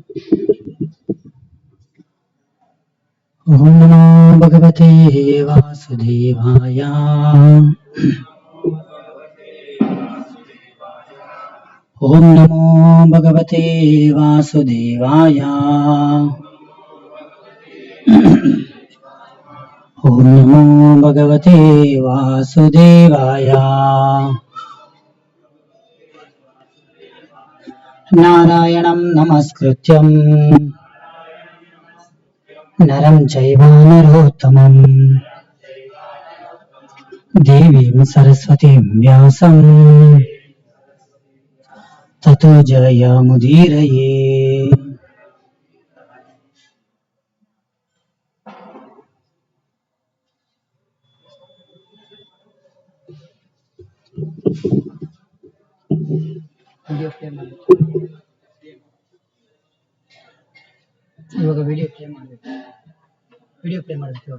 ओम नमो भगवते वासुदेवाय। ओम नमो भगवते वासुदेवाय। ओम नमो भगवते वासुदेवाय। नारायणं नमस्कृत्यं नरं चैव नरोत्तमं देवीं सरस्वतीं व्यासं ततो जयमुदीरये। ಇವಾಗ ವಿಡಿಯೋ ಪ್ಲೇ ಮಾಡಬೇಕು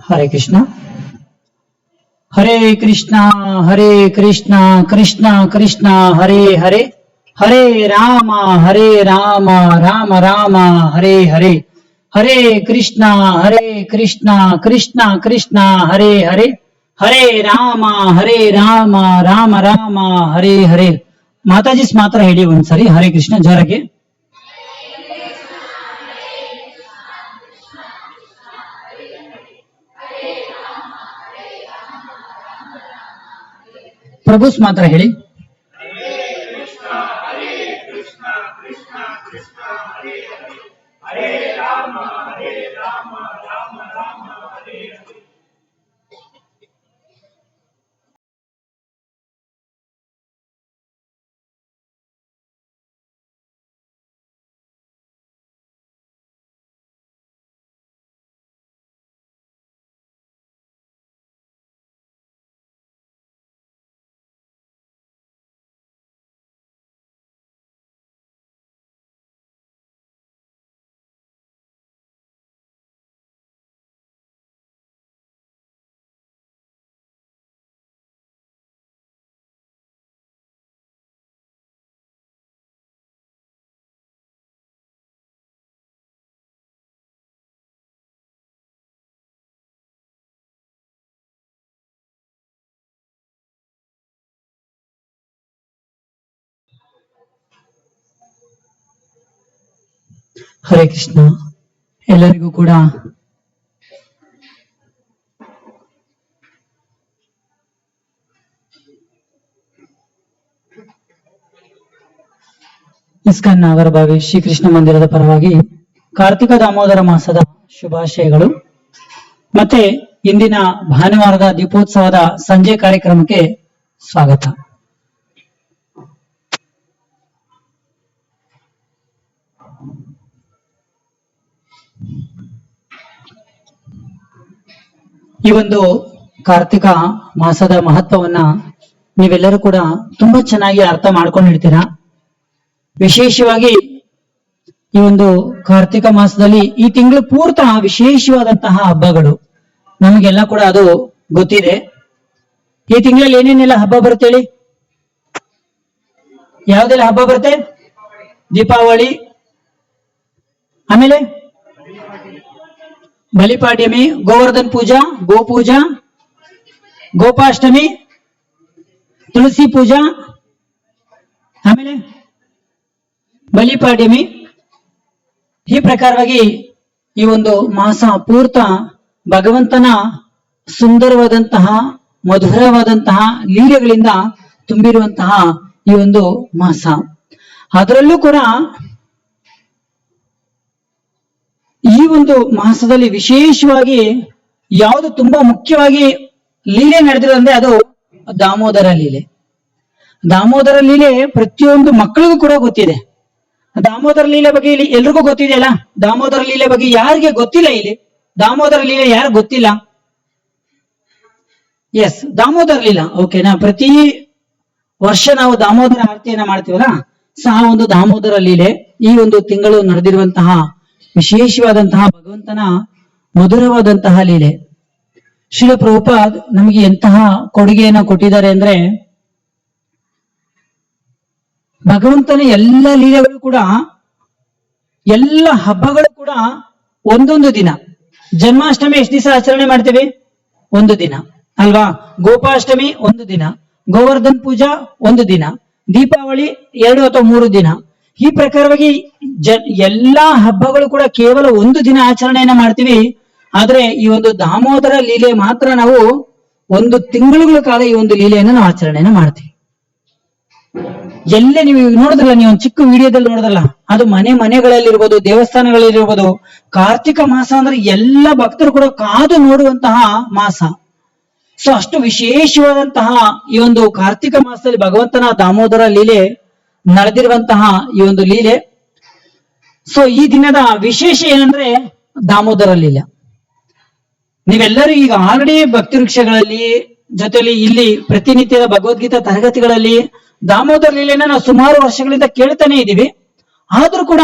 ಹರೇ ಕೃಷ್ಣ ಹರೇ ಕೃಷ್ಣ ಹರೇ ಕೃಷ್ಣ ಕೃಷ್ಣ ಕೃಷ್ಣ ಹರೇ ಹರೇ ಹರೇ ರಾಮ ರಾಮ ರಾಮ ಹರೇ ಹರೇ ಹರೇ ಕೃಷ್ಣ ಕೃಷ್ಣ ಕೃಷ್ಣ ಹರೇ ಹರೇ ಹರೇ ರಾಮ ರಾಮ ರಾಮ ಹರೇ ಹರೇ. ಮಾತಾಜಿಸ್ ಮಾತ್ರ ಹೇಳಿ ಒಂದ್ಸರಿ ಹರೇ ಕೃಷ್ಣ ಜೋರಾಗಿ. ಪ್ರಭುಸ್ ಮಾತ್ರ ಹೇಳಿ. ಹರೇ ಕೃಷ್ಣ ಎಲ್ಲರಿಗೂ ಕೂಡ ಇಸ್ಕಾನ್ ನಾಗರಬಾವಿ ಶ್ರೀಕೃಷ್ಣ ಮಂದಿರದ ಪರವಾಗಿ ಕಾರ್ತಿಕ ದಾಮೋದರ ಮಾಸದ ಶುಭಾಶಯಗಳು. ಮತ್ತೆ ಇಂದಿನ ಭಾನುವಾರದ ದೀಪೋತ್ಸವದ ಸಂಜೆ ಕಾರ್ಯಕ್ರಮಕ್ಕೆ ಸ್ವಾಗತ. ಈ ಒಂದು ಕಾರ್ತಿಕ ಮಾಸದ ಮಹತ್ವವನ್ನ ನೀವೆಲ್ಲರೂ ಕೂಡ ತುಂಬಾ ಚೆನ್ನಾಗಿ ಅರ್ಥ ಮಾಡ್ಕೊಂಡಿರ್ತೀರಾ. ವಿಶೇಷವಾಗಿ ಈ ಒಂದು ಕಾರ್ತಿಕ ಮಾಸದಲ್ಲಿ ಈ ತಿಂಗಳು ಪೂರ್ತ ವಿಶೇಷವಾದಂತಹ ಹಬ್ಬಗಳು ನಮಗೆಲ್ಲ ಕೂಡ ಅದು ಗೊತ್ತಿದೆ. ಈ ತಿಂಗಳಲ್ಲಿ ಏನೇನೆಲ್ಲ ಹಬ್ಬ ಬರುತ್ತೆ ಹೇಳಿ? ಯಾವ್ದೆಲ್ಲ ಹಬ್ಬ ಬರುತ್ತೆ? ದೀಪಾವಳಿ, ಆಮೇಲೆ ಬಲಿಪಾಡ್ಯಮಿ, ಗೋವರ್ಧನ್ ಪೂಜಾ, ಗೋಪೂಜಾ, ಗೋಪಾಷ್ಟಮಿ, ತುಳಸಿ ಪೂಜಾ, ಆಮೇಲೆ ಬಲಿಪಾಡ್ಯಮಿ. ಈ ಪ್ರಕಾರವಾಗಿ ಈ ಒಂದು ಮಾಸ ಪೂರ್ತ ಭಗವಂತನ ಸುಂದರವಾದಂತಹ ಮಧುರವಾದಂತಹ ಲೀಲೆಗಳಿಂದ ತುಂಬಿರುವಂತಹ ಈ ಒಂದು ಮಾಸ. ಅದರಲ್ಲೂ ಕೂಡ ಈ ಒಂದು ಮಾಸದಲ್ಲಿ ವಿಶೇಷವಾಗಿ ಯಾವುದು ತುಂಬಾ ಮುಖ್ಯವಾಗಿ ಲೀಲೆ ನಡೆದಿರೋದಂದ್ರೆ ಅದು ದಾಮೋದರ ಲೀಲೆ. ದಾಮೋದರ ಲೀಲೆ ಪ್ರತಿಯೊಂದು ಮಕ್ಕಳಿಗೂ ಕೂಡ ಗೊತ್ತಿದೆ. ದಾಮೋದರ ಲೀಲೆ ಬಗ್ಗೆ ಇಲ್ಲಿ ಎಲ್ರಿಗೂ ಗೊತ್ತಿದೆಯಲ್ಲ. ದಾಮೋದರ ಲೀಲೆ ಬಗ್ಗೆ ಯಾರಿಗೆ ಗೊತ್ತಿಲ್ಲ? ಇಲ್ಲಿ ದಾಮೋದರ ಲೀಲೆ ಯಾರು ಗೊತ್ತಿಲ್ಲ? ಎಸ್, ದಾಮೋದರ ಲೀಲಾ ಓಕೆನಾ. ಪ್ರತಿ ವರ್ಷ ನಾವು ದಾಮೋದರ ಆರತಿಯನ್ನ ಮಾಡ್ತೀವಲ್ಲ, ಸಹ ಒಂದು ದಾಮೋದರ ಲೀಲೆ ಈ ಒಂದು ತಿಂಗಳು ನಡೆದಿರುವಂತಹ ವಿಶೇಷವಾದಂತಹ ಭಗವಂತನ ಮಧುರವಾದಂತಹ ಲೀಲೆ. ಶ್ರೀಲ ಪ್ರಭುಪಾದ್ ನಮಗೆ ಎಂತಹ ಕೊಡುಗೆಯನ್ನು ಕೊಟ್ಟಿದ್ದಾರೆ ಅಂದ್ರೆ, ಭಗವಂತನ ಎಲ್ಲ ಲೀಲೆಗಳು ಕೂಡ, ಎಲ್ಲ ಹಬ್ಬಗಳು ಕೂಡ ಒಂದೊಂದು ದಿನ. ಜನ್ಮಾಷ್ಟಮಿ ಎಷ್ಟು ದಿವಸ ಆಚರಣೆ ಮಾಡ್ತೇವೆ? ಒಂದು ದಿನ ಅಲ್ವಾ? ಗೋಪಾಷ್ಟಮಿ ಒಂದು ದಿನ, ಗೋವರ್ಧನ್ ಪೂಜಾ ಒಂದು ದಿನ, ದೀಪಾವಳಿ 2 ಅಥವಾ 3 ದಿನ. ಈ ಪ್ರಕಾರವಾಗಿ ಎಲ್ಲಾ ಹಬ್ಬಗಳು ಕೂಡ ಕೇವಲ ಒಂದು ದಿನ ಆಚರಣೆಯನ್ನ ಮಾಡ್ತೀವಿ. ಆದ್ರೆ ಈ ಒಂದು ದಾಮೋದರ ಲೀಲೆ ಮಾತ್ರ ನಾವು 1 ತಿಂಗಳುಗಳ ಕಾಲ ಈ ಒಂದು ಲೀಲೆಯನ್ನು ನಾವು ಆಚರಣೆಯನ್ನ ಮಾಡ್ತೀವಿ. ಎಲ್ಲೇ ನೀವು ನೋಡಿದ್ರಲ್ಲ, ನೀವು ಒಂದು ಚಿಕ್ಕ ವಿಡಿಯೋದಲ್ಲಿ ನೋಡಿದ್ರಲ್ಲ, ಅದು ಮನೆಗಳಲ್ಲಿರ್ಬೋದು, ದೇವಸ್ಥಾನಗಳಲ್ಲಿರ್ಬೋದು, ಕಾರ್ತಿಕ ಮಾಸ ಅಂದ್ರೆ ಎಲ್ಲ ಭಕ್ತರು ಕೂಡ ಕಾದು ನೋಡುವಂತಹ ಮಾಸ. ಸೊ ಅಷ್ಟು ವಿಶೇಷವಾದಂತಹ ಈ ಒಂದು ಕಾರ್ತಿಕ ಮಾಸದಲ್ಲಿ ಭಗವಂತನ ದಾಮೋದರ ಲೀಲೆ ನಡೆದಿರುವಂತಹ ಈ ಒಂದು ಲೀಲೆ. ಸೊ ಈ ದಿನದ ವಿಶೇಷ ಏನಂದ್ರೆ ದಾಮೋದರ ಲೀಲೆ. ನೀವೆಲ್ಲರೂ ಈಗ ಆಲ್ರೆಡಿ ಭಕ್ತಿ ವೃಕ್ಷಗಳಲ್ಲಿ ಜೊತೆಲಿ ಇಲ್ಲಿ ಪ್ರತಿನಿತ್ಯದ ಭಗವದ್ಗೀತಾ ತರಗತಿಗಳಲ್ಲಿ ದಾಮೋದರ ಲೀಲೆನ ನಾವು ಸುಮಾರು ವರ್ಷಗಳಿಂದ ಕೇಳ್ತಾನೆ ಇದ್ದೀವಿ. ಆದ್ರೂ ಕೂಡ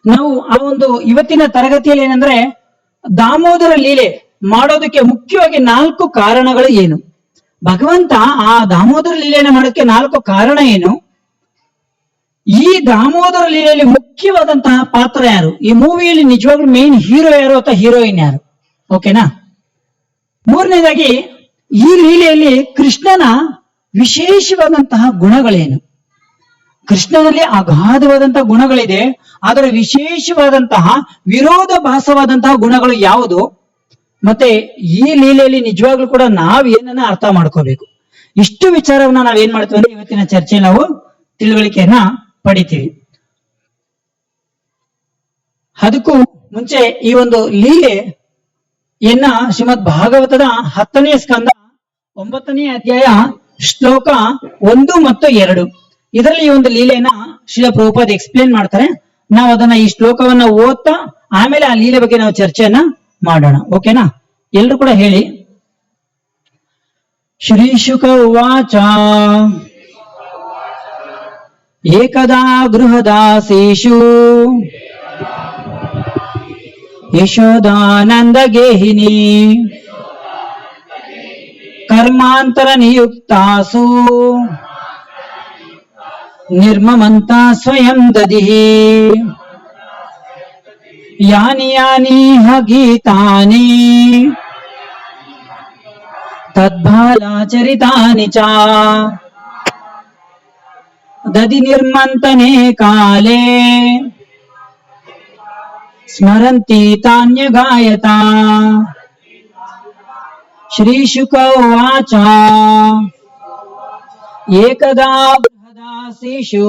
ನಾವು ಆ ಒಂದು ಇವತ್ತಿನ ತರಗತಿಯಲ್ಲಿ ಏನಂದ್ರೆ ದಾಮೋದರ ಲೀಲೆ ಮಾಡೋದಕ್ಕೆ ಮುಖ್ಯವಾಗಿ 4 ಕಾರಣಗಳು ಏನು, ಭಗವಂತ ಆ ದಾಮೋದರ ಲೀಲೆಯನ್ನು ಮಾಡೋದಕ್ಕೆ 4 ಕಾರಣ ಏನು, ಈ ದಾಮೋದರ ಲೀಲೆಯಲ್ಲಿ ಮುಖ್ಯವಾದಂತಹ ಪಾತ್ರ ಯಾರು, ಈ ಮೂವಿಯಲ್ಲಿ ನಿಜವಾಗ್ಲೂ ಮೇನ್ ಹೀರೋ ಯಾರು ಅಥವಾ ಹೀರೋಯಿನ್ ಯಾರು, ಓಕೆನಾ. ಮೂರನೇದಾಗಿ ಈ ಲೀಲೆಯಲ್ಲಿ ಕೃಷ್ಣನ ವಿಶೇಷವಾದಂತಹ ಗುಣಗಳೇನು, ಕೃಷ್ಣನಲ್ಲಿ ಅಗಾಧವಾದಂತಹ ಗುಣಗಳಿದೆ, ಆದರೆ ವಿಶೇಷವಾದಂತಹ ವಿರೋಧಾಭಾಸವಾದಂತಹ ಗುಣಗಳು ಯಾವುದು, ಮತ್ತೆ ಈ ಲೀಲೆಯಲ್ಲಿ ನಿಜವಾಗ್ಲೂ ಕೂಡ ನಾವ್ ಏನನ್ನ ಅರ್ಥ ಮಾಡ್ಕೋಬೇಕು. ಇಷ್ಟು ವಿಚಾರವನ್ನ ನಾವೇನ್ ಮಾಡ್ತೀವಿ ಅಂದ್ರೆ ಇವತ್ತಿನ ಚರ್ಚೆಯಲ್ಲಿ ನಾವು ತಿಳುವಳಿಕೆಯನ್ನ ಪಡಿತೀವಿ. ಅದಕ್ಕೂ ಮುಂಚೆ ಈ ಒಂದು ಲೀಲೆಯನ್ನ ಶ್ರೀಮದ್ ಭಾಗವತದ 10ನೇ ಸ್ಕಂದ 9ನೇ ಅಧ್ಯಾಯ ಶ್ಲೋಕ 1 ಮತ್ತು 2 ಇದರಲ್ಲಿ ಈ ಒಂದು ಲೀಲೆಯನ್ನ ಶ್ರೀಲ ಪ್ರಭುಪಾದ ಎಕ್ಸ್ಪ್ಲೇನ್ ಮಾಡ್ತಾರೆ. ನಾವು ಅದನ್ನ ಈ ಶ್ಲೋಕವನ್ನ ಓದ್ತಾ ಆಮೇಲೆ ಆ ಲೀಲೆ ಬಗ್ಗೆ ನಾವು ಚರ್ಚೆಯನ್ನ ಮಾಡೋಣ, ಓಕೆನಾ. ಎಲ್ರು ಕೂಡ ಹೇಳಿ. ಶ್ರೀ ಶುಕ ಉವಾಚ ಏಕದಾ ಗೃಹದಾಸೀಷು ಯಶೋದಾನಂದ ಗೇಹಿನಿ ಕರ್ಮಾಂತರ ನಿಯುಕ್ತಾಸು ನಿರ್ಮಮಂತ ಸ್ವಯಂ ದದಿಹಿ ಯಾನಿ ಯಾನಿ ಹ ಗೀತಾನಿ ತದ್ಭಾಲಾಚರಿತಾನಿ ಚ ದದಿ ನಿರ್ಮಂತನೆ ಕಾಲೇ ಸ್ಮರಂತಿ ತಾನ್ಯಗಾಯತ. ಶ್ರೀಶುಕ ಉವಾಚ ಏಕದಾ ಬೃಹದಾಸೀಷು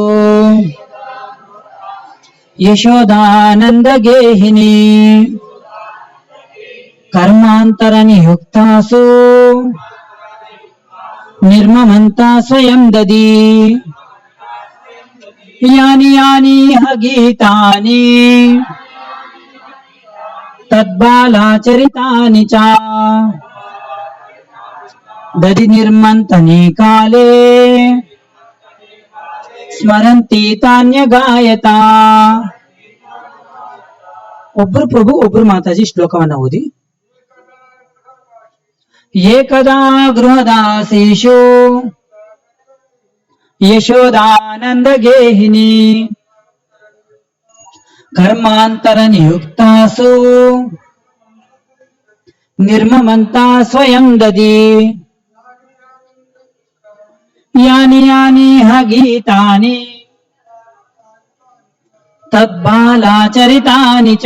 ಯಶೋದಾನಂದ ಗೇಹಿನಿ ಕರ್ಮಾಂತರ ನಿಯುಕ್ತಾಸು ನಿರ್ಮಮಂತ ಸ್ವಯಂ ದದಿ ಯಾನಿ ಯಾನಿ ಹ ಗೀತಾನಿ ತದ್ಬಾಲಾಚರಿತಾನಿ ಚ ದದಿ ನಿರ್ಮಂತನೆ ಕಾಲೇ ಸ್ಮರಂತಿ ತಾನ್ಯಗಾಯತ. ಒಬ್ರು ಪ್ರಭು ಒಬ್ರು ಮಾತಾಜಿ ಶ್ಲೋಕವನ್ನ ಓದಿ. ಏಕದಾ ಗೃಹದಾಸೀಷು ಯಶೋದಾನಂದ ಗೇಹಿನಿ ಕರ್ಮಾಂತರ ನಿಯುಕ್ತಾಸು ನಿರ್ಮಮಂತ ಸ್ವಯಂ ದದಿ ಯಾನಿ ಯಾನಿ ಹ ಗೀತಾನಿ ತದ್ಬಾಲಾಚರಿತಾನಿ ಚ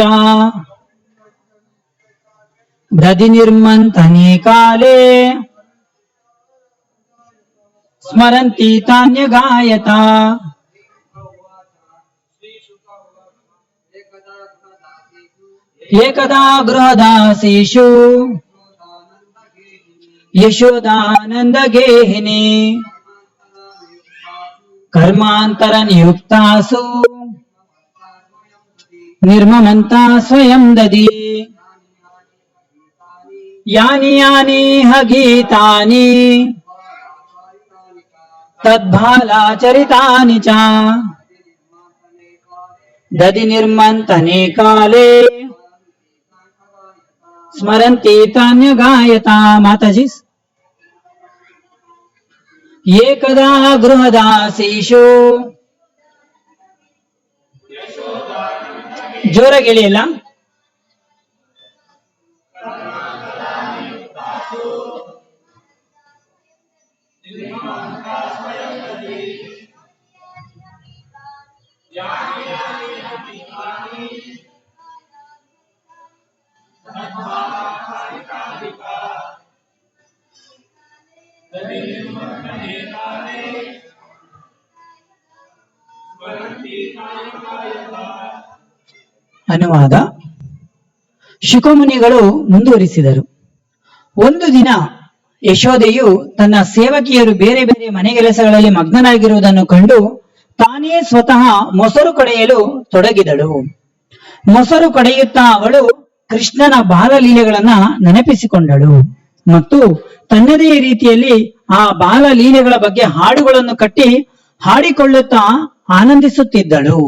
ದದಿ ನಿರ್ಮಂತನೆ ಕಾಲೇ ಸ್ಮರಂತಿ ತಾನ್ಯಗಾಯತ. ಏಕದಾ ಗೃಹದಾಸೀಷು ಯಶೋದಾನಂದ ಗೇಹಿನಿ ಕರ್ಮಾಂತರ ನಿಯುಕ್ತಾಸು ನಿರ್ಮಮಂತ ಸ್ವಯಂ ದದಿ ಯಾನಿ ಯಾನಿ ಹ ಗೀತಾನಿ ತದ್ಭಾಲಾಚರಿತಾನಿ ಚ ದದಿ ನಿರ್ಮಂತನೆ ಕಾಲೇ ಸ್ಮರಂತಿ ತಾನ್ಯಗಾಯತ. ಮಾತಾಜಿ ಏಕದಾ ಗೃಹದಾಸೀಶು. ಜೋರಾಗಿ ಹೇಳಿ ಅಲ್ಲ. ಅನುವಾದ. ಶುಕಮುನಿಗಳು ಮುಂದುವರಿಸಿದರು. ಒಂದು ದಿನ ಯಶೋದೆಯು ತನ್ನ ಸೇವಕಿಯರು ಬೇರೆ ಬೇರೆ ಮನೆ ಕೆಲಸಗಳಲ್ಲಿ ಮಗ್ನರಾಗಿರುವುದನ್ನು ಕಂಡು ತಾನೇ ಸ್ವತಃ ಮೊಸರು ಕಡೆಯಲು ತೊಡಗಿದಳು. ಮೊಸರು ಕಡೆಯುತ್ತಾ ಅವಳು ಕೃಷ್ಣನ ಬಾಲಲೀಲೆಗಳನ್ನ ನೆನಪಿಸಿಕೊಂಡಳು ಮತ್ತು ತನ್ನದೇ ರೀತಿಯಲ್ಲಿ ಆ ಬಾಲಲೀಲೆಗಳ ಬಗ್ಗೆ ಹಾಡುಗಳನ್ನು ಕಟ್ಟಿ ಹಾಡಿಕೊಳ್ಳುತ್ತಾ ಆನಂದಿಸುತ್ತಿದ್ದಳು.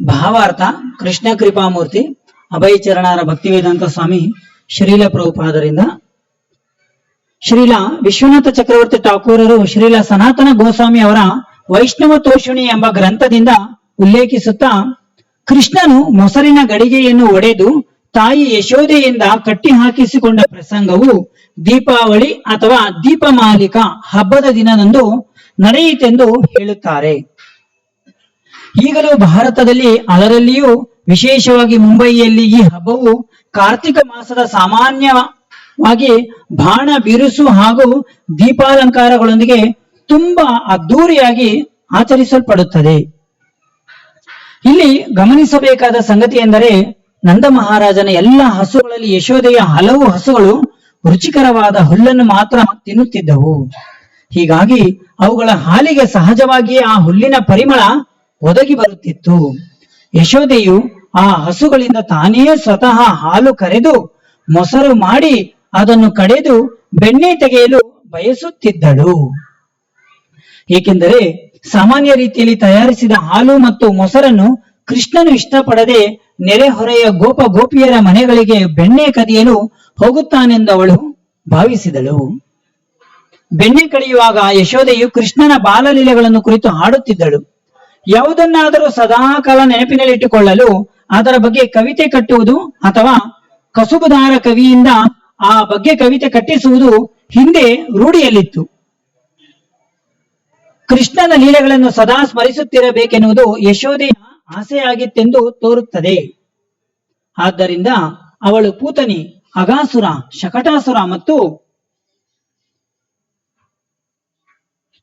ಭಾವಾರ್ಥ. ಕೃಷ್ಣ ಕೃಪಾಮೂರ್ತಿ ಅಭಯಚರಣರ ಭಕ್ತಿವೇದಾಂತ ಸ್ವಾಮಿ ಶ್ರೀಲ ಪ್ರಭುಪಾದರಿಂದ, ಶ್ರೀಲ ವಿಶ್ವನಾಥ ಚಕ್ರವರ್ತಿ ಠಾಕೂರರು ಶ್ರೀಲ ಸನಾತನ ಗೋಸ್ವಾಮಿ ಅವರ ವೈಷ್ಣವ ತೋಷಿಣಿ ಎಂಬ ಗ್ರಂಥದಿಂದ ಉಲ್ಲೇಖಿಸುತ್ತಾ, ಕೃಷ್ಣನು ಮೊಸರಿನ ಗಡಿಗೆಯನ್ನು ಒಡೆದು ತಾಯಿ ಯಶೋದೆಯಿಂದ ಕಟ್ಟಿ ಹಾಕಿಸಿಕೊಂಡ ಪ್ರಸಂಗವು ದೀಪಾವಳಿ ಅಥವಾ ದೀಪಮಾಲಿಕ ಹಬ್ಬದ ದಿನದಂದು ನಡೆಯಿತೆಂದು ಹೇಳುತ್ತಾರೆ. ಈಗಲೂ ಭಾರತದಲ್ಲಿ, ಅದರಲ್ಲಿಯೂ ವಿಶೇಷವಾಗಿ ಮುಂಬಯಿಯಲ್ಲಿ ಈ ಹಬ್ಬವು ಕಾರ್ತಿಕ ಮಾಸದ ಸಾಮಾನ್ಯವಾಗಿ ಬಾಣ ಬಿರುಸು ಹಾಗೂ ದೀಪಾಲಂಕಾರಗಳೊಂದಿಗೆ ತುಂಬಾ ಅದ್ದೂರಿಯಾಗಿ ಆಚರಿಸಲ್ಪಡುತ್ತದೆ. ಇಲ್ಲಿ ಗಮನಿಸಬೇಕಾದ ಸಂಗತಿ ಎಂದರೆ, ನಂದ ಮಹಾರಾಜನ ಎಲ್ಲ ಹಸುಗಳಲ್ಲಿ ಯಶೋದೆಯ ಹಲವು ಹಸುಗಳು ರುಚಿಕರವಾದ ಹುಲ್ಲನ್ನು ಮಾತ್ರ ತಿನ್ನುತ್ತಿದ್ದವು. ಹೀಗಾಗಿ ಅವುಗಳ ಹಾಲಿಗೆ ಸಹಜವಾಗಿಯೇ ಆ ಹುಲ್ಲಿನ ಪರಿಮಳ ಒದಗಿ ಬರುತ್ತಿತ್ತು. ಯಶೋದೆಯು ಆ ಹಸುಗಳಿಂದ ತಾನೇ ಸ್ವತಃ ಹಾಲು ಕರೆದು ಮೊಸರು ಮಾಡಿ ಅದನ್ನು ಕಡೆದು ಬೆಣ್ಣೆ ತೆಗೆಯಲು ಬಯಸುತ್ತಿದ್ದಳು. ಏಕೆಂದರೆ ಸಾಮಾನ್ಯ ರೀತಿಯಲ್ಲಿ ತಯಾರಿಸಿದ ಹಾಲು ಮತ್ತು ಮೊಸರನ್ನು ಕೃಷ್ಣನು ಇಷ್ಟಪಡದೆ ನೆರೆಹೊರೆಯ ಗೋಪ ಗೋಪಿಯರ ಮನೆಗಳಿಗೆ ಬೆಣ್ಣೆ ಕದಿಯಲು ಹೋಗುತ್ತಾನೆಂದು ಅವಳು ಭಾವಿಸಿದಳು. ಬೆಣ್ಣೆ ಕಡಿಯುವಾಗ ಯಶೋದೆಯು ಕೃಷ್ಣನ ಬಾಲಲೀಲೆಗಳನ್ನು ಕುರಿತು ಹಾಡುತ್ತಿದ್ದಳು. ಯಾವುದನ್ನಾದರೂ ಸದಾಕಾಲ ನೆನಪಿನಲ್ಲಿಟ್ಟುಕೊಳ್ಳಲು ಅದರ ಬಗ್ಗೆ ಕವಿತೆ ಕಟ್ಟುವುದು ಅಥವಾ ಕಸುಬುದಾರ ಕವಿಯಿಂದ ಆ ಬಗ್ಗೆ ಕವಿತೆ ಕಟ್ಟಿಸುವುದು ಹಿಂದೆ ರೂಢಿಯಲ್ಲಿತ್ತು. ಕೃಷ್ಣನ ಲೀಲೆಗಳನ್ನು ಸದಾ ಸ್ಮರಿಸುತ್ತಿರಬೇಕೆನ್ನುವುದು ಯಶೋದೆಯ ಆಸೆಯಾಗಿತ್ತೆಂದು ತೋರುತ್ತದೆ. ಆದ್ದರಿಂದ ಅವಳು ಪೂತನಿ, ಅಗಾಸುರ, ಶಕಟಾಸುರ ಮತ್ತು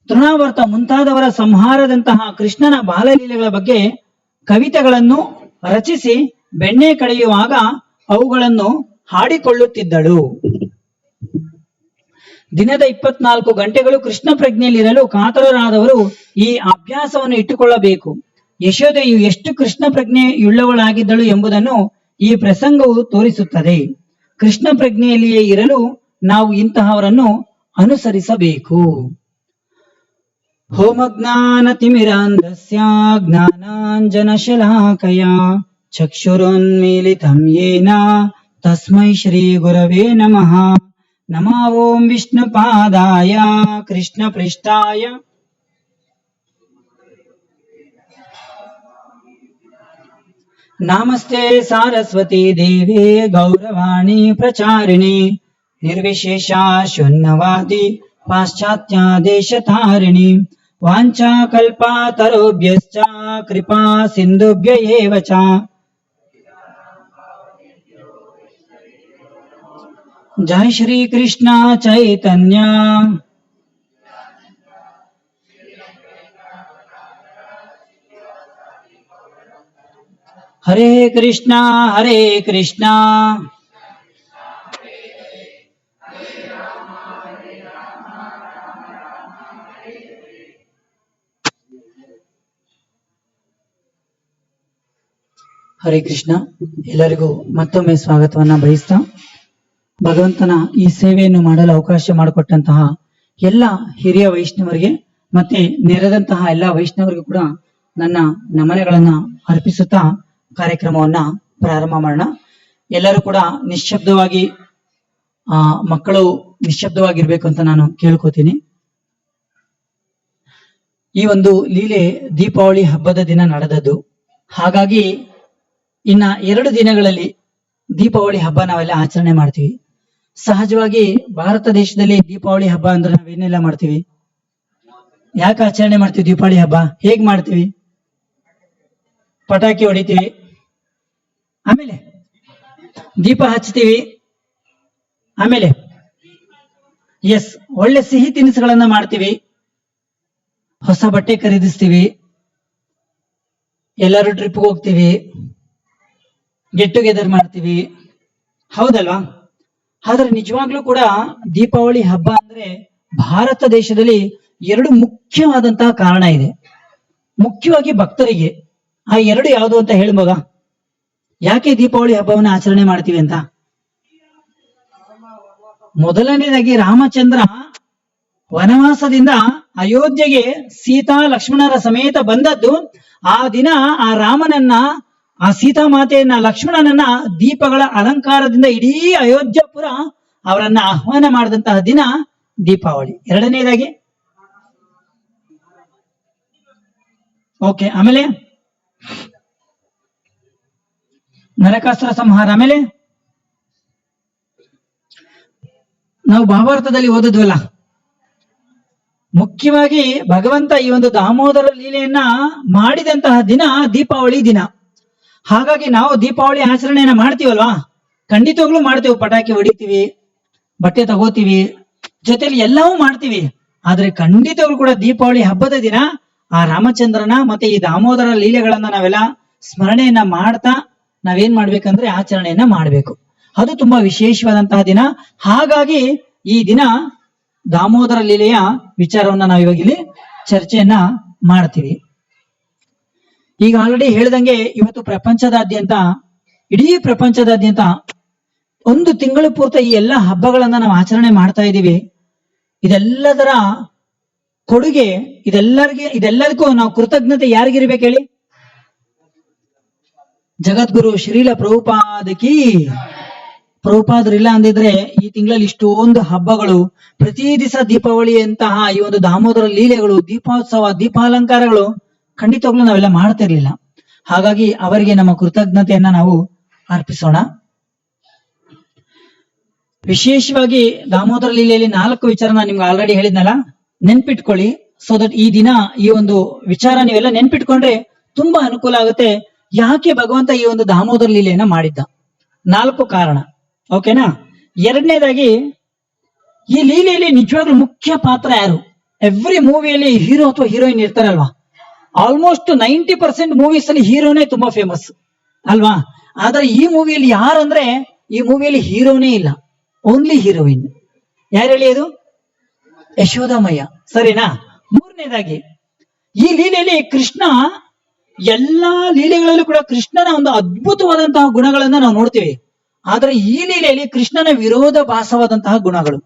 ತೃಣಾವರ್ತ ಮುಂತಾದವರ ಸಂಹಾರದಂತಹ ಕೃಷ್ಣನ ಬಾಲಲೀಲೆಗಳ ಬಗ್ಗೆ ಕವಿತೆಗಳನ್ನು ರಚಿಸಿ ಬೆಣ್ಣೆ ಕಳೆಯುವಾಗ ಅವುಗಳನ್ನು ಹಾಡಿಕೊಳ್ಳುತ್ತಿದ್ದಳು. ದಿನದ 24 ಗಂಟೆಗಳು ಕೃಷ್ಣ ಪ್ರಜ್ಞೆಯಲ್ಲಿರಲು ಕಾತರರಾದವರು ಈ ಅಭ್ಯಾಸವನ್ನು ಇಟ್ಟುಕೊಳ್ಳಬೇಕು. ಯಶೋದೆಯು ಎಷ್ಟು ಕೃಷ್ಣ ಪ್ರಜ್ಞೆಯುಳ್ಳವಳಾಗಿದ್ದಳು ಎಂಬುದನ್ನು ಈ ಪ್ರಸಂಗವು ತೋರಿಸುತ್ತದೆ. ಕೃಷ್ಣ ಪ್ರಜ್ಞೆಯಲ್ಲಿಯೇ ಇರಲು ನಾವು ಇಂತಹವರನ್ನು ಅನುಸರಿಸಬೇಕು. ಹೋಮಜ್ಞಾನತಿಮಿರಾಂಧಸ್ಯ ಜ್ಞಾನಾಂಜನಶಲಾಕಯ ಚಕ್ಷುರುನ್ಮೀಲಿತಂ ಯೇನ ತಸ್ಮೈ ಶ್ರೀ ಗುರವೇ ನಮಃ. ನಮೋ ಓಂ ವಿಷ್ಣುಪಾದಾಯ ಕೃಷ್ಣಪೃಷ್ಠಾಯ ನಮಸ್ತೆ ಸಾರಸ್ವತಿ ದೇವಿ ಗೌರವಾಣಿ ಪ್ರಚಾರಿಣಿ ನಿರ್ವಿಶೇಷ ಶೂನ್ಯವಾದಿ ಪಾಶ್ಚಾತ್ಯ ದೇಶತಾರಿಣಿ ವಾಂಛಾ ಕಲ್ಪತರುಭ್ಯಶ್ಚ ಕೃಪಾ ಸಿಂಧುಭ್ಯ ಏವ ಚ. ಜೈ ಶ್ರೀ ಕೃಷ್ಣ ಚೈತನ್ಯ. ಹರೇ ಕೃಷ್ಣ ಹರೇ ಕೃಷ್ಣ ಹರೇ ಕೃಷ್ಣ. ಎಲ್ಲರಿಗೂ ಮತ್ತೊಮ್ಮೆ ಸ್ವಾಗತವನ್ನ ಬಯಸ್ತಾ, ಭಗವಂತನ ಈ ಸೇವೆಯನ್ನು ಮಾಡಲು ಅವಕಾಶ ಮಾಡಿಕೊಟ್ಟಂತಹ ಎಲ್ಲ ಹಿರಿಯ ವೈಷ್ಣವರಿಗೆ ಮತ್ತೆ ನೆರೆದಂತಹ ಎಲ್ಲ ವೈಷ್ಣವರಿಗೂ ಕೂಡ ನನ್ನ ನಮನಗಳನ್ನ ಅರ್ಪಿಸುತ್ತಾ ಕಾರ್ಯಕ್ರಮವನ್ನ ಪ್ರಾರಂಭ ಮಾಡೋಣ. ಎಲ್ಲರೂ ಕೂಡ ನಿಶ್ಶಬ್ದವಾಗಿ ಮಕ್ಕಳು ನಿಶ್ಶಬ್ದವಾಗಿರ್ಬೇಕು ಅಂತ ನಾನು ಕೇಳ್ಕೊತೀನಿ. ಈ ಒಂದು ಲೀಲೆ ದೀಪಾವಳಿ ಹಬ್ಬದ ದಿನ ನಡೆದದ್ದು. ಹಾಗಾಗಿ ಇನ್ನ 2 ದಿನಗಳಲ್ಲಿ ದೀಪಾವಳಿ ಹಬ್ಬ ನಾವೆಲ್ಲ ಆಚರಣೆ ಮಾಡ್ತೀವಿ. ಸಹಜವಾಗಿ ಭಾರತ ದೇಶದಲ್ಲಿ ದೀಪಾವಳಿ ಹಬ್ಬ ಅಂದ್ರೆ ನಾವೇನೆಲ್ಲ ಮಾಡ್ತೀವಿ? ಯಾಕೆ ಆಚರಣೆ ಮಾಡ್ತೀವಿ ದೀಪಾವಳಿ ಹಬ್ಬ? ಹೇಗ್ ಮಾಡ್ತೀವಿ? ಪಟಾಕಿ ಹೊಡಿತೀವಿ, ಆಮೇಲೆ ದೀಪ ಹಚ್ತೀವಿ, ಆಮೇಲೆ ಒಳ್ಳೆ ಸಿಹಿ ತಿನಿಸುಗಳನ್ನ ಮಾಡ್ತೀವಿ, ಹೊಸ ಬಟ್ಟೆ ಖರೀದಿಸ್ತೀವಿ, ಎಲ್ಲರೂ ಟ್ರಿಪ್ಗೆ ಹೋಗ್ತೀವಿ, ಗೆಟ್ ಟುಗೆದರ್ ಮಾಡ್ತೀವಿ, ಹೌದಲ್ವಾ? ಆದ್ರೆ ನಿಜವಾಗ್ಲೂ ಕೂಡ ದೀಪಾವಳಿ ಹಬ್ಬ ಅಂದ್ರೆ ಭಾರತ ದೇಶದಲ್ಲಿ 2 ಮುಖ್ಯವಾದಂತಹ ಕಾರಣ ಇದೆ. ಮುಖ್ಯವಾಗಿ ಭಕ್ತರಿಗೆ ಆ 2 ಯಾವುದು ಅಂತ ಹೇಳ್ಬೋದಾ? ಯಾಕೆ ದೀಪಾವಳಿ ಹಬ್ಬವನ್ನ ಆಚರಣೆ ಮಾಡ್ತೀವಿ ಅಂತ? ಮೊದಲನೇದಾಗಿ ರಾಮಚಂದ್ರ ವನವಾಸದಿಂದ ಅಯೋಧ್ಯೆಗೆ ಸೀತಾ ಲಕ್ಷ್ಮಣರ ಸಮೇತ ಬಂದದ್ದು. ಆ ದಿನ ಆ ರಾಮನನ್ನ, ಆ ಸೀತಾ ಮಾತೆಯನ್ನ, ಲಕ್ಷ್ಮಣನನ್ನ ದೀಪಗಳ ಅಲಂಕಾರದಿಂದ ಇಡೀ ಅಯೋಧ್ಯಪುರ ಅವರನ್ನ ಆಹ್ವಾನ ಮಾಡಿದಂತಹ ದಿನ ದೀಪಾವಳಿ. ಎರಡನೇದಾಗಿ ಆಮೇಲೆ ನರಕಾಸುರ ಸಂಹಾರ. ಆಮೇಲೆ ನಾವು ಮಹಾಭಾರತದಲ್ಲಿ ಓದಿದ್ವಲ್ಲ, ಮುಖ್ಯವಾಗಿ ಭಗವಂತ ಈ ಒಂದು ದಾಮೋದರ ಲೀಲೆಯನ್ನ ಮಾಡಿದಂತಹ ದಿನ ದೀಪಾವಳಿ ದಿನ. ಹಾಗಾಗಿ ನಾವು ದೀಪಾವಳಿ ಆಚರಣೆಯನ್ನ ಮಾಡ್ತೀವಲ್ವಾ? ಖಂಡಿತವಾಗ್ಲೂ ಮಾಡ್ತೀವಿ. ಪಟಾಕಿ ಹೊಡಿತೀವಿ, ಬಟ್ಟೆ ತಗೋತೀವಿ, ಜೊತೆಲಿ ಎಲ್ಲವೂ ಮಾಡ್ತೀವಿ. ಆದ್ರೆ ಖಂಡಿತವಾಗ್ಲೂ ಕೂಡ ದೀಪಾವಳಿ ಹಬ್ಬದ ದಿನ ಆ ರಾಮಚಂದ್ರನ ಮತ್ತೆ ಈ ದಾಮೋದರ ಲೀಲೆಗಳನ್ನ ನಾವೆಲ್ಲ ಸ್ಮರಣೆಯನ್ನ ಮಾಡ್ತಾ ನಾವೇನ್ ಮಾಡ್ಬೇಕಂದ್ರೆ ಆಚರಣೆಯನ್ನ ಮಾಡ್ಬೇಕು. ಅದು ತುಂಬಾ ವಿಶೇಷವಾದಂತಹ ದಿನ. ಹಾಗಾಗಿ ಈ ದಿನ ದಾಮೋದರ ಲೀಲೆಯ ವಿಚಾರವನ್ನ ನಾವು ಇವಾಗ ಇಲ್ಲಿ ಚರ್ಚೆಯನ್ನ ಮಾಡ್ತೀವಿ. ಈಗ ಆಲ್ರೆಡಿ ಹೇಳ್ದಂಗೆ ಇವತ್ತು ಪ್ರಪಂಚದಾದ್ಯಂತ, ಇಡೀ ಪ್ರಪಂಚದಾದ್ಯಂತ 1 ತಿಂಗಳು ಪೂರ್ತಿ ಈ ಎಲ್ಲ ಹಬ್ಬಗಳನ್ನ ನಾವು ಆಚರಣೆ ಮಾಡ್ತಾ ಇದ್ದೀವಿ. ಇದೆಲ್ಲದರ ಕೊಡುಗೆ, ಇದೆಲ್ಲದಕ್ಕೂ ನಾವು ಕೃತಜ್ಞತೆ ಯಾರಿಗಿರ್ಬೇಕು ಹೇಳಿ? ಜಗದ್ಗುರು ಶ್ರೀಲ ಪ್ರಭುಪಾದಕಿ. ಪ್ರಭುಪಾದರಿಲ್ಲ ಅಂದಿದ್ರೆ ಈ ತಿಂಗಳಲ್ಲಿ ಇಷ್ಟೊಂದು ಹಬ್ಬಗಳು, ಪ್ರತಿ ದಿವಸ ದೀಪಾವಳಿಯಂತಹ ಈ ಒಂದು ದಾಮೋದರ ಲೀಲೆಗಳು, ದೀಪೋತ್ಸವ, ದೀಪಾಲಂಕಾರಗಳು ಖಂಡಿತವಾಗ್ಲೂ ನಾವೆಲ್ಲ ಮಾಡ್ತಿರ್ಲಿಲ್ಲ. ಹಾಗಾಗಿ ಅವರಿಗೆ ನಮ್ಮ ಕೃತಜ್ಞತೆಯನ್ನ ನಾವು ಅರ್ಪಿಸೋಣ. ವಿಶೇಷವಾಗಿ ದಾಮೋದರ ಲೀಲೆಯಲ್ಲಿ 4 ವಿಚಾರ ನಾನು ನಿಮ್ಗೆ ಆಲ್ರೆಡಿ ಹೇಳಿದ್ನಲ್ಲ, ನೆನ್ಪಿಟ್ಕೊಳ್ಳಿ. ಸೊ ದಟ್ ಈ ದಿನ ಈ ಒಂದು ವಿಚಾರ ನೀವೆಲ್ಲ ನೆನ್ಪಿಟ್ಕೊಂಡ್ರೆ ತುಂಬಾ ಅನುಕೂಲ ಆಗುತ್ತೆ. ಯಾಕೆ ಭಗವಂತ ಈ ಒಂದು ದಾಮೋದರ ಲೀಲೆಯನ್ನ ಮಾಡಿದ್ದ? 4 ಕಾರಣ. ಓಕೆನಾ? ಎರಡನೇದಾಗಿ, ಈ ಲೀಲೆಯಲ್ಲಿ ನಿಜವಾಗ್ಲೂ ಮುಖ್ಯ ಪಾತ್ರ ಯಾರು? ಎವ್ರಿ ಮೂವಿಯಲ್ಲಿ ಹೀರೋ ಅಥವಾ ಹೀರೋಯಿನ್ ಇರ್ತಾರಲ್ವಾ? ಆಲ್ಮೋಸ್ಟ್ 90% ಮೂವೀಸ್ ಅಲ್ಲಿ ಹೀರೋನೇ ತುಂಬಾ ಫೇಮಸ್ ಅಲ್ವಾ? ಆದ್ರೆ ಈ ಮೂವಿಯಲ್ಲಿ ಯಾರಂದ್ರೆ, ಈ ಮೂವಿಯಲ್ಲಿ ಹೀರೋನೇ ಇಲ್ಲ, ಓನ್ಲಿ ಹೀರೋಯಿನ್. ಯಾರು ಹೇಳಿ ಅದು? ಯಶೋದಮಯ್ಯ. ಸರಿನಾ? ಮೂರನೇದಾಗಿ, ಈ ಲೀಲೆಯಲ್ಲಿ ಕೃಷ್ಣ, ಎಲ್ಲಾ ಲೀಲೆಗಳಲ್ಲೂ ಕೂಡ ಕೃಷ್ಣನ ಒಂದು ಅದ್ಭುತವಾದಂತಹ ಗುಣಗಳನ್ನ ನಾವು ನೋಡ್ತೀವಿ. ಆದ್ರೆ ಈ ಲೀಲೆಯಲ್ಲಿ ಕೃಷ್ಣನ ವಿರೋಧ ಭಾಸವಾದಂತಹ ಗುಣಗಳು.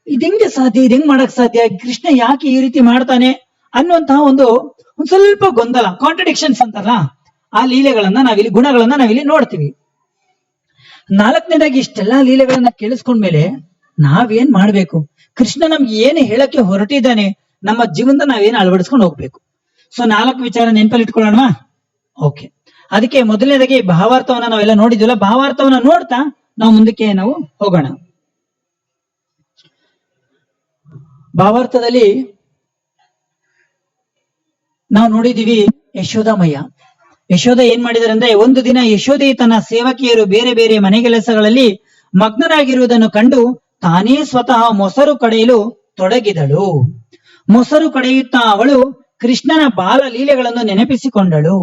ಇದೆಂಗೆ ಸಾಧ್ಯ? ಇದೆಂಗ್ ಮಾಡಕ್ ಸಾಧ್ಯ? ಕೃಷ್ಣ ಯಾಕೆ ಈ ರೀತಿ ಮಾಡ್ತಾನೆ ಅನ್ನುವಂತಹ ಒಂದು ಸ್ವಲ್ಪ ಗೊಂದಲ, ಕಾಂಟ್ರಡಿಕ್ಷನ್ಸ್ ಅಂತಾರಲ್ಲ, ಆ ಲೀಲೆಗಳನ್ನ ನಾವಿಲ್ಲಿ, ಗುಣಗಳನ್ನ ನಾವಿಲ್ಲಿ ನೋಡ್ತೀವಿ. 4ನೇದಾಗಿ, ಇಷ್ಟೆಲ್ಲಾ ಲೀಲೆಗಳನ್ನ ಕೇಳಿಸ್ಕೊಂಡ್ಮೇಲೆ ನಾವೇನ್ ಮಾಡ್ಬೇಕು? ಕೃಷ್ಣ ನಮ್ಗೆ ಏನು ಹೇಳಕ್ಕೆ ಹೊರಟಿದ್ದಾನೆ, ನಮ್ಮ ಜೀವನದ ನಾವೇನು ಅಳವಡಿಸ್ಕೊಂಡು ಹೋಗ್ಬೇಕು. ಸೊ 4 ವಿಚಾರ ನೆನಪಲ್ಲಿ ಇಟ್ಕೊಳ್ಳೋಣ. ಓಕೆ, ಅದಕ್ಕೆ ಮೊದಲನೇದಾಗಿ ಭಾವಾರ್ಥವನ್ನ ನಾವೆಲ್ಲ ನೋಡಿದ್ವಲ್ಲ, ಭಾವಾರ್ಥವನ್ನ ನೋಡ್ತಾ ನಾವು ಮುಂದಕ್ಕೆ ನಾವು ಹೋಗೋಣ. ಭಾವಾರ್ಥದಲ್ಲಿ ನಾವು ನೋಡಿದೀವಿ ಯಶೋದಮಯ್ಯ. ಯಶೋದ ಏನ್ ಮಾಡಿದಾರೆ ಅಂದ್ರೆ, ಒಂದು ದಿನ ಯಶೋದೆ ತನ್ನ ಸೇವಕಿಯರು ಬೇರೆ ಬೇರೆ ಮನೆಗೆಲಸಗಳಲ್ಲಿ ಮಗ್ನರಾಗಿರುವುದನ್ನು ಕಂಡು ತಾನೇ ಸ್ವತಃ ಮೊಸರು ಕಡೆಯಲು ತೊಡಗಿದಳು. ಮೊಸರು ಕಡೆಯುತ್ತಾ ಅವಳು ಕೃಷ್ಣನ ಬಾಲ ಲೀಲೆಗಳನ್ನು ನೆನಪಿಸಿಕೊಂಡಳು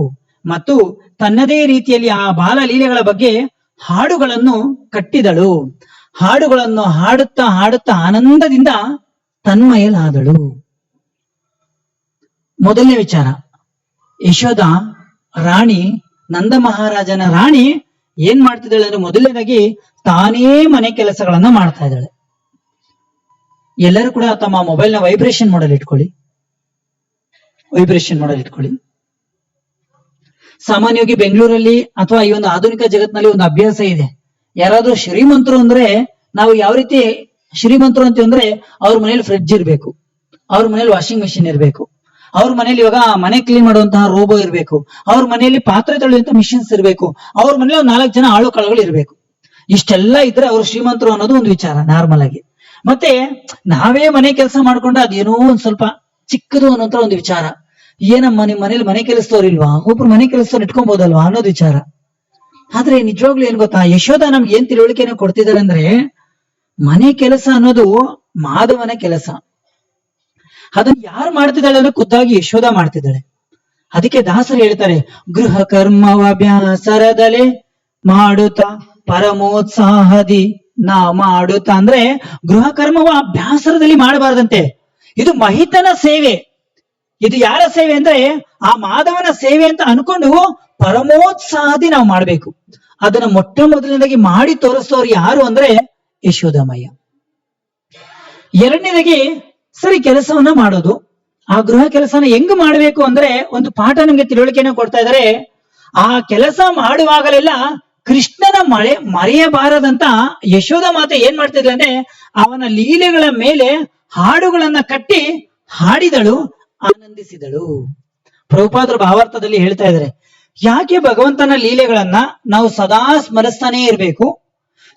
ಮತ್ತು ತನ್ನದೇ ರೀತಿಯಲ್ಲಿ ಆ ಬಾಲ ಲೀಲೆಗಳ ಬಗ್ಗೆ ಹಾಡುಗಳನ್ನು ಕಟ್ಟಿದಳು. ಹಾಡುಗಳನ್ನು ಹಾಡುತ್ತಾ ಹಾಡುತ್ತಾ ಆನಂದದಿಂದ ತನ್ಮಯಲಾದಳು. ಮೊದಲನೇ ವಿಚಾರ, ಯಶೋದ ರಾಣಿ, ನಂದ ಮಹಾರಾಜನ ರಾಣಿ ಏನ್ ಮಾಡ್ತಿದ್ದಾಳೆ ಅಂದ್ರೆ, ಮೊದಲನೇದಾಗಿ ತಾನೇ ಮನೆ ಕೆಲಸಗಳನ್ನ ಮಾಡ್ತಾ ಇದ್ದಾಳೆ. ಎಲ್ಲರೂ ಕೂಡ ತಮ್ಮ ಮೊಬೈಲ್ ನ ವೈಬ್ರೇಷನ್ ಮಾಡಲ್ ಇಟ್ಕೊಳ್ಳಿ. ಸಾಮಾನ್ಯವಾಗಿ ಬೆಂಗಳೂರಲ್ಲಿ ಅಥವಾ ಈ ಒಂದು ಆಧುನಿಕ ಜಗತ್ತಿನಲ್ಲಿ ಒಂದು ಅಭ್ಯಾಸ ಇದೆ. ಯಾರಾದ್ರೂ ಶ್ರೀಮಂತರು ಅಂದ್ರೆ, ನಾವು ಯಾವ ರೀತಿ ಶ್ರೀಮಂತರು ಅಂತೀವಿ ಅಂದ್ರೆ, ಅವ್ರ ಮನೇಲಿ ಫ್ರಿಡ್ಜ್ ಇರ್ಬೇಕು, ಅವ್ರ ಮನೇಲಿ ವಾಷಿಂಗ್ ಮೆಷಿನ್ ಇರ್ಬೇಕು, ಅವ್ರ ಮನೇಲಿ ಇವಾಗ ಮನೆ ಕ್ಲೀನ್ ಮಾಡುವಂತಹ ರೋಬೋ ಇರಬೇಕು, ಅವ್ರ ಮನೆಯಲ್ಲಿ ಪಾತ್ರೆ ತೊಳೆಯುವಂತ ಮಿಷಿನ್ಸ್ ಇರಬೇಕು, ಅವ್ರ ಮನೇಲಿ ಒಂದು 4 ಜನ ಆಳು ಕಾಳುಗಳು ಇರಬೇಕು. ಇಷ್ಟೆಲ್ಲ ಇದ್ರೆ ಅವ್ರು ಶ್ರೀಮಂತರು ಅನ್ನೋದು ಒಂದು ವಿಚಾರ ನಾರ್ಮಲ್ ಆಗಿ. ಮತ್ತೆ ನಾವೇ ಮನೆ ಕೆಲಸ ಮಾಡ್ಕೊಂಡ್ರೆ ಅದೇನೋ ಒಂದ್ ಸ್ವಲ್ಪ ಚಿಕ್ಕದು ಅನ್ನೋಂತ ಒಂದು ವಿಚಾರ. ಏನಮ್ಮ ನಿಮ್ ಮನೇಲಿ ಮನೆ ಕೆಲಸದವ್ರಿಲ್ವಾ, ಒಬ್ರು ಮನೆ ಕೆಲಸದವ್ರು ಇಟ್ಕೊಬೋದಲ್ವಾ ಅನ್ನೋದು ವಿಚಾರ. ಆದ್ರೆ ನಿಜವಾಗ್ಲೂ ಏನ್ ಗೊತ್ತಾ, ಯಶೋಧ ನಮ್ಗೆ ಏನ್ ತಿಳುವಳಿಕೆನ ಕೊಡ್ತಿದ್ದಾರೆ ಅಂದ್ರೆ, ಮನೆ ಕೆಲಸ ಅನ್ನೋದು ಮಾಧವನ ಕೆಲಸ. ಅದನ್ನ ಯಾರು ಮಾಡ್ತಿದ್ದಾಳೆ ಅಂದ್ರೆ ಖುದ್ದಾಗಿ ಯಶೋಧ ಮಾಡ್ತಿದ್ದಾಳೆ. ಅದಕ್ಕೆ ದಾಸರು ಹೇಳ್ತಾರೆ, ಗೃಹ ಕರ್ಮವ್ಯಾಸರದಲೆ ಮಾಡುತ್ತ ಪರಮೋತ್ಸಾಹದಿ ನಾ ಮಾಡುತ್ತ. ಅಂದ್ರೆ ಗೃಹ ಕರ್ಮವ ಅಭ್ಯಾಸರದಲ್ಲಿ ಮಾಡಬಾರ್ದಂತೆ. ಇದು ಮಹಿತನ ಸೇವೆ. ಇದು ಯಾರ ಸೇವೆ ಅಂದ್ರೆ ಆ ಮಾಧವನ ಸೇವೆ ಅಂತ ಅನ್ಕೊಂಡು ಪರಮೋತ್ಸಾಹದಿ ನಾವು ಮಾಡ್ಬೇಕು. ಅದನ್ನ ಮೊಟ್ಟ ಮೊದಲನೇದಾಗಿ ಮಾಡಿ ತೋರಿಸೋರು ಯಾರು ಅಂದ್ರೆ ಯಶೋದಮಯ್ಯ. ಎರಡನೇದಾಗಿ ಸರಿ ಕೆಲಸವನ್ನ ಮಾಡೋದು. ಆ ಗೃಹ ಕೆಲಸನ ಹೆಂಗ್ ಮಾಡ್ಬೇಕು ಅಂದ್ರೆ ಒಂದು ಪಾಠ ನಮ್ಗೆ ತಿಳುವಳಿಕೆನ ಕೊಡ್ತಾ ಇದ್ದಾರೆ. ಆ ಕೆಲಸ ಮಾಡುವಾಗಲೆಲ್ಲ ಕೃಷ್ಣನ ಮರೆಯಬಾರದಂತ ಯಶೋಧ ಮಾತೆ ಏನ್ ಮಾಡ್ತಿದ್ಲು ಅಂದ್ರೆ, ಅವನ ಲೀಲೆಗಳ ಮೇಲೆ ಹಾಡುಗಳನ್ನ ಕಟ್ಟಿ ಹಾಡಿದಳು, ಆನಂದಿಸಿದಳು. ಪ್ರಭುಪಾದರು ಭಾವಾರ್ಥದಲ್ಲಿ ಹೇಳ್ತಾ ಇದ್ದಾರೆ, ಯಾಕೆ ಭಗವಂತನ ಲೀಲೆಗಳನ್ನ ನಾವು ಸದಾ ಸ್ಮರಿಸ್ತಾನೇ ಇರ್ಬೇಕು?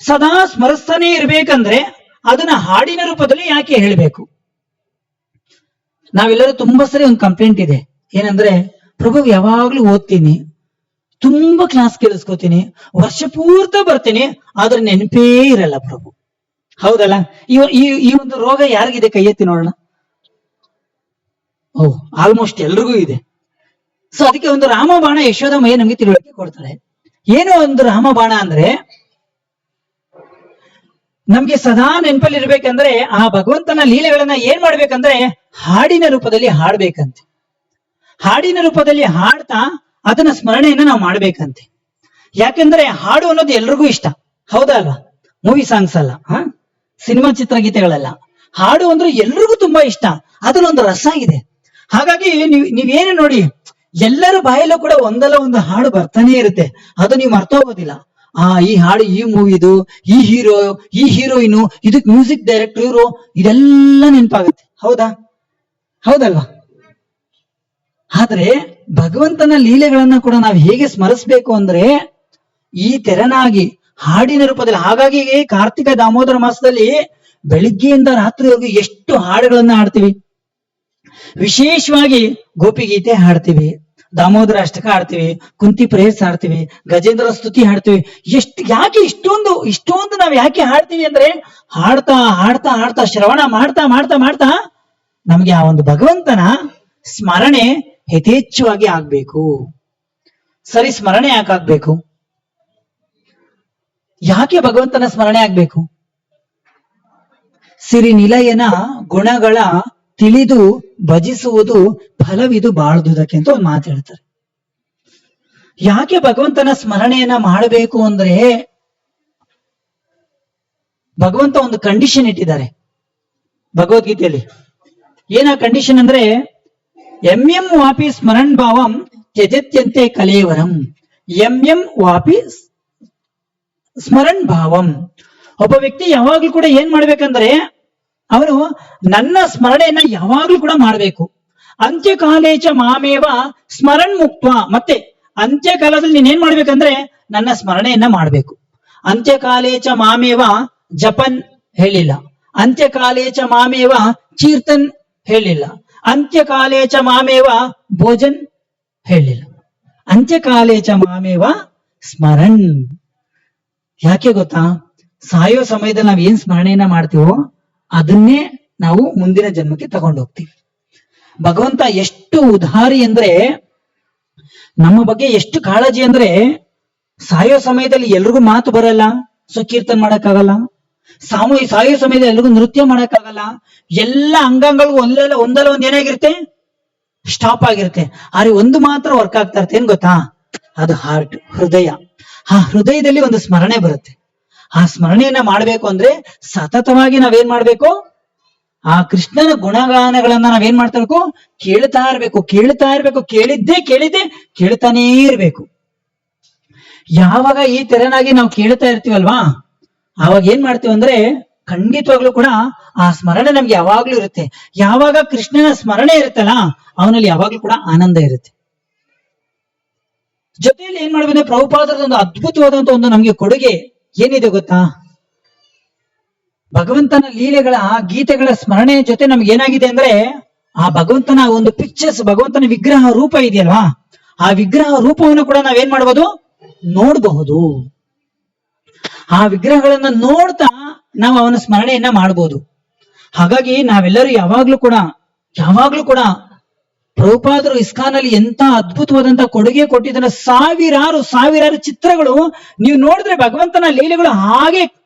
ಸದಾ ಸ್ಮರಿಸ್ತಾನೇ ಇರ್ಬೇಕಂದ್ರೆ ಅದನ್ನ ಹಾಡಿನ ರೂಪದಲ್ಲಿ ಯಾಕೆ ಹೇಳ್ಬೇಕು? ನಾವೆಲ್ಲರೂ ತುಂಬಾ ಸರಿ ಒಂದು ಕಂಪ್ಲೇಂಟ್ ಇದೆ, ಏನಂದ್ರೆ ಪ್ರಭು ಯಾವಾಗ್ಲೂ ಓದ್ತೀನಿ, ತುಂಬಾ ಕ್ಲಾಸ್ ಕೇಳಿಸ್ಕೋತೀನಿ, ವರ್ಷ ಪೂರ್ತಿ ಬರ್ತೀನಿ, ಆದ್ರೆ ನೆನಪೇ ಇರಲ್ಲ ಪ್ರಭು. ಹೌದಲ್ಲ? ಈ ಒಂದು ರೋಗ ಯಾರಿಗಿದೆ ಕೈ ಎತ್ತಿ ನೋಡೋಣ. ಆಲ್ಮೋಸ್ಟ್ ಎಲ್ರಿಗೂ ಇದೆ. ಸೊ ಅದಕ್ಕೆ ಒಂದು ರಾಮಬಾಣ ಯಶೋದಮಯ್ಯ ನಮ್ಗೆ ತಿಳುವಳಿಕೆ ಕೊಡ್ತಾಳೆ. ಏನು ಒಂದು ರಾಮಬಾಣ ಅಂದ್ರೆ, ನಮ್ಗೆ ಸದಾ ನೆನಪಲ್ಲಿ ಇರ್ಬೇಕಂದ್ರೆ ಆ ಭಗವಂತನ ಲೀಲೆಗಳನ್ನ ಏನ್ ಮಾಡ್ಬೇಕಂದ್ರೆ ಹಾಡಿನ ರೂಪದಲ್ಲಿ ಹಾಡ್ಬೇಕಂತೆ. ಹಾಡಿನ ರೂಪದಲ್ಲಿ ಹಾಡ್ತಾ ಅದನ್ನ ಸ್ಮರಣೆಯನ್ನ ನಾವು ಮಾಡ್ಬೇಕಂತೆ. ಯಾಕೆಂದ್ರೆ ಹಾಡು ಅನ್ನೋದು ಎಲ್ರಿಗೂ ಇಷ್ಟ, ಹೌದಾ ಅಲ್ವಾ? ಮೂವಿ ಸಾಂಗ್ಸ್ ಅಲ್ಲ, ಸಿನಿಮಾ ಚಿತ್ರಗೀತೆಗಳೆಲ್ಲ, ಹಾಡು ಅಂದ್ರೆ ಎಲ್ರಿಗೂ ತುಂಬಾ ಇಷ್ಟ. ಅದ್ರಲ್ಲೊಂದು ರಸ ಇದೆ. ಹಾಗಾಗಿ ನೀವೇನು ನೋಡಿ, ಎಲ್ಲರ ಬಾಯಲ್ಲೂ ಕೂಡ ಒಂದಲ್ಲ ಒಂದು ಹಾಡು ಬರ್ತಾನೆ ಇರುತ್ತೆ. ಅದು ನೀವು ಮರ್ತೋಗೋದಿಲ್ಲ. ಈ ಹಾಡು, ಈ ಮೂವಿದು, ಈ ಹೀರೋ, ಈ ಹೀರೋಯಿನು, ಇದಕ್ ಮ್ಯೂಸಿಕ್ ಡೈರೆಕ್ಟರ್ ಇವರು, ಇದೆಲ್ಲ ನೆನಪಾಗುತ್ತೆ. ಹೌದಾ? ಹೌದಲ್ವಾ? ಆದ್ರೆ ಭಗವಂತನ ಲೀಲೆಗಳನ್ನ ಕೂಡ ನಾವು ಹೇಗೆ ಸ್ಮರಿಸ್ಬೇಕು ಅಂದ್ರೆ ಈ ತೆರನಾಗಿ ಹಾಡಿನ ರೂಪದಲ್ಲಿ. ಹಾಗಾಗಿ ಕಾರ್ತಿಕ ದಾಮೋದರ ಮಾಸದಲ್ಲಿ ಬೆಳಿಗ್ಗೆಯಿಂದ ರಾತ್ರಿವರೆಗೂ ಎಷ್ಟು ಹಾಡುಗಳನ್ನ ಹಾಡ್ತೀವಿ. ವಿಶೇಷವಾಗಿ ಗೋಪಿಗೀತೆ ಹಾಡ್ತೀವಿ, ದಾಮೋದರ ಅಷ್ಟಕ ಹಾಡ್ತೀವಿ, ಕುಂತಿ ಪ್ರೇಯರ್ಸ್ ಹಾಡ್ತೀವಿ, ಗಜೇಂದ್ರ ಸ್ತುತಿ ಹಾಡ್ತೀವಿ. ಯಾಕೆ ಇಷ್ಟೊಂದು ನಾವು ಯಾಕೆ ಹಾಡ್ತೀವಿ ಅಂದ್ರೆ, ಹಾಡ್ತಾ ಹಾಡ್ತಾ ಹಾಡ್ತಾ ಶ್ರವಣ ಮಾಡ್ತಾ ಮಾಡ್ತಾ ಮಾಡ್ತಾ ನಮ್ಗೆ ಆ ಒಂದು ಭಗವಂತನ ಸ್ಮರಣೆ ಯಥೇಚ್ಛವಾಗಿ ಆಗ್ಬೇಕು. ಸರಿ, ಸ್ಮರಣೆ ಯಾಕಾಗ್ಬೇಕು? ಯಾಕೆ ಭಗವಂತನ ಸ್ಮರಣೆ ಆಗ್ಬೇಕು? ಸಿರಿ ನಿಲಯನ ಗುಣಗಳ ತಿಳಿದು ಭಜಿಸುವುದು ಫಲವಿದು ಬಾಳ್ದುದಕ್ಕೆ ಅಂತ ಒಂದು ಮಾತು ಹೇಳ್ತಾರೆ. ಯಾಕೆ ಭಗವಂತನ ಸ್ಮರಣೆಯನ್ನ ಮಾಡಬೇಕು ಅಂದ್ರೆ, ಭಗವಂತ ಒಂದು ಕಂಡೀಷನ್ ಇಟ್ಟಿದ್ದಾರೆ ಭಗವದ್ಗೀತೆಯಲ್ಲಿ. ಏನ ಕಂಡೀಷನ್ ಅಂದ್ರೆ, ಎಂ ವಾಪಿ ಸ್ಮರಣ್ ಭಾವಂ ತ್ಯಜತ್ಯಂತೆ ಕಲೇವರಂ. ಎಂ ವಾಪಿ ಸ್ಮರಣ್ ಭಾವಂ. ಒಬ್ಬ ವ್ಯಕ್ತಿ ಯಾವಾಗ್ಲೂ ಕೂಡ ಏನ್ ಮಾಡ್ಬೇಕಂದ್ರೆ, ಅವನು ನನ್ನ ಸ್ಮರಣೆಯನ್ನ ಯಾವಾಗ್ಲೂ ಕೂಡ ಮಾಡ್ಬೇಕು. ಅಂತ್ಯಕಾಲೇಚ ಮಾಮೇವ ಸ್ಮರಣ್ ಮುಕ್ತ. ಮತ್ತೆ ಅಂತ್ಯಕಾಲದಲ್ಲಿ ನೀನೇನ್ ಮಾಡ್ಬೇಕಂದ್ರೆ ನನ್ನ ಸ್ಮರಣೆಯನ್ನ ಮಾಡ್ಬೇಕು. ಅಂತ್ಯಕಾಲೇಚ ಮಾಮೇವ ಜಪನ್ ಹೇಳಿಲ್ಲ, ಅಂತ್ಯಕಾಲೇಚ ಮಾಮೇವ ಕೀರ್ತನ್ ಹೇಳಿಲ್ಲ, ಅಂತ್ಯಕಾಲೇಚ ಮಾಮೇವ ಭೋಜನ್ ಹೇಳಿಲ್ಲ, ಅಂತ್ಯಕಾಲೇಚ ಮಾಮೇವ ಸ್ಮರಣ್. ಯಾಕೆ ಗೊತ್ತಾ? ಸಾಯೋ ಸಮಯದಲ್ಲಿ ನಾವ್ ಏನ್ ಸ್ಮರಣೆಯನ್ನ ಮಾಡ್ತೀವೋ ಅದನ್ನೇ ನಾವು ಮುಂದಿನ ಜನ್ಮಕ್ಕೆ ತಗೊಂಡು ಹೋಗ್ತೀವಿ. ಭಗವಂತ ಎಷ್ಟು ಉದಾರಿ ಅಂದ್ರೆ, ನಮ್ಮ ಬಗ್ಗೆ ಎಷ್ಟು ಕಾಳಜಿ ಅಂದ್ರೆ, ಸಾಯೋ ಸಮಯದಲ್ಲಿ ಎಲ್ರಿಗೂ ಮಾತು ಬರಲ್ಲ, ಸೊ ಕೀರ್ತನ್ ಮಾಡಕ್ಕಾಗಲ್ಲ. ಸಾಯೋ ಸಮಯದಲ್ಲಿ ಎಲ್ರಿಗೂ ನೃತ್ಯ ಮಾಡಕ್ಕಾಗಲ್ಲ. ಎಲ್ಲ ಅಂಗಾಂಗಗಳು ಒಂದಲ್ಲ ಒಂದ್ ಏನಾಗಿರುತ್ತೆ, ಸ್ಟಾಪ್ ಆಗಿರುತ್ತೆ. ಆದ್ರೆ ಒಂದು ಮಾತ್ರ ವರ್ಕ್ ಆಗ್ತಾ ಇರುತ್ತೆ. ಏನ್ ಗೊತ್ತಾ? ಅದು ಹಾರ್ಟ್, ಹೃದಯ. ಆ ಹೃದಯದಲ್ಲಿ ಒಂದು ಸ್ಮರಣೆ ಬರುತ್ತೆ. ಆ ಸ್ಮರಣೆಯನ್ನ ಮಾಡ್ಬೇಕು ಅಂದ್ರೆ ಸತತವಾಗಿ ನಾವೇನ್ ಮಾಡ್ಬೇಕು? ಆ ಕೃಷ್ಣನ ಗುಣಗಾನಗಳನ್ನ ನಾವೇನ್ ಮಾಡ್ತಾ ಇರ್ಬೇಕು? ಕೇಳ್ತಾ ಇರ್ಬೇಕು, ಕೇಳ್ತಾ ಇರ್ಬೇಕು, ಕೇಳಿದ್ದೇ ಕೇಳ್ತಾನೇ ಇರ್ಬೇಕು. ಯಾವಾಗ ಈ ತೆರನಾಗಿ ನಾವು ಕೇಳ್ತಾ ಇರ್ತೀವಲ್ವಾ, ಅವಾಗ ಏನ್ ಮಾಡ್ತೀವಿ ಅಂದ್ರೆ ಖಂಡಿತವಾಗ್ಲೂ ಕೂಡ ಆ ಸ್ಮರಣೆ ನಮ್ಗೆ ಯಾವಾಗ್ಲೂ ಇರುತ್ತೆ. ಯಾವಾಗ ಕೃಷ್ಣನ ಸ್ಮರಣೆ ಇರುತ್ತಲ್ಲ ಅವನಲ್ಲಿ ಯಾವಾಗ್ಲೂ ಕೂಡ ಆನಂದ ಇರುತ್ತೆ. ಜೊತೆಯಲ್ಲಿ ಏನ್ ಮಾಡ್ಬೇಕು, ಪ್ರಭುಪಾದರದ ಒಂದು ಅದ್ಭುತವಾದಂತ ಒಂದು ನಮ್ಗೆ ಕೊಡುಗೆ ಏನಿದೆ ಗೊತ್ತಾ? ಭಗವಂತನ ಲೀಲೆಗಳ ಗೀತೆಗಳ ಸ್ಮರಣೆ ಜೊತೆ ನಮ್ಗೆ ಏನಾಗಿದೆ ಅಂದ್ರೆ, ಆ ಭಗವಂತನ ಒಂದು ಪಿಕ್ಚರ್ಸ್, ಭಗವಂತನ ವಿಗ್ರಹ ರೂಪ ಇದೆಯಲ್ವಾ, ಆ ವಿಗ್ರಹ ರೂಪವನ್ನು ಕೂಡ ನಾವೇನ್ ಮಾಡಬಹುದು, ನೋಡಬಹುದು. ಆ ವಿಗ್ರಹಗಳನ್ನ ನೋಡ್ತಾ ನಾವು ಅವನ ಸ್ಮರಣೆಯನ್ನ ಮಾಡಬಹುದು. ಹಾಗಾಗಿ ನಾವೆಲ್ಲರೂ ಯಾವಾಗ್ಲೂ ಕೂಡ ಪ್ರಭುಪಾದರು ಇಸ್ಕಾನಲ್ಲಿ ಎಂತ ಅದ್ಭುತವಾದಂತ ಕೊಡುಗೆ ಕೊಟ್ಟಿದ್ದಾರೆ. ಸಾವಿರಾರು ಚಿತ್ರಗಳು ನೀವು ನೋಡಿದ್ರೆ ಭಗವಂತನ ಲೀಲೆಗಳು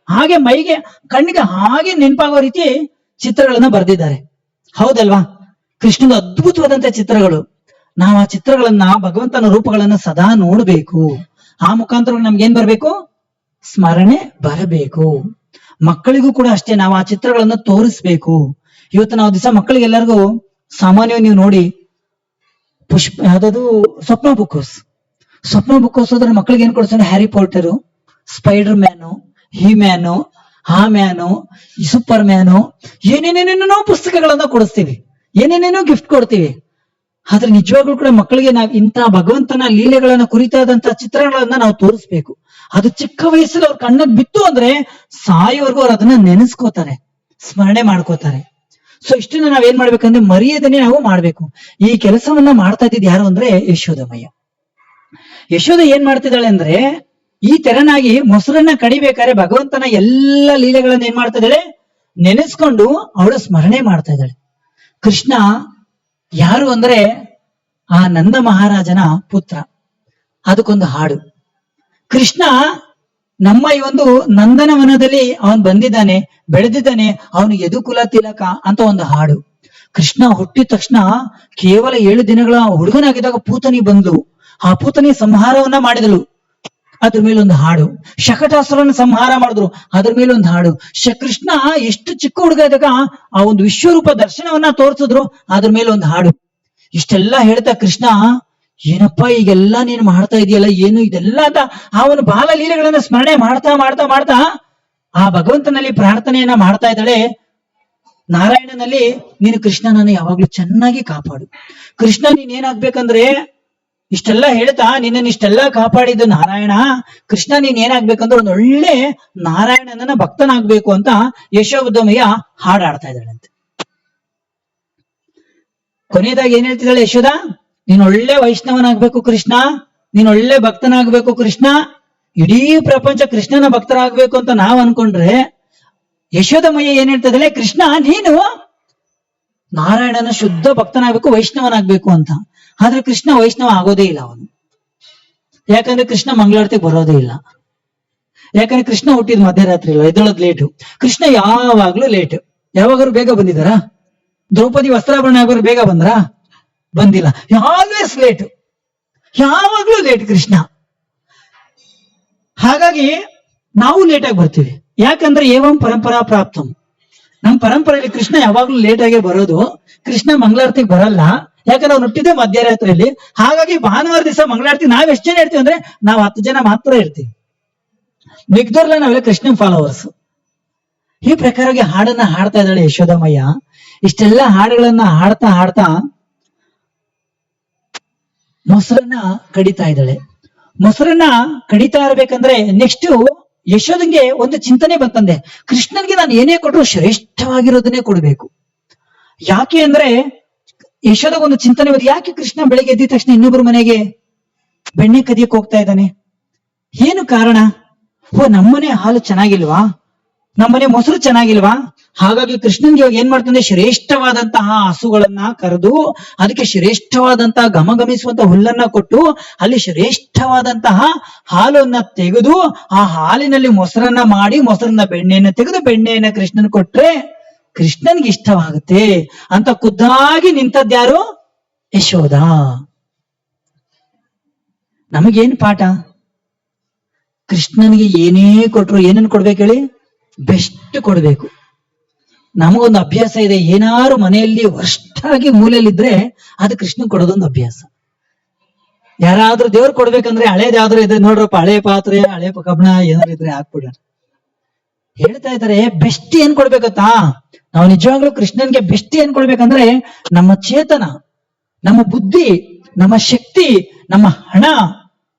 ಹಾಗೆ ಮೈಗೆ ಕಣ್ಣಿಗೆ ಹಾಗೆ ನೆನಪಾಗೋ ರೀತಿ ಚಿತ್ರಗಳನ್ನ ಬರೆದಿದ್ದಾರೆ. ಹೌದಲ್ವಾ? ಕೃಷ್ಣನ ಅದ್ಭುತವಾದಂತ ಚಿತ್ರಗಳು. ನಾವು ಆ ಚಿತ್ರಗಳನ್ನ, ಭಗವಂತನ ರೂಪಗಳನ್ನ ಸದಾ ನೋಡ್ಬೇಕು. ಆ ಮುಖಾಂತರ ನಮ್ಗೆ ಏನ್ ಬರ್ಬೇಕು, ಸ್ಮರಣೆ ಬರಬೇಕು. ಮಕ್ಕಳಿಗೂ ಕೂಡ ಅಷ್ಟೇ, ನಾವು ಆ ಚಿತ್ರಗಳನ್ನ ತೋರಿಸ್ಬೇಕು. ಇವತ್ತು ನಾವು ದಿವಸ ಮಕ್ಕಳಿಗೆಲ್ಲರಿಗೂ ಸಾಮಾನ್ಯವಾಗಿ ನೀವು ನೋಡಿ ಯಾವ್ದು ಸ್ವಪ್ನ ಬುಕ್ಕೋಸ್ ಹೋದ್ರೆ ಮಕ್ಕಳಿಗೆ ಏನ್ ಕೊಡ್ತಾರೆ, ಹ್ಯಾರಿ ಪಾಟರು, ಸ್ಪೈಡರ್ ಮ್ಯಾನು, ಹಿ ಮ್ಯಾನು, ಆ ಮ್ಯಾನು, ಸೂಪರ್ ಮ್ಯಾನು, ಏನೇನೇನೇನೋ ಪುಸ್ತಕಗಳನ್ನ ಕೊಡಿಸ್ತೀವಿ, ಏನೇನೇನೋ ಗಿಫ್ಟ್ ಕೊಡ್ತೀವಿ. ಆದ್ರೆ ನಿಜವಾಗ್ಲೂ ಕೂಡ ಮಕ್ಕಳಿಗೆ ನಾವು ಇಂಥ ಭಗವಂತನ ಲೀಲೆಗಳನ್ನ ಕುರಿತಾದಂತಹ ಚಿತ್ರಗಳನ್ನ ನಾವು ತೋರಿಸ್ಬೇಕು. ಅದು ಚಿಕ್ಕ ವಯಸ್ಸಲ್ಲಿ ಅವ್ರ ಕಣ್ಣಗ್ ಬಿತ್ತು ಅಂದ್ರೆ ಸಾಯೋವರೆಗೂ ಅವ್ರು ಅದನ್ನ ನೆನೆಸ್ಕೋತಾರೆ, ಸ್ಮರಣೆ ಮಾಡ್ಕೋತಾರೆ. ಸೊ ಇಷ್ಟನ್ನ ನಾವೇನ್ ಮಾಡ್ಬೇಕಂದ್ರೆ ಮರೆಯದೇನೆ ನಾವು ಮಾಡ್ಬೇಕು. ಈ ಕೆಲಸವನ್ನ ಮಾಡ್ತಾ ಇದ್ದಿದ್ದು ಯಾರು ಅಂದ್ರೆ ಯಶೋದಮಯ್ಯ. ಯಶೋದ ಏನ್ ಮಾಡ್ತಿದ್ದಾಳೆ ಅಂದ್ರೆ, ಈ ತೆರನಾಗಿ ಮೊಸರನ್ನ ಕಡಿಬೇಕಾದ್ರೆ ಭಗವಂತನ ಎಲ್ಲ ಲೀಲೆಗಳನ್ನ ಏನ್ ಮಾಡ್ತಾ ಇದ್ದಾಳೆ, ನೆನೆಸ್ಕೊಂಡು ಅವಳು ಸ್ಮರಣೆ ಮಾಡ್ತಾ ಇದ್ದಾಳೆ. ಕೃಷ್ಣ ಯಾರು ಅಂದ್ರೆ ಆ ನಂದ ಮಹಾರಾಜನ ಪುತ್ರ. ಅದಕ್ಕೊಂದು ಹಾಡು. ಕೃಷ್ಣ ನಮ್ಮ ಈ ಒಂದು ನಂದನವನದಲ್ಲಿ ಅವನು ಬಂದಿದ್ದಾನೆ, ಬೆಳೆದಿದ್ದಾನೆ, ಅವನು ಯದುಕುಲ ತಿಲಕ ಅಂತ ಒಂದು ಹಾಡು. ಕೃಷ್ಣ ಹುಟ್ಟಿದ ತಕ್ಷಣ ಕೇವಲ 7 ದಿನಗಳ ಹುಡುಗನಾಗಿದ್ದಾಗ ಪೂತನಿ ಬಂದ್ಲು. ಆ ಪೂತನಿ ಸಂಹಾರವನ್ನ ಮಾಡಿದಳು, ಅದ್ರ ಮೇಲೊಂದು ಹಾಡು. ಶಕಟಾಸುರನ ಸಂಹಾರ ಮಾಡಿದ್ರು, ಅದ್ರ ಮೇಲೊಂದು ಹಾಡು. ಕೃಷ್ಣ ಎಷ್ಟು ಚಿಕ್ಕ ಹುಡುಗ ಇದ್ದಾಗ ಆ ಒಂದು ವಿಶ್ವರೂಪ ದರ್ಶನವನ್ನ ತೋರಿಸಿದ್ರು, ಅದ್ರ ಮೇಲೊಂದು ಹಾಡು. ಇಷ್ಟೆಲ್ಲ ಹೇಳ್ತಾ ಕೃಷ್ಣ, ಏನಪ್ಪಾ ಈಗೆಲ್ಲ ನೀನು ಮಾಡ್ತಾ ಇದೆಯಲ್ಲ, ಏನು ಇದೆಲ್ಲ ಅಂತ ಅವನು ಬಾಲ ಲೀಲೆಗಳನ್ನ ಸ್ಮರಣೆ ಮಾಡ್ತಾ ಆ ಭಗವಂತನಲ್ಲಿ ಪ್ರಾರ್ಥನೆಯನ್ನ ಮಾಡ್ತಾ ಇದ್ದಾಳೆ. ನಾರಾಯಣನಲ್ಲಿ, ನೀನು ಕೃಷ್ಣನನ್ನು ಯಾವಾಗ್ಲೂ ಚೆನ್ನಾಗಿ ಕಾಪಾಡು. ಕೃಷ್ಣ ನೀನ್ ಏನಾಗ್ಬೇಕಂದ್ರೆ, ಇಷ್ಟೆಲ್ಲ ಹೇಳ್ತಾ ನಿನ್ನನ್ನು ಇಷ್ಟೆಲ್ಲ ಕಾಪಾಡಿದ್ದು ನಾರಾಯಣ, ಕೃಷ್ಣ ನೀನ್ ಏನಾಗ್ಬೇಕಂದ್ರೆ ಒಂದು ಒಳ್ಳೆ ನಾರಾಯಣನ ಭಕ್ತನಾಗ್ಬೇಕು ಅಂತ ಯಶೋದಮಯ್ಯ ಹಾಡಾಡ್ತಾ ಇದ್ದಾಳಂತೆ. ಕೊನೆಯದಾಗಿ ಏನ್ ಹೇಳ್ತಿದ್ದಾಳೆ ಯಶೋದ, ನೀನ್ ಒಳ್ಳೆ ವೈಷ್ಣವನಾಗ್ಬೇಕು ಕೃಷ್ಣ, ನೀನ್ ಒಳ್ಳೆ ಭಕ್ತನಾಗ್ಬೇಕು ಕೃಷ್ಣ, ಇಡೀ ಪ್ರಪಂಚ ಕೃಷ್ಣನ ಭಕ್ತರಾಗ್ಬೇಕು ಅಂತ ನಾವ್ ಅನ್ಕೊಂಡ್ರೆ, ಯಶೋದಮಯ್ಯ ಏನ್ ಹೇಳ್ತಾ ಇದ್ದಾಳೆ, ಕೃಷ್ಣ ನೀನು ನಾರಾಯಣನ ಶುದ್ಧ ಭಕ್ತನಾಗ್ಬೇಕು, ವೈಷ್ಣವನಾಗ್ಬೇಕು ಅಂತ. ಆದ್ರೆ ಕೃಷ್ಣ ವೈಷ್ಣವ ಆಗೋದೇ ಇಲ್ಲ ಅವನು. ಯಾಕಂದ್ರೆ ಕೃಷ್ಣ ಮಂಗಳಾರತಿಗೆ ಬರೋದೇ ಇಲ್ಲ. ಯಾಕಂದ್ರೆ ಕೃಷ್ಣ ಹುಟ್ಟಿದ ಮಧ್ಯರಾತ್ರಿ ಇಲ್ಲ, ಎದ್ದೊಳದ್ ಲೇಟು. ಕೃಷ್ಣ ಯಾವಾಗ್ಲೂ ಲೇಟ್. ಯಾವಾಗಾದ್ರು ಬೇಗ ಬಂದಿದಾರ? ದ್ರೌಪದಿ ವಸ್ತ್ರಾಭರಣ ಆಗೋರು ಬೇಗ ಬಂದಿಲ್ಲ. ಆಲ್ವೇಸ್ ಲೇಟ್, ಯಾವಾಗ್ಲೂ ಲೇಟ್ ಕೃಷ್ಣ. ಹಾಗಾಗಿ ನಾವು ಲೇಟಾಗಿ ಬರ್ತೀವಿ. ಯಾಕಂದ್ರೆ ಏವಂ ಪರಂಪರಾ ಪ್ರಾಪ್ತಂ, ನಮ್ಮ ಪರಂಪರೆಯಲ್ಲಿ ಕೃಷ್ಣ ಯಾವಾಗ್ಲೂ ಲೇಟ್ ಆಗೇ ಬರೋದು. ಕೃಷ್ಣ ಮಂಗಳಾರತಿಗೆ ಬರಲ್ಲ, ಯಾಕಂದ್ರೆ ಅವ್ನು ಹುಟ್ಟಿದ್ದೆ ಮಧ್ಯರಾತ್ರಿಯಲ್ಲಿ. ಹಾಗಾಗಿ ಭಾನುವಾರ ದಿವಸ ಮಂಗಳಾರತಿ ನಾವ್ ಎಷ್ಟು ಜನ ಇರ್ತೀವಿ ಅಂದ್ರೆ, ನಾವು 10 ಜನ ಮಾತ್ರ ಇರ್ತೀವಿ. ಮಿಗ್ದೋರ್ಲ ನಾವೆಲ್ಲ ಕೃಷ್ಣ ಫಾಲೋವರ್ಸ್. ಈ ಪ್ರಕಾರವಾಗಿ ಹಾಡನ್ನ ಹಾಡ್ತಾ ಇದ್ದಾಳೆ ಯಶೋದಮಯ್ಯ. ಇಷ್ಟೆಲ್ಲ ಹಾಡುಗಳನ್ನ ಹಾಡ್ತಾ ಮೊಸರನ್ನ ಕಡಿತಾ ಇದ್ದಾಳೆ. ಮೊಸರನ್ನ ಕಡಿತಾ ಇರ್ಬೇಕಂದ್ರೆ ನೆಕ್ಸ್ಟ್ ಯಶೋದಂಗೆ ಒಂದು ಚಿಂತನೆ ಬಂತಂದೆ, ಕೃಷ್ಣನ್ಗೆ ನಾನು ಏನೇ ಕೊಟ್ಟರು ಶ್ರೇಷ್ಠವಾಗಿರೋದನ್ನೇ ಕೊಡ್ಬೇಕು. ಯಾಕೆ ಅಂದ್ರೆ ಯಶೋದಾಗ ಒಂದು ಚಿಂತನೆ ಬಂದು, ಯಾಕೆ ಕೃಷ್ಣ ಬೆಳಗ್ಗೆ ಎದ್ದ ತಕ್ಷಣ ಇನ್ನೊಬ್ಬರ ಮನೆಗೆ ಬೆಣ್ಣೆ ಕದಿಯಕ್ಕೆ ಹೋಗ್ತಾ ಇದ್ದಾನೆ? ಏನು ಕಾರಣ? ನಮ್ಮನೆ ಹಾಲು ಚೆನ್ನಾಗಿಲ್ವಾ, ನಮ್ಮನೆ ಮೊಸರು ಚೆನ್ನಾಗಿಲ್ವಾ? ಹಾಗಾಗಿ ಕೃಷ್ಣನ್ಗೆ ಇವಾಗ ಏನ್ ಮಾಡ್ತಾನೆ, ಶ್ರೇಷ್ಠವಾದಂತಹ ಹಸುಗಳನ್ನ ಕರೆದು ಅದಕ್ಕೆ ಶ್ರೇಷ್ಠವಾದಂತಹ ಘಮಘಮಿಸುವಂತ ಹುಲ್ಲನ್ನ ಕೊಟ್ಟು ಅಲ್ಲಿ ಶ್ರೇಷ್ಠವಾದಂತಹ ಹಾಲನ್ನ ತೆಗೆದು ಆ ಹಾಲಿನಲ್ಲಿ ಮೊಸರನ್ನ ಮಾಡಿ, ಮೊಸರನ್ನ ಬೆಣ್ಣೆಯನ್ನ ತೆಗೆದು ಬೆಣ್ಣೆಯನ್ನ ಕೃಷ್ಣನ್ ಕೊಟ್ರೆ ಕೃಷ್ಣನ್ಗೆ ಇಷ್ಟವಾಗುತ್ತೆ ಅಂತ ಖುದ್ದಾಗಿ ನಿಂತದ್ಯಾರು? ಯಶೋದ. ನಮಗೇನ್ ಪಾಠ? ಕೃಷ್ಣನಿಗೆ ಏನೇ ಕೊಟ್ರು ಏನನ್ನು ಕೊಡ್ಬೇಕು ಹೇಳಿ? ಬೆಸ್ಟ್ ಕೊಡ್ಬೇಕು. ನಮಗೊಂದು ಅಭ್ಯಾಸ ಇದೆ, ಏನಾರು ಮನೆಯಲ್ಲಿ ವರ್ಷಾಗಿ ಮೂಲೆಯಲ್ಲಿದ್ರೆ ಅದು ಕೃಷ್ಣ ಕೊಡೋದೊಂದು ಅಭ್ಯಾಸ. ಯಾರಾದ್ರೂ ದೇವ್ರು ಕೊಡ್ಬೇಕಂದ್ರೆ ಹಳೇದ್ ಯಾವ್ದಾರು ಇದೆ ನೋಡ್ರಪ್ಪ, ಹಳೆ ಪಾತ್ರೆ, ಹಳೆ ಕಬ್ಬಣ ಏನಾದ್ರು ಇದ್ರೆ ಹಾಕ್ಬಿಡ್ರ. ಹೇಳ್ತಾ ಇದಾರೆ ಬೆಸ್ಟ್ ಏನ್ ಕೊಡ್ಬೇಕತ್ತಾ? ನಾವು ನಿಜವಾಗ್ಲೂ ಕೃಷ್ಣನ್ಗೆ ಬೆಸ್ಟ್ ಏನ್ ಕೊಡ್ಬೇಕಂದ್ರೆ ನಮ್ಮ ಚೇತನ, ನಮ್ಮ ಬುದ್ಧಿ, ನಮ್ಮ ಶಕ್ತಿ, ನಮ್ಮ ಹಣ,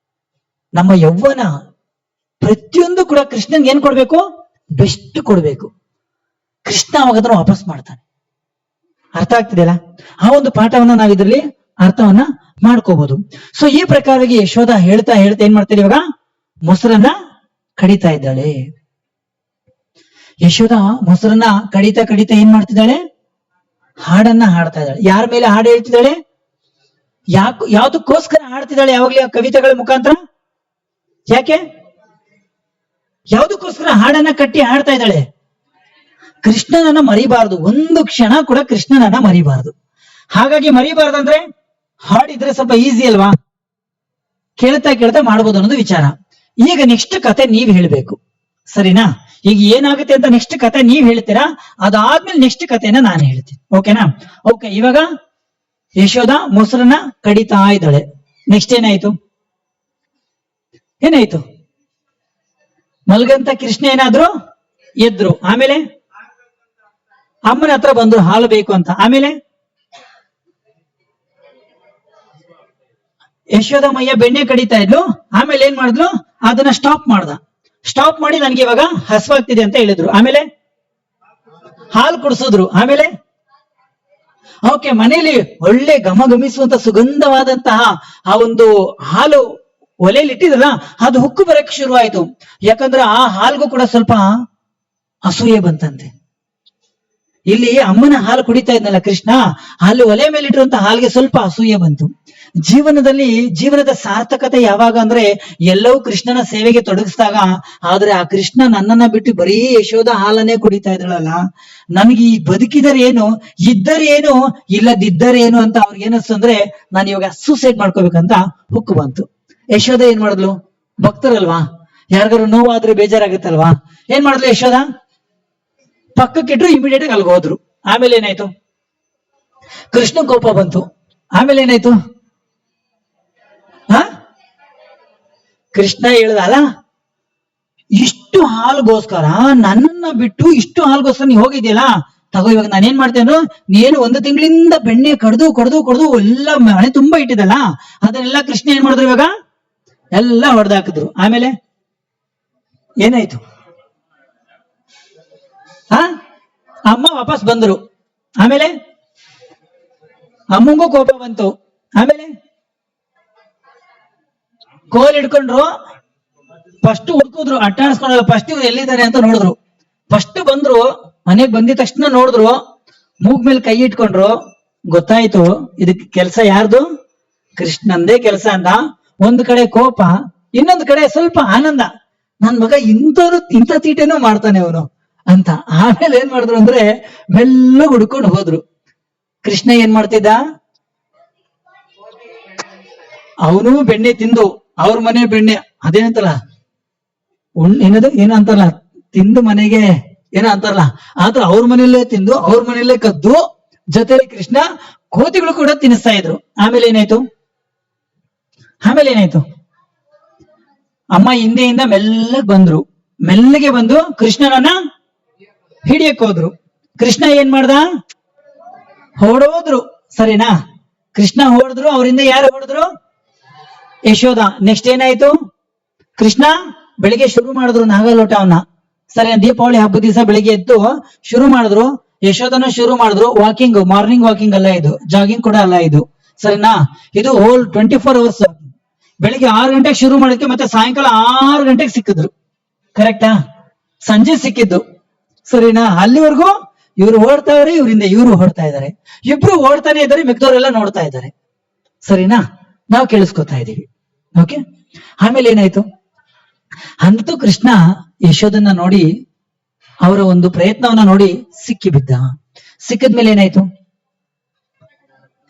ನಮ್ಮ ಯೌವನ, ಪ್ರತಿಯೊಂದು ಕೂಡ ಕೃಷ್ಣನ್ಗೆ ಏನ್ ಕೊಡ್ಬೇಕು? ಬೆಸ್ಟ್ ಕೊಡ್ಬೇಕು. ಕೃಷ್ಣ ಅವಾಗ ವಾಪಸ್ ಮಾಡ್ತಾನೆ. ಅರ್ಥ ಆಗ್ತಿದೆಯಲ್ಲ? ಆ ಒಂದು ಪಾಠವನ್ನ ನಾವು ಇದರಲ್ಲಿ ಅರ್ಥವನ್ನ ಮಾಡ್ಕೋಬಹುದು. ಸೊ ಈ ಪ್ರಕಾರವಾಗಿ ಯಶೋಧ ಹೇಳ್ತಾ ಹೇಳ್ತಾ ಏನ್ ಮಾಡ್ತಾರೆ ಇವಾಗ? ಮೊಸರನ್ನ ಕಡಿತಾ ಇದ್ದಾಳೆ. ಯಶೋಧ ಮೊಸರನ್ನ ಕಡಿತಾ ಕಡಿತಾ ಏನ್ ಮಾಡ್ತಿದ್ದಾಳೆ? ಹಾಡನ್ನ ಹಾಡ್ತಾ ಇದ್ದಾಳೆ. ಯಾರ ಮೇಲೆ ಹಾಡು ಹೇಳ್ತಿದ್ದಾಳೆ? ಯಾವ್ದಕ್ಕೋಸ್ಕರ ಹಾಡ್ತಿದ್ದಾಳೆ ಯಾವಾಗ್ಲೂ ಕವಿತೆಗಳ ಮುಖಾಂತರ? ಯಾಕೆ? ಯಾವ್ದಕ್ಕೋಸ್ಕರ ಹಾಡನ್ನ ಕಟ್ಟಿ ಹಾಡ್ತಾ ಇದ್ದಾಳೆ? ಕೃಷ್ಣನನ್ನ ಮರಿಬಾರದು, ಒಂದು ಕ್ಷಣ ಕೂಡ ಕೃಷ್ಣನನ್ನ ಮರಿಬಾರದು. ಹಾಗಾಗಿ ಮರಿಬಾರ್ದಂದ್ರೆ ಹಾಡಿದ್ರೆ ಸ್ವಲ್ಪ ಈಸಿ ಅಲ್ವಾ? ಕೇಳ್ತಾ ಕೇಳ್ತಾ ಮಾಡ್ಬೋದು ಅನ್ನೋದು ವಿಚಾರ. ಈಗ ನೆಕ್ಸ್ಟ್ ಕತೆ ನೀವ್ ಹೇಳ್ಬೇಕು, ಸರಿನಾ? ಈಗ ಏನಾಗುತ್ತೆ ಅಂತ ನೆಕ್ಸ್ಟ್ ಕತೆ ನೀವ್ ಹೇಳ್ತೀರಾ, ಅದಾದ್ಮೇಲೆ ನೆಕ್ಸ್ಟ್ ಕತೆನ ನಾನು ಹೇಳ್ತೀನಿ. ಓಕೆನಾ? ಓಕೆ, ಇವಾಗ ಯಶೋಧ ಮೊಸರನ್ನ ಕಡಿತಾ ಇದ್ದಾಳೆ. ನೆಕ್ಸ್ಟ್ ಏನಾಯ್ತು? ಏನಾಯ್ತು? ಮಲ್ಗಂತ ಕೃಷ್ಣ ಏನಾದ್ರು ಎದ್ರು. ಆಮೇಲೆ ಅಮ್ಮನ ಹತ್ರ ಬಂದ್ರು ಹಾಲು ಬೇಕು ಅಂತ. ಆಮೇಲೆ ಯಶೋಧ ಮಯ್ಯ ಬೆಣ್ಣೆ ಕಡಿತಾ ಇದ್ಲು. ಆಮೇಲೆ ಏನ್ ಮಾಡಿದ್ಲು? ಅದನ್ನ ಸ್ಟಾಪ್ ಮಾಡಿ ನನ್ಗೆ ಇವಾಗ ಹಸುವಾಗ್ತಿದೆ ಅಂತ ಹೇಳಿದ್ರು. ಆಮೇಲೆ ಹಾಲು ಕುಡಿಸಿದ್ರು. ಆಮೇಲೆ ಓಕೆ, ಮನೆಯಲ್ಲಿ ಒಳ್ಳೆ ಘಮಘಮಿಸುವಂತ ಸುಗಂಧವಾದಂತಹ ಆ ಒಂದು ಹಾಲು ಒಲೆಯಲ್ಲಿ ಇಟ್ಟಿದ್ರಲ್ಲ, ಅದು ಹುಕ್ಕು ಬರಕ್ಕೆ ಶುರುವಾಯ್ತು. ಯಾಕಂದ್ರೆ ಆ ಹಾಲ್ಗೂ ಕೂಡ ಸ್ವಲ್ಪ ಅಸೂಯೆ ಬಂತಂತೆ. ಇಲ್ಲಿ ಅಮ್ಮನ ಹಾಲು ಕುಡಿತಾ ಇದ್ನಲ್ಲ ಕೃಷ್ಣ, ಅಲ್ಲಿ ಒಲೆ ಮೇಲೆ ಇಟ್ಟಿರುವಂತ ಹಾಲಿಗೆ ಸ್ವಲ್ಪ ಅಸೂಯೆ ಬಂತು. ಜೀವನದ ಸಾರ್ಥಕತೆ ಯಾವಾಗ ಅಂದ್ರೆ ಎಲ್ಲವೂ ಕೃಷ್ಣನ ಸೇವೆಗೆ ತೊಡಗಿಸಿದಾಗ. ಆದ್ರೆ ಆ ಕೃಷ್ಣ ನನ್ನನ್ನ ಬಿಟ್ಟು ಬರೀ ಯಶೋಧ ಹಾಲನ್ನೇ ಕುಡಿತಾ ಇದ್ರಲ್ಲ, ನನಗೆ ಈ ಬದುಕಿದರೇನು, ಇದ್ದರೇನು, ಇಲ್ಲದಿದ್ದರೇನು ಅಂತ ಅವ್ರಿಗೆ ಏನಿಸ್ತು ಅಂದ್ರೆ ನಾನು ಇವಾಗ ಸೂಸೈಡ್ ಮಾಡ್ಕೋಬೇಕಂತ ಹುಕ್ಕು ಬಂತು. ಯಶೋಧ ಏನ್ ಮಾಡಿದ್ಲು? ಭಕ್ತರಲ್ವಾ, ಯಾರಿಗಾರು ನೋವಾದ್ರೆ ಬೇಜಾರಾಗುತ್ತಲ್ವಾ? ಏನ್ ಮಾಡಿದ್ಲು ಯಶೋಧ? ಪಕ್ಕಕ್ಕಿಟ್ರು, ಇಮಿಡಿಯೇಟ್ ಆಗಿ ಅಲ್ಲಿಗೆ ಹೋದ್ರು. ಆಮೇಲೆ ಏನಾಯ್ತು? ಕೃಷ್ಣ ಕೋಪ ಬಂತು. ಆಮೇಲೆ ಏನಾಯ್ತು? ಕೃಷ್ಣ ಹೇಳ್ದಲ್ಲ, ಇಷ್ಟು ಹಾಲ್ಗೋಸ್ಕರ ನನ್ನನ್ನ ಬಿಟ್ಟು ಇಷ್ಟು ಹಾಲ್ಗೋಸ್ಕರ ನೀ ಹೋಗಿದ್ಯಲ್ಲ, ತಗೋ ಇವಾಗ ನಾನೇನ್ ಮಾಡ್ತೇನೆ, ನೀನು 1 ತಿಂಗಳಿಂದ ಬೆಣ್ಣೆ ಕಡ್ದು ಎಲ್ಲ ಮನೆ ತುಂಬಾ ಇಟ್ಟಿದಲ್ಲ, ಅದನ್ನೆಲ್ಲ ಕೃಷ್ಣ ಏನ್ ಮಾಡಿದ್ರು ಇವಾಗ? ಎಲ್ಲ ಹೊಡೆದಾಕಿದ್ರು. ಆಮೇಲೆ ಏನಾಯ್ತು? ಅಮ್ಮ ವಾಪಸ್ ಬಂದ್ರು. ಆಮೇಲೆ ಅಮ್ಮಂಗೂ ಕೋಪ ಬಂತು. ಆಮೇಲೆ ಕೋಲ್ ಹಿಡ್ಕೊಂಡ್ರು. ಫಸ್ಟ್ ಹುಡ್ಕಿದ್ರು, ಅಟ್ಟಾಡ್ಸ್ಕೊಂಡ್ರು. ಫಸ್ಟ್ ಇವ್ರು ಎಲ್ಲಿದ್ದಾರೆ ಅಂತ ನೋಡಿದ್ರು. ಫಸ್ಟ್ ಬಂದ್ರು, ಮನೆಗ್ ಬಂದಿದ ತಕ್ಷಣ ನೋಡಿದ್ರು, ಮೂಗ್ ಮೇಲೆ ಕೈ ಇಟ್ಕೊಂಡ್ರು. ಗೊತ್ತಾಯ್ತು ಇದಕ್ಕೆ ಕೆಲಸ ಯಾರ್ದು? ಕೃಷ್ಣಂದೇ ಕೆಲಸ ಅಂತ. ಒಂದ್ ಕಡೆ ಕೋಪ, ಇನ್ನೊಂದ್ ಕಡೆ ಸ್ವಲ್ಪ ಆನಂದ. ನನ್ ಮಗ ಇಂಥ ತೀಟೆನೂ ಮಾಡ್ತಾನೆ ಅವನು ಅಂತ. ಆಮೇಲೆ ಏನ್ ಮಾಡಿದ್ರು ಅಂದ್ರೆ ಮೆಲ್ಲ ಹುಡ್ಕೊಂಡು ಹೋದ್ರು. ಕೃಷ್ಣ ಏನ್ ಮಾಡ್ತಿದ್ದ? ಅವನು ಬೆಣ್ಣೆ ತಿಂದು ಅವ್ರ ಮನೆ ಬೆಣ್ಣೆ ಅದೇನಂತಲ್ಲ, ಏನಂತಾರಲ್ಲ, ತಿಂದು ಮನೆಗೆ ಏನೋ ಅಂತಾರಲ್ಲ, ಆದ್ರೆ ಅವ್ರ ಮನೆಯಲ್ಲೇ ತಿಂದು ಅವ್ರ ಮನೆಯಲ್ಲೇ ಕದ್ದು ಜೊತೆಲಿ ಕೃಷ್ಣ ಕೋತಿಗಳು ಕೂಡ ತಿನ್ನಿಸ್ತಾ ಇದ್ರು. ಆಮೇಲೆ ಏನಾಯ್ತು? ಅಮ್ಮ ಹಿಂದೆಯಿಂದ ಮೆಲ್ಲಗೆ ಬಂದು ಕೃಷ್ಣನನ್ನ ಹಿಡಿಯಕ್ ಹೋದ್ರು. ಕೃಷ್ಣ ಏನ್ ಮಾಡ್ದ? ಹೊಡೋದ್ರು. ಸರಿನಾ? ಕೃಷ್ಣ ಹೊಡೆದ್ರು, ಅವರಿಂದ ಯಾರು ಹೊಡೆದ್ರು? ಯಶೋಧ. ನೆಕ್ಸ್ಟ್ ಏನಾಯ್ತು? ಕೃಷ್ಣ ಬೆಳಿಗ್ಗೆ ಶುರು ಮಾಡಿದ್ರು ನಾಗಲೋಟವನ್ನ. ಸರಿ, ದೀಪಾವಳಿ ಹಬ್ಬದ ದಿವಸ ಬೆಳಿಗ್ಗೆ ಎದ್ದು ಶುರು ಮಾಡಿದ್ರು. ಯಶೋಧನ ಶುರು ಮಾಡಿದ್ರು. ವಾಕಿಂಗ್, ಮಾರ್ನಿಂಗ್ ವಾಕಿಂಗ್ ಅಲ್ಲ ಇದು, ಜಾಗಿಂಗ್ ಕೂಡ ಅಲ್ಲ ಇದು, ಸರಿನಾ? ಇದು ಹೋಲ್ 24 ಅವರ್ಸ್. ಬೆಳಿಗ್ಗೆ 6 ಗಂಟೆಗೆ ಶುರು ಮಾಡೋದಕ್ಕೆ ಮತ್ತೆ ಸಾಯಂಕಾಲ 6 ಗಂಟೆಗೆ ಸಿಕ್ಕಿದ್ರು. ಕರೆಕ್ಟಾ? ಸಂಜೆ ಸಿಕ್ಕಿದ್ದು, ಸರಿನಾ? ಅಲ್ಲಿವರೆಗೂ ಇವ್ರು ಓಡ್ತಾವ್ರೆ, ಇವರಿಂದ ಇವ್ರು ಓಡ್ತಾ ಇದ್ದಾರೆ. ಇಬ್ರು ಓಡ್ತಾನೆ ಇದ್ದಾರೆ, ಮಿಕ್ದವರೆಲ್ಲ ನೋಡ್ತಾ ಇದ್ದಾರೆ. ಸರಿನಾ? ನಾವು ಕೇಳಿಸ್ಕೊತಾ ಇದೀವಿ. ಓಕೆ, ಆಮೇಲೆ ಏನಾಯ್ತು? ಅಂತೂ ಕೃಷ್ಣ ಯಶೋಧನ್ನ ನೋಡಿ, ಅವರ ಒಂದು ಪ್ರಯತ್ನವನ್ನ ನೋಡಿ ಸಿಕ್ಕಿಬಿದ್ದ. ಸಿಕ್ಕಿದ್ಮೇಲೆ ಏನಾಯ್ತು?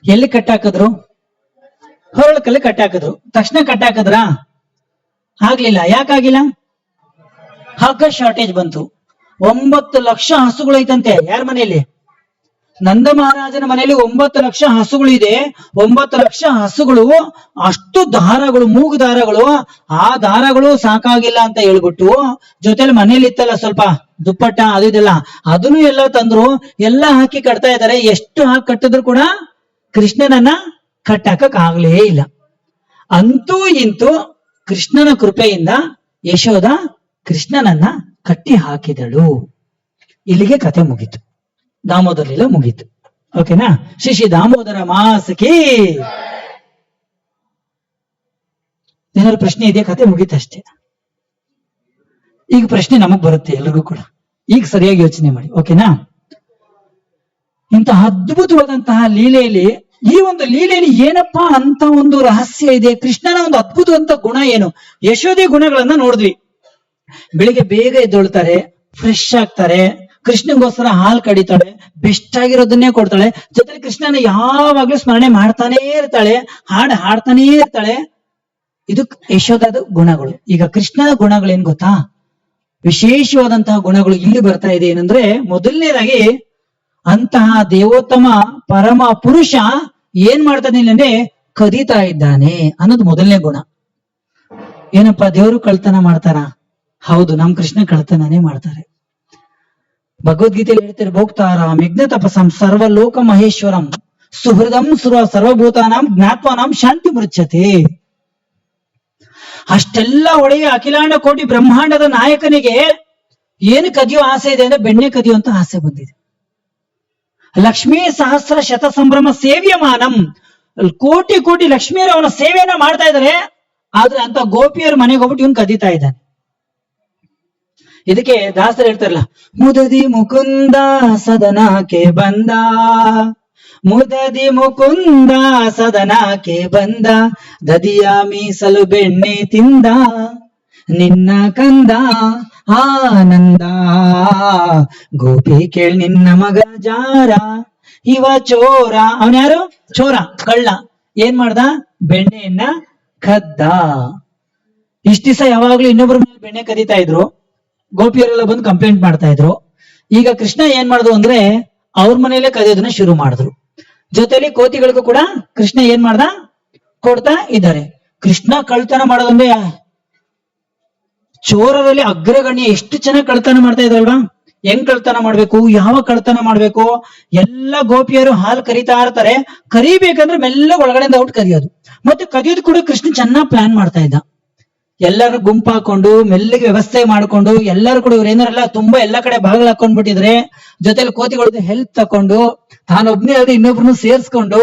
ಎಲ್ಲಿ ಕಟ್ಟಾಕಿದ್ರು? ಹೊರಳಕಲ್ಲಿ ಕಟ್ಟಾಕಿದ್ರು. ತಕ್ಷಣ ಕಟ್ಟಾಕಿದ್ರ? ಆಗ್ಲಿಲ್ಲ. ಯಾಕಾಗಿಲ್ಲ? ಹಗ್ಗ ಶಾರ್ಟೇಜ್ ಬಂತು. 9 ಲಕ್ಷ ಹಸುಗಳೈತಂತೆ. ಯಾರ ಮನೆಯಲ್ಲಿ? ನಂದ ಮಹಾರಾಜನ ಮನೆಯಲ್ಲಿ 9 ಲಕ್ಷ ಹಸುಗಳು ಇದೆ. 9 ಲಕ್ಷ ಹಸುಗಳು, ಅಷ್ಟು ದಾರಗಳು, ಮೂಗು ದಾರಗಳು, ಆ ದಾರಗಳು ಸಾಕಾಗಿಲ್ಲ ಅಂತ ಹೇಳ್ಬಿಟ್ಟು ಜೊತೆಲಿ ಮನೇಲಿ ಇತ್ತಲ್ಲ ಸ್ವಲ್ಪ ದುಪ್ಪಟ್ಟ ಅದು ಇದೆಲ್ಲ, ಅದನ್ನು ಎಲ್ಲ ತಂದ್ರು, ಎಲ್ಲ ಹಾಕಿ ಕಟ್ತಾ ಇದ್ದಾರೆ. ಎಷ್ಟು ಹಾಕಿ ಕಟ್ಟಿದ್ರು ಕೂಡ ಕೃಷ್ಣನನ್ನ ಕಟ್ಟಾಕಕ್ ಆಗ್ಲೇ ಇಲ್ಲ. ಅಂತೂ ಇಂತೂ ಕೃಷ್ಣನ ಕೃಪೆಯಿಂದ ಯಶೋದ ಕೃಷ್ಣನನ್ನ ಕಟ್ಟಿ ಹಾಕಿದಳು. ಇಲ್ಲಿಗೆ ಕತೆ ಮುಗೀತು, ದಾಮೋದರ ಲೀಲೆ ಮುಗೀತು. ಓಕೆನಾ? ಶ್ರೀ ದಾಮೋದರ ಮಾಸಕ್ಕೆ ಏನಾದ್ರು ಪ್ರಶ್ನೆ ಇದೆಯಾ? ಕತೆ ಮುಗೀತಷ್ಟೇ. ಈಗ ಪ್ರಶ್ನೆ ನಮಗ್ ಬರುತ್ತೆ ಎಲ್ರಿಗೂ ಕೂಡ. ಈಗ ಸರಿಯಾಗಿ ಯೋಚನೆ ಮಾಡಿ. ಓಕೆನಾ? ಇಂತಹ ಅದ್ಭುತವಾದಂತಹ ಲೀಲೆಯಲ್ಲಿ, ಈ ಒಂದು ಲೀಲೆಯಲ್ಲಿ ಏನಪ್ಪಾ ಅಂತ ಒಂದು ರಹಸ್ಯ ಇದೆ, ಕೃಷ್ಣನ ಒಂದು ಅದ್ಭುತವಂತ ಗುಣ ಏನು? ಯಶೋದೆ ಗುಣಗಳನ್ನ ನೋಡಿದ್ವಿ. ಬೆಳಿಗ್ಗೆ ಬೇಗ ಎದ್ದೊಳ್ತಾರೆ, ಫ್ರೆಶ್ ಆಗ್ತಾರೆ, ಕೃಷ್ಣಗೋಸ್ಕರ ಹಾಲು ಕಡಿತಾಳೆ, ಬೆಸ್ಟ್ ಆಗಿರೋದನ್ನೇ ಕೊಡ್ತಾಳೆ, ಜೊತೆಲಿ ಕೃಷ್ಣನ ಯಾವಾಗ್ಲೂ ಸ್ಮರಣೆ ಮಾಡ್ತಾನೇ ಇರ್ತಾಳೆ, ಹಾಡು ಹಾಡ್ತಾನೇ ಇರ್ತಾಳೆ. ಇದು ಯಶೋದದ ಗುಣಗಳು. ಈಗ ಕೃಷ್ಣನ ಗುಣಗಳೇನ್ ಗೊತ್ತಾ? ವಿಶೇಷವಾದಂತಹ ಗುಣಗಳು ಇಲ್ಲಿ ಬರ್ತಾ ಇದೆ. ಏನಂದ್ರೆ, ಮೊದಲನೇದಾಗಿ ಅಂತಹ ದೇವೋತ್ತಮ ಪರಮ ಪುರುಷ ಏನ್ ಮಾಡ್ತಾನೆ ಅಂದ್ರೆ ಕದೀತಾ ಇದ್ದಾನೆ ಅನ್ನೋದು ಮೊದಲನೇ ಗುಣ. ಏನಪ್ಪಾ, ದೇವರು ಕಳ್ತನ ಮಾಡ್ತಾರ? ಹೌದು, ನಮ್ ಕೃಷ್ಣ ಕಳ್ತನನೇ ಮಾಡ್ತಾರೆ. ಭಗವದ್ಗೀತೆಯಲ್ಲಿ ಹೇಳ್ತಾರೆ, ಭೋಕ್ತಾರಾಮ್ ಯಜ್ಞ ತಪಸಂ ಸರ್ವಲೋಕ ಮಹೇಶ್ವರಂ ಸುಹೃದಂ ಸರ್ವಭೂತಾನಾಂ ಜ್ಞಾತ್ವಾನಾಂ ಶಾಂತಿ ಮೃಚ್ಯತೆ. ಅಷ್ಟೆಲ್ಲ ಒಳ್ಳೆಯ ಅಖಿಲಾಂಡ ಕೋಟಿ ಬ್ರಹ್ಮಾಂಡದ ನಾಯಕನಿಗೆ ಏನು ಕದಿಯೋ ಆಸೆ ಇದೆ ಅಂದ್ರೆ ಬೆಣ್ಣೆ ಕದಿಯುವಂತ ಆಸೆ ಬಂದಿದೆ. ಲಕ್ಷ್ಮೀ ಸಹಸ್ರ ಶತ ಸಂಭ್ರಮ ಸೇವ್ಯಮಾನಂ, ಕೋಟಿ ಕೋಟಿ ಲಕ್ಷ್ಮಿಯರು ಅವನ ಸೇವೆಯನ್ನ ಮಾಡ್ತಾ ಇದ್ದಾರೆ, ಆದ್ರೆ ಅಂತ ಗೋಪಿಯರ ಮನೆಗೆ ಹೋಗ್ಬಿಟ್ಟು ಇವನ್ ಕದೀತಾ ಇದ್ದಾನೆ. ಇದಕ್ಕೆ ದಾಸರು ಹೇಳ್ತಾರಲ್ಲ, ಮುದದಿ ಮುಕುಂದ ಸದನಕ್ಕೆ ಬಂದ, ಮುದದಿ ಮುಕುಂದ ಸದನಕ್ಕೆ ಬಂದ, ದದಿಯ ಮೀಸಲು ಬೆಣ್ಣೆ ತಿಂದ, ನಿನ್ನ ಕಂದ ಆನಂದ, ಗೋಪಿ ಕೇಳ್ ನಿನ್ನ ಮಗ ಜಾರ, ಇವ ಚೋರ. ಅವನ್ಯಾರು? ಚೋರ, ಕಳ್ಳ. ಏನ್ ಮಾಡ್ದ? ಬೆಣ್ಣೆಯನ್ನ ಕದ್ದ. ಇಷ್ಟ ದಿವಸ ಯಾವಾಗ್ಲೂ ಇನ್ನೊಬ್ಬರ ಮೇಲೆ ಬೆಣ್ಣೆ ಕದೀತಾ ಇದ್ರು, ಗೋಪಿಯರೆಲ್ಲ ಬಂದು ಕಂಪ್ಲೇಂಟ್ ಮಾಡ್ತಾ ಇದ್ರು. ಈಗ ಕೃಷ್ಣ ಏನ್ ಮಾಡುದು ಅಂದ್ರೆ ಅವ್ರ ಮನೆಯಲ್ಲೇ ಕದಿಯೋದನ್ನ ಶುರು ಮಾಡಿದ್ರು. ಜೊತೆಲಿ ಕೋತಿಗಳಿಗೂ ಕೂಡ ಕೃಷ್ಣ ಏನ್ ಮಾಡ್ದ? ಕೊಡ್ತಾ ಇದ್ದಾರೆ. ಕೃಷ್ಣ ಕಳ್ತನ ಮಾಡೋದಂದ್ರೆ ಚೋರರಲ್ಲಿ ಅಗ್ರಗಣ್ಯ. ಎಷ್ಟು ಚೆನ್ನಾಗಿ ಕಳ್ತನ ಮಾಡ್ತಾ ಇದ್ರಲ್ವಾ? ಹೆಂಗ್ ಕಳ್ತನ ಮಾಡ್ಬೇಕು, ಯಾವ ಕಳ್ತನ ಮಾಡ್ಬೇಕು, ಎಲ್ಲ ಗೋಪಿಯರು ಹಾಲು ಕರಿತಾ ಇರ್ತಾರೆ. ಕರಿಬೇಕಂದ್ರೆ ಮೆಲ್ಲ ಒಳಗಡೆಯಿಂದ ಔಟ್ ಕದಿಯೋದು. ಮತ್ತೆ ಕದಿಯೋದು ಕೂಡ ಕೃಷ್ಣ ಚೆನ್ನಾಗಿ ಪ್ಲಾನ್ ಮಾಡ್ತಾ ಇದ್ದ. ಎಲ್ಲರೂ ಗುಂಪಾಕೊಂಡು ಮೆಲ್ಲಿಗೆ ವ್ಯವಸ್ಥೆ ಮಾಡ್ಕೊಂಡು, ಎಲ್ಲರೂ ಕೂಡ ಇವ್ರು ಏನಾರಲ್ಲ ತುಂಬಾ ಎಲ್ಲಾ ಕಡೆ ಬಾಗಿಲು ಹಾಕೊಂಡ್ಬಿಟ್ಟಿದ್ರೆ, ಜೊತೆಲಿ ಕೋತಿಗಳದ್ದು ಹೆಲ್ಪ್ ತಕೊಂಡು, ತಾನೊಬ್ನೇ ಅಲ್ಲದೆ ಇನ್ನೊಬ್ರನ್ನು ಸೇರ್ಸ್ಕೊಂಡು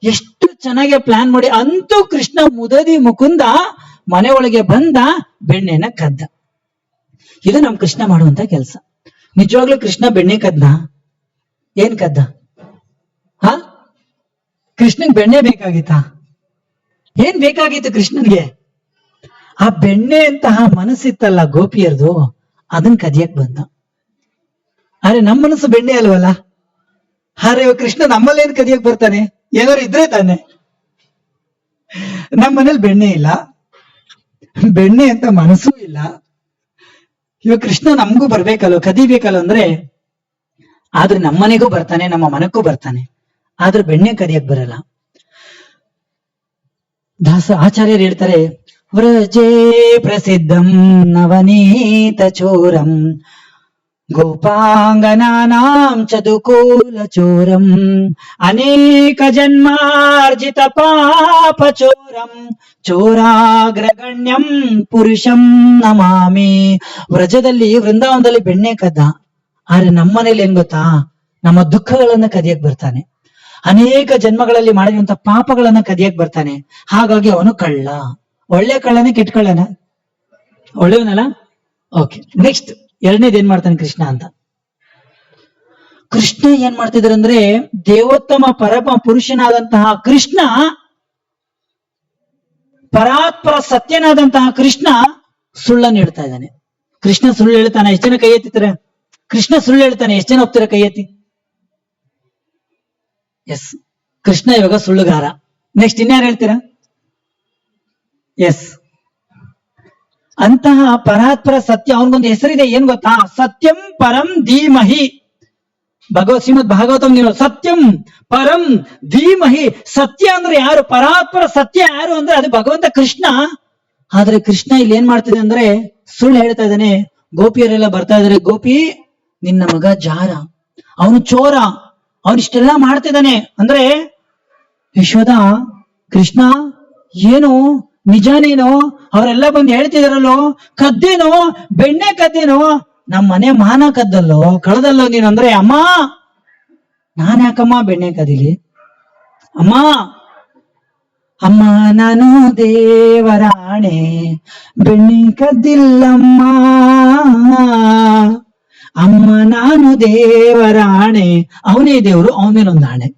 ಎಷ್ಟು ಚೆನ್ನಾಗಿ ಪ್ಲಾನ್ ಮಾಡಿ ಅಂತೂ ಕೃಷ್ಣ ಮುದದಿ ಮುಕುಂದ ಮನೆ ಒಳಗೆ ಬಂದ, ಬೆಣ್ಣೆನ ಕದ್ದ. ಇದು ನಮ್ ಕೃಷ್ಣ ಮಾಡುವಂತ ಕೆಲಸ. ನಿಜವಾಗ್ಲೂ ಕೃಷ್ಣ ಬೆಣ್ಣೆ ಕದ್ದ? ಏನ್ ಕದ್ದ? ಹ ಕೃಷ್ಣನ್ ಬೆಣ್ಣೆ ಬೇಕಾಗಿತ್ತ? ಏನ್ ಬೇಕಾಗಿತ್ತು ಕೃಷ್ಣನ್ಗೆ? ಆ ಬೆಣ್ಣೆ ಅಂತಹ ಮನಸ್ಸಿತ್ತಲ್ಲ ಗೋಪಿಯರ್ದು, ಅದನ್ನ ಕದಿಯಕ್ ಬಂದ. ಆದ್ರೆ ನಮ್ಮ ಮನಸ್ಸು ಬೆಣ್ಣೆ ಅಲ್ವಲ್ಲ? ಆದ್ರೆ ಕೃಷ್ಣ ನಮ್ಮಲ್ಲೇನ್ ಕದಿಯಕ್ ಬರ್ತಾನೆ? ಏನಾದ್ರು ಇದ್ರೆ ತಾನೆ. ನಮ್ಮ ಮನೇಲಿ ಬೆಣ್ಣೆ ಇಲ್ಲ, ಬೆಣ್ಣೆ ಅಂತ ಮನಸ್ಸೂ ಇಲ್ಲ. ಇವಾಗ ಕೃಷ್ಣ ನಮಗೂ ಬರ್ಬೇಕಲ್ವ, ಕದಿಬೇಕಲ್ವ ಅಂದ್ರೆ, ಆದ್ರೆ ನಮ್ಮನೆಗೂ ಬರ್ತಾನೆ, ನಮ್ಮ ಮನಕ್ಕೂ ಬರ್ತಾನೆ, ಆದ್ರೆ ಬೆಣ್ಣೆ ಕದಿಯಕ್ ಬರಲ್ಲ. ದಾಸ ಆಚಾರ್ಯರು ಹೇಳ್ತಾರೆ, ವ್ರಜೇ ಪ್ರಸಿದ್ಧಂ ನವನೀತ ಚೋರಂ ಗೋಪಾಂಗನಾನಾಂ ಚದುಕೂಲ ಚೋರಂ ಅನೇಕ ಜನ್ಮಾರ್ಜಿತ ಪಾಪ ಚೋರಂ ಚೋರಾಗ್ರಗಣ್ಯಂ ಪುರುಷಂ ನಮಾಮಿ. ವ್ರಜದಲ್ಲಿ, ವೃಂದಾವನದಲ್ಲಿ ಬೆಣ್ಣೆ ಕದ್ದ. ಆದ್ರೆ ನಮ್ಮನೇಲಿ ಏನ್ ಗೊತ್ತಾ? ನಮ್ಮ ದುಃಖಗಳನ್ನ ಕದಿಯಕ್ ಬರ್ತಾನೆ, ಅನೇಕ ಜನ್ಮಗಳಲ್ಲಿ ಮಾಡಿರುವಂತ ಪಾಪಗಳನ್ನ ಕದಿಯಕ್ ಬರ್ತಾನೆ. ಹಾಗಾಗಿ ಅವನು ಕಳ್ಳ. ಒಳ್ಳೆ ಕಳ್ಳನೇ, ಕೆಟ್ಟ ಕಳ್ಳನ? ಒಳ್ಳೆಯವನಲ್ಲ. ಓಕೆ, ನೆಕ್ಸ್ಟ್ ಎರಡನೇದು ಏನ್ ಮಾಡ್ತಾನೆ ಕೃಷ್ಣ ಅಂತ. ಕೃಷ್ಣ ಏನ್ ಮಾಡ್ತಿದ್ದಾರೆ ಅಂದ್ರೆ, ದೇವೋತ್ತಮ ಪರಮ ಪುರುಷನಾದಂತಹ ಕೃಷ್ಣ, ಪರಾತ್ಪರ ಸತ್ಯನಾದಂತಹ ಕೃಷ್ಣ ಸುಳ್ಳನ್ನು ಹೇಳ್ತಾ ಇದ್ದಾನೆ. ಕೃಷ್ಣ ಸುಳ್ಳು ಹೇಳ್ತಾನೆ. ಎಷ್ಟು ಜನ ಕೈ ಎತ್ತಿತಾರೆ? ಕೃಷ್ಣ ಸುಳ್ಳು ಹೇಳ್ತಾನೆ. ಎಷ್ಟು ಜನ ಹೋಗ್ತೀರಾ ಕೈ ಎತ್ತಿ? ಎಸ್, ಕೃಷ್ಣ ಇವಾಗ ಸುಳ್ಳುಗಾರ. ನೆಕ್ಸ್ಟ್ ಇನ್ಯಾರು ಹೇಳ್ತೀರಾ? ಎಸ್, ಅಂತಹ ಪರಾತ್ಪರ ಸತ್ಯ, ಅವನಿಗೊಂದು ಹೆಸರಿದೆ, ಏನ್ ಗೊತ್ತಾ? ಸತ್ಯಂ ಪರಂ ಧೀಮಹಿ. ಶ್ರೀಮದ್ ಭಾಗವತಂ ನೀವು ಸತ್ಯಂ ಪರಂ ಧೀಮಹಿ. ಸತ್ಯ ಅಂದ್ರೆ ಯಾರು? ಪರಾತ್ಪರ ಸತ್ಯ ಯಾರು ಅಂದ್ರೆ ಅದು ಭಗವಂತ ಕೃಷ್ಣ. ಆದ್ರೆ ಕೃಷ್ಣ ಇಲ್ಲಿ ಏನ್ ಮಾಡ್ತಿದೆ ಅಂದ್ರೆ ಸುಳ್ಳು ಹೇಳ್ತಾ ಇದ್ದಾನೆ. ಗೋಪಿಯರೆಲ್ಲ ಬರ್ತಾ ಇದಾರೆ, ಗೋಪಿ ನಿನ್ನ ಮಗ ಜಾರ, ಅವನು ಚೋರ, ಅವನಿಷ್ಟೆಲ್ಲ ಮಾಡ್ತಿದ್ದಾನೆ ಅಂದ್ರೆ ಯಶೋದ ಕೃಷ್ಣ ಏನು ನಿಜಾನೇನೋ? ಅವರೆಲ್ಲ ಬಂದು ಹೇಳ್ತಿದಾರಲ್ಲೋ, ಕದ್ದೇನೋ, ಬೆಣ್ಣೆ ಕದ್ದೇನೋ, ನಮ್ಮ ಮನೆ ಮಾನ ಕದ್ದಲ್ಲೋ, ಕಳೆದಲ್ಲೋ ನೀನು ಅಂದ್ರೆ, ಅಮ್ಮ ನಾನ್ ಯಾಕಮ್ಮ ಬೆಣ್ಣೆ ಕದಿಲಿ ಅಮ್ಮ? ಅಮ್ಮ ನಾನು ದೇವರಾಣೆ ಬೆಣ್ಣೆ ಕದ್ದಿಲ್ಲಮ್ಮ, ಅಮ್ಮ ನಾನು ದೇವರಾಣೆ, ಅವನೇ ದೇವರು, ಅವನ ಮೇಲೊಂದು ಆಣೆ,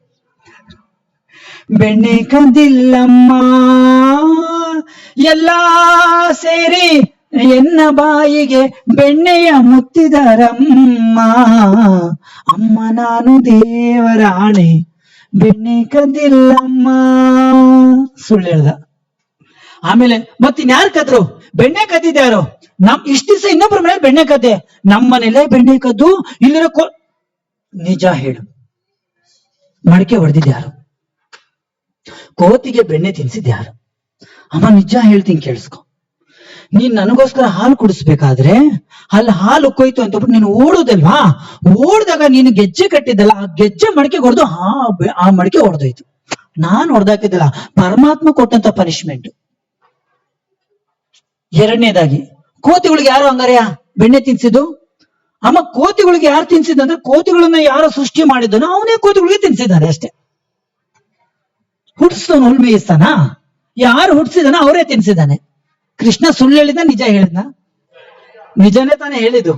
ಬೆಣ್ಣೆ ಕದ್ದಿಲ್ಲಮ್ಮ. ಎಲ್ಲಾ ಸೇರಿ ಎನ್ನ ಬಾಯಿಗೆ ಬೆಣ್ಣೆಯ ಮುತ್ತಿದರಮ್ಮ, ಅಮ್ಮ ನಾನು ದೇವರಾಣೆ ಬೆಣ್ಣೆ ಕದ್ದಿಲ್ಲಮ್ಮ. ಸುಳ್ಳು ಹೇಳ್ದ. ಆಮೇಲೆ ಮತ್ತಿನ್ಯಾರು ಕದ್ರು? ಬೆಣ್ಣೆ ಕದ್ದಿದ್ಯಾರು? ಇಷ್ಟ ದಿವಸ ಇನ್ನೊಬ್ರ ಮೇಲೆ ಬೆಣ್ಣೆ ಕದ್ದೆ, ನಮ್ಮ ಮನೇಲೆ ಬೆಣ್ಣೆ ಕದ್ದು ಇಲ್ಲಿರೋ ನಿಜ ಹೇಳು, ಮಡಿಕೆ ಹೊಡೆದಿದ್ಯಾರು? ಕೋತಿಗೆ ಬೆಣ್ಣೆ ತಿನ್ಸಿದ್ಯಾರು? ಅಮ್ಮ ನಿಜ ಹೇಳ್ತೀನಿ ಕೇಳಿಸ್ಕೊ, ನೀನ್ ನನಗೋಸ್ಕರ ಹಾಲು ಕುಡಿಸ್ಬೇಕಾದ್ರೆ ಅಲ್ಲಿ ಹಾಲು ಉಕ್ಕೋಯ್ತು ಅಂತ ನೀನು ಓಡೋದಲ್ವಾ, ಓಡ್ದಾಗ ನೀನು ಗೆಜ್ಜೆ ಕಟ್ಟಿದ್ದಲ್ಲ, ಆ ಗೆಜ್ಜೆ ಮಡಿಕೆ ಹೊಡೆದು ಆ ಮಡಿಕೆ ಹೊಡೆದೋಯ್ತು. ನಾನ್ ಹೊಡೆದಾಕಿದ್ದಲ್ಲ, ಪರಮಾತ್ಮ ಕೊಟ್ಟಂತ ಪನಿಷ್ಮೆಂಟ್. ಎರಡನೇದಾಗಿ ಕೋತಿಗಳಿಗೆ ಯಾರು ಹಂಗಾರ್ಯ ಬೆಣ್ಣೆ ತಿನ್ಸಿದ್ದು? ಅಮ್ಮ ಕೋತಿಗಳಿಗೆ ಯಾರು ತಿನ್ಸಿದಂದ್ರೆ ಕೋತಿಗಳನ್ನ ಯಾರು ಸೃಷ್ಟಿ ಮಾಡಿದ್ದನೋ ಅವನೇ ಕೋತಿಗಳಿಗೆ ತಿನ್ಸಿದ್ದಾನೆ ಅಷ್ಟೇ. ಹುಟ್ಟಿಸ್ದವನು ಹುಲ್ ಮೇಯಿಸ್ತಾನ? ಯಾರು ಹುಟ್ಟಿಸಿದಾನ ಅವರೇ ತಿನ್ಸಿದ್ದಾನೆ. ಕೃಷ್ಣ ಸುಳ್ಳು ಹೇಳಿದ ನಿಜ ಹೇಳಿದ್ನ? ನಿಜನೇ ತಾನೇ ಹೇಳಿದ್ದು.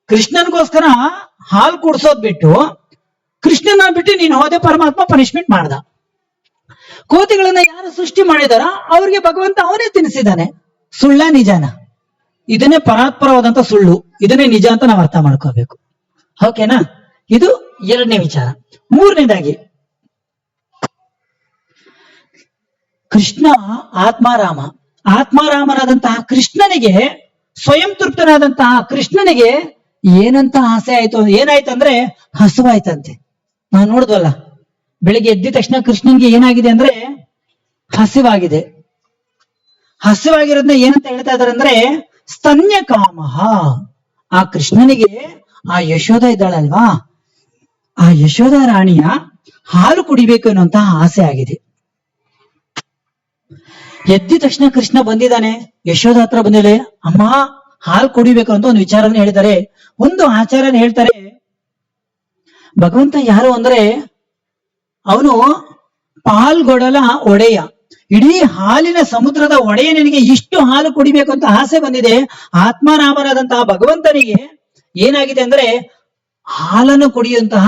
ಕೃಷ್ಣನ್ಗೋಸ್ಕರ ಹಾಲು ಕುಡ್ಸೋದ್ ಬಿಟ್ಟು ಕೃಷ್ಣನ ಬಿಟ್ಟು ನೀನು ಹೋದೆ, ಪರಮಾತ್ಮ ಪನಿಷ್ಮೆಂಟ್ ಮಾಡ್ದ. ಕೋತಿಗಳನ್ನ ಯಾರು ಸೃಷ್ಟಿ ಮಾಡಿದಾರ ಅವ್ರಿಗೆ ಭಗವಂತ ಅವನೇ ತಿನ್ನಿಸಿದ್ದಾನೆ. ಸುಳ್ಳ ನಿಜಾನ? ಇದನ್ನೇ ಪರಾತ್ಪರವಾದಂತ ಸುಳ್ಳು, ಇದನ್ನೇ ನಿಜ ಅಂತ ನಾವು ಅರ್ಥ ಮಾಡ್ಕೋಬೇಕು. ಓಕೆನಾ? ಇದು ಎರಡನೇ ವಿಚಾರ. ಮೂರನೇದಾಗಿ ಕೃಷ್ಣ ಆತ್ಮಾರಾಮ. ಆತ್ಮಾರಾಮನಾದಂತಹ ಕೃಷ್ಣನಿಗೆ, ಸ್ವಯಂ ತೃಪ್ತನಾದಂತಹ ಕೃಷ್ಣನಿಗೆ ಏನಂತ ಆಸೆ ಆಯ್ತು? ಏನಾಯ್ತಂದ್ರೆ ಹಸುವಾಯ್ತಂತೆ. ನಾವು ನೋಡಿದ್ವಲ್ಲ, ಬೆಳಿಗ್ಗೆ ಎದ್ದ ತಕ್ಷಣ ಕೃಷ್ಣನ್ಗೆ ಏನಾಗಿದೆ ಅಂದ್ರೆ ಹಸಿವಾಗಿದೆ. ಹಸಿವಾಗಿರೋದನ್ನ ಏನಂತ ಹೇಳ್ತಾ ಇದಾರೆ ಅಂದ್ರೆ ಸ್ತನ್ಯ ಕಾಮಃ. ಆ ಕೃಷ್ಣನಿಗೆ ಆ ಯಶೋಧ ಇದ್ದಾಳಲ್ವಾ, ಆ ಯಶೋಧ ರಾಣಿಯ ಹಾಲು ಕುಡಿಬೇಕು ಅನ್ನುವಂತಹ ಆಸೆ ಆಗಿದೆ. ಎದ್ದ ತಕ್ಷಣ ಕೃಷ್ಣ ಬಂದಿದ್ದಾನೆ, ಯಶೋಧ ಹತ್ರ ಬಂದಿದೆ, ಅಮ್ಮ ಹಾಲು ಕುಡಿಬೇಕು ಅಂತ ಒಂದು ವಿಚಾರನ ಹೇಳಿದ್ದಾರೆ. ಒಂದು ಆಚಾರ್ಯನ ಹೇಳ್ತಾರೆ, ಭಗವಂತ ಯಾರು ಅಂದ್ರೆ ಅವನು ಪಾಲ್ಗೊಡಲ ಒಡೆಯ, ಇಡೀ ಹಾಲಿನ ಸಮುದ್ರದ ಒಡೆಯ. ನಿನಗೆ ಇಷ್ಟು ಹಾಲು ಕುಡಿಬೇಕು ಅಂತ ಆಸೆ ಬಂದಿದೆ. ಆತ್ಮಾರಾಮನಾದಂತಹ ಭಗವಂತನಿಗೆ ಏನಾಗಿದೆ ಅಂದ್ರೆ ಹಾಲನ್ನು ಕುಡಿಯುವಂತಹ